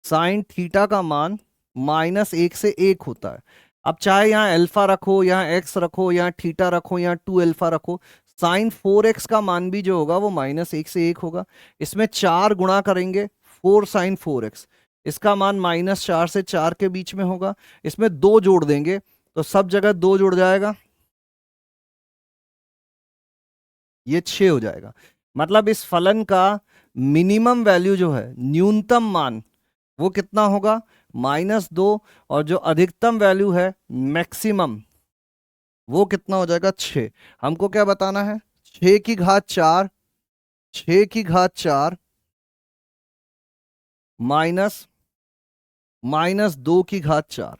साइन थीटा का मान -1 से 1 होता है। अब चाहे यहाँ अल्फा रखो, यहाँ एक्स रखो, यहाँ थीटा रखो, यहाँ 2 अल्फा रखो, साइन 4x का मान भी जो होगा वो -1 से 1 होगा। इसमें 4 गुणा करेंगे, 4 sin 4x, इसका मान -4 से 4 के बीच में होगा। इसमें 2 जोड़ देंगे तो सब जगह 2 जुड़ जाएगा, ये 6 हो जाएगा। मतलब इस फलन का मिनिमम वैल्यू जो है, न्यूनतम मान, वो कितना होगा, -2, और जो अधिकतम वैल्यू है मैक्सिमम, वो कितना हो जाएगा, 6। हमको क्या बताना है, 6 की घात 4, 6 की घात 4 माइनस -2 की घात 4।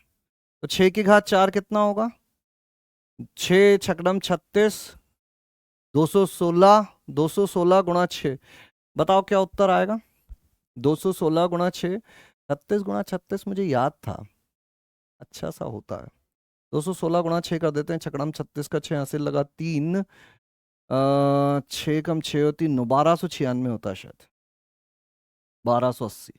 तो 6 की घात 4 कितना होगा, 6 × 36, 216, 216 × 6। बताओ क्या उत्तर आएगा, 216 × 6, 36 × 36 मुझे याद था, अच्छा सा होता है। 216 × 6 कर देते हैं, 6 × 36 का 6 हासिल लगा 3, 6 × 6 होती 9, 1296 होता है शायद, 1280।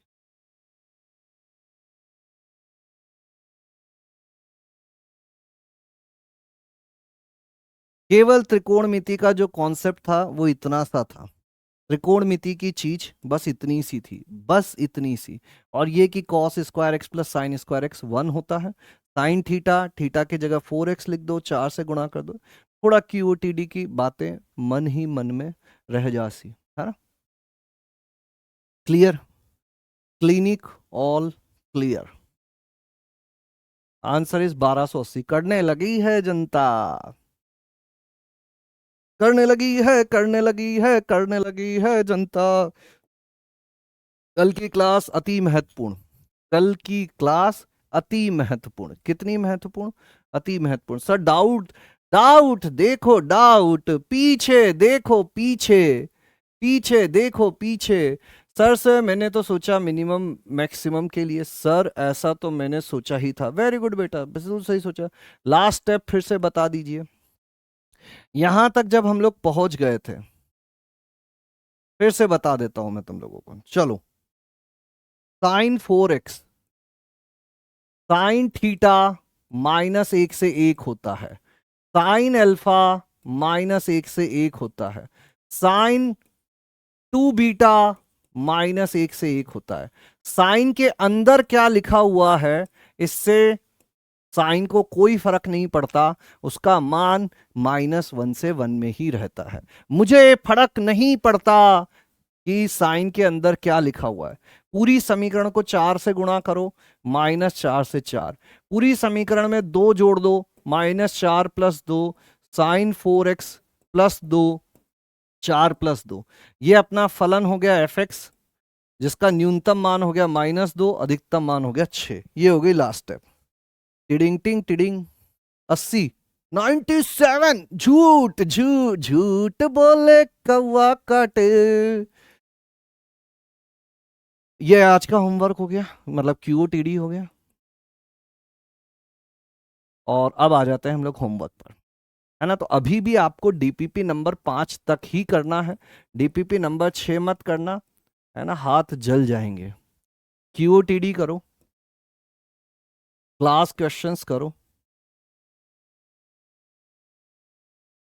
केवल त्रिकोणमिति का जो कॉन्सेप्ट था वो इतना सा था, त्रिकोणमिति की चीज बस इतनी सी थी, बस इतनी सी। और ये कि cos² x + sin² x 1 होता है। साइन थीटा, थीटा की जगह 4x लिख दो, 4 से गुणा कर दो। थोड़ा QOTD की बातें मन ही मन में रह जासी, है ना। Clear, clinic all clear. Answer is 1280। करने लगी है जनता, करने लगी है, करने लगी है, करने लगी है जनता। कल की क्लास अति महत्वपूर्ण, कल की क्लास अति महत्वपूर्ण। कितनी महत्वपूर्ण, अति महत्वपूर्ण। सर डाउट, डाउट देखो, डाउट पीछे देखो, पीछे, पीछे देखो, पीछे। सर से मैंने तो सोचा मिनिमम मैक्सिमम के लिए, सर ऐसा तो मैंने सोचा ही था। वेरी गुड बेटा, बिल्कुल सही सोचा। लास्ट स्टेप फिर से बता दीजिए। यहां तक जब हम लोग पहुंच गए थे, फिर से बता देता हूं मैं तुम लोगों को, चलो। sin 4x, साइन थीटा -1 से 1 होता है, साइन अल्फा -1 से 1 होता है, साइन 2 बीटा -1 से 1 होता है। साइन के अंदर क्या लिखा हुआ है, इससे साइन को कोई फर्क नहीं पड़ता, उसका मान -1 से 1 में ही रहता है। मुझे फर्क नहीं पड़ता कि साइन के अंदर क्या लिखा हुआ है। पूरी समीकरण को 4 से गुणा करो, -4 से 4। पूरी समीकरण में 2 जोड़ दो, -4 + 2 sin 4x +2, 4 + 2। ये अपना फलन हो गया f(x), जिसका न्यूनतम मान हो गया -2, अधिकतम मान हो गया 6। ये हो गई लास्ट स्टेप। टिडिंग टिंग टिडिंग, 80, 97। झूठ झूठ झूठ बोले कौवा काटे। ये आज का होमवर्क हो गया, मतलब QOTD हो गया। और अब आ जाते हैं हम लोग होमवर्क पर, है ना। तो अभी भी आपको DPP नंबर 5 तक ही करना है, DPP नंबर 6 मत करना, है ना, हाथ जल जाएंगे। QOTD करो, क्लास क्वेश्चंस करो,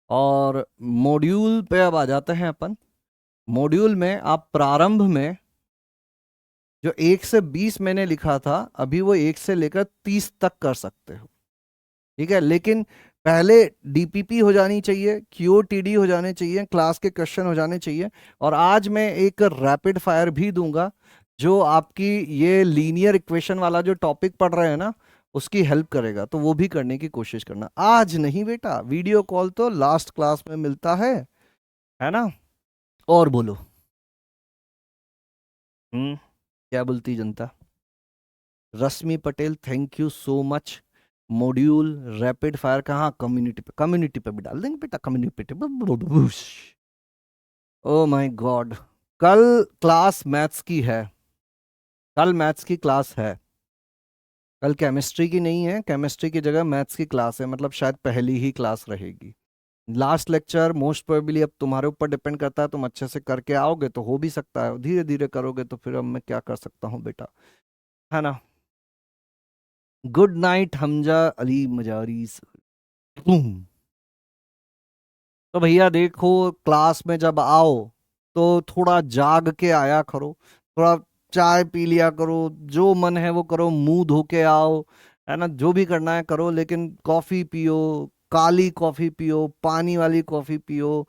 और मॉड्यूल पे अब आ जाते हैं अपन। मॉड्यूल में आप प्रारंभ में जो 1 से 20 मैंने लिखा था, अभी वो 1 से लेकर 30 तक कर सकते हो, ठीक है। लेकिन पहले डीपीपी हो जानी चाहिए, क्यूओटीडी हो जाने चाहिए, क्लास के क्वेश्चन हो जाने चाहिए। और आज मैं एक रैपिड फायर भी दूंगा जो आपकी ये लीनियर इक्वेशन वाला जो टॉपिक पढ़ रहे हैं ना, उसकी हेल्प करेगा, तो वो भी करने की कोशिश करना। आज नहीं बेटा, वीडियो कॉल तो लास्ट क्लास में मिलता है ना। और बोलो। क्या बोलती जनता? Rashmi Patel, thank you so much. Module rapid fire कहाँ? कम्युनिटी पे भी डाल देंगे बेटा, कम्युनिटी पे। ओ माय गॉड, कल क्लास मैथ्स की है, कल मैथ्स की क्लास है। कल केमिस्ट्री की नहीं है, केमिस्ट्री की जगह मैथ्स की क्लास है, मतलब शायद पहली ही क्लास रहेगी। लास्ट लेक्चर मोस्ट प्रोबेबली अब तुम्हारे ऊपर डिपेंड करता है, तुम अच्छे से करके आओगे तो हो भी सकता है, धीरे धीरे करोगे तो फिर अब मैं क्या कर सकता हूँ बेटा, है ना। Good night Hamza Ali Mazari sir. तो भैया देखो, क्लास में जब आओ तो थोड़ा जाग के आया करो, थोड़ा चाय पी लिया करो, जो मन है वो करो, मुंह धो के आओ, है ना, जो भी करना है करो, लेकिन कॉफी पियो, काली कॉफी पियो, पानी वाली कॉफी पियो,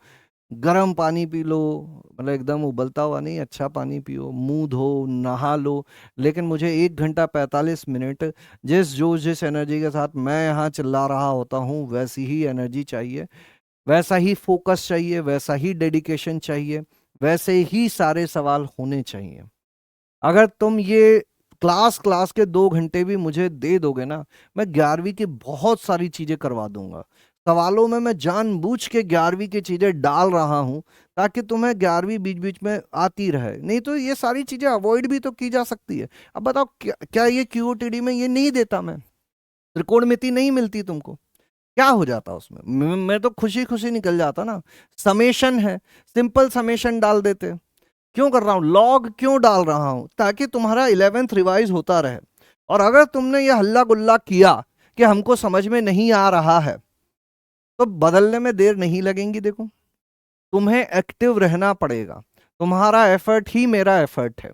गर्म पानी पी लो, मतलब एकदम उबलता हुआ नहीं, अच्छा पानी पियो, मुंह धो, नहा लो। लेकिन मुझे 1 घंटा 45 मिनट जिस एनर्जी के साथ मैं यहाँ चिल्ला रहा होता हूँ वैसी ही एनर्जी चाहिए, वैसा ही फोकस चाहिए, वैसा ही डेडिकेशन चाहिए, वैसे ही सारे सवाल होने चाहिए। अगर तुम ये क्लास क्लास के 2 घंटे भी मुझे दे दोगे ना, मैं 11वीं की बहुत सारी चीजें करवा दूंगा। सवालों में मैं जानबूझ के 11वीं की चीजें डाल रहा हूं ताकि तुम्हें 11वीं बीच बीच में आती रहे, नहीं तो ये सारी चीजें अवॉइड भी तो की जा सकती है। अब बताओ, क्या ये क्यूओटीडी में ये नहीं देता मैं? त्रिकोणमिति नहीं मिलती तुमको? क्या हो जाता उसमें? मैं तो खुशी खुशी निकल जाता ना। समेशन है, सिंपल समेशन डाल देते। क्यों कर रहा हूं लॉग, क्यों डाल रहा हूं? ताकि तुम्हारा 11th रिवाइज होता रहे। और अगर तुमने ये हल्ला गुल्ला किया कि हमको समझ में नहीं आ रहा है, तो बदलने में देर नहीं लगेंगी। देखो, तुम्हें एक्टिव रहना पड़ेगा, तुम्हारा एफर्ट ही मेरा एफर्ट है।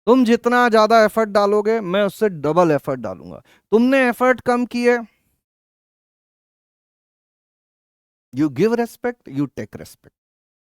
तुम जितना ज्यादा एफर्ट डालोगे मैं उससे डबल एफर्ट डालूंगा। तुमने एफर्ट कम किए, you give respect, you take respect.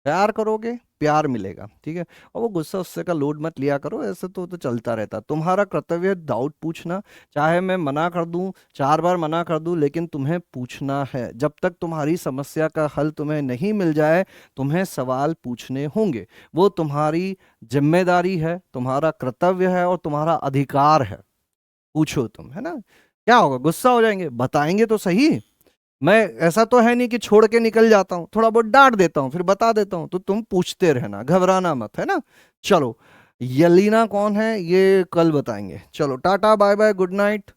प्यार करोगे, प्यार मिलेगा, ठीक है। और वो गुस्सा उससे का लोड मत लिया करो, ऐसे तो चलता रहता। तुम्हारा कर्तव्य है डाउट पूछना, चाहे मैं मना कर दूं, 4 बार मना कर दूं, लेकिन तुम्हें पूछना है। जब तक तुम्हारी समस्या का हल तुम्हें नहीं मिल जाए, तुम्हें सवाल पूछने होंगे। वो तुम्हारी जिम्मेदारी है, तुम्हारा कर्तव्य है और तुम्हारा अधिकार है। पूछो तुम, है ना। क्या होगा, गुस्सा हो जाएंगे? बताएंगे तो सही। मैं ऐसा तो है नहीं कि छोड़ के निकल जाता हूँ, थोड़ा बहुत डांट देता हूँ, फिर बता देता हूँ, तो तुम पूछते रहना, घबराना मत, है ना। चलो, यलीना कौन है ये कल बताएंगे। चलो tata bye bye, good night.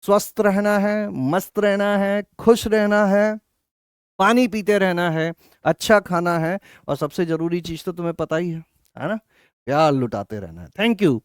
स्वस्थ रहना है, मस्त रहना है, खुश रहना है, पानी पीते रहना है, अच्छा खाना है, और सबसे जरूरी चीज तो तुम्हें पता ही है ना, प्यार लुटाते रहना है। Thank you.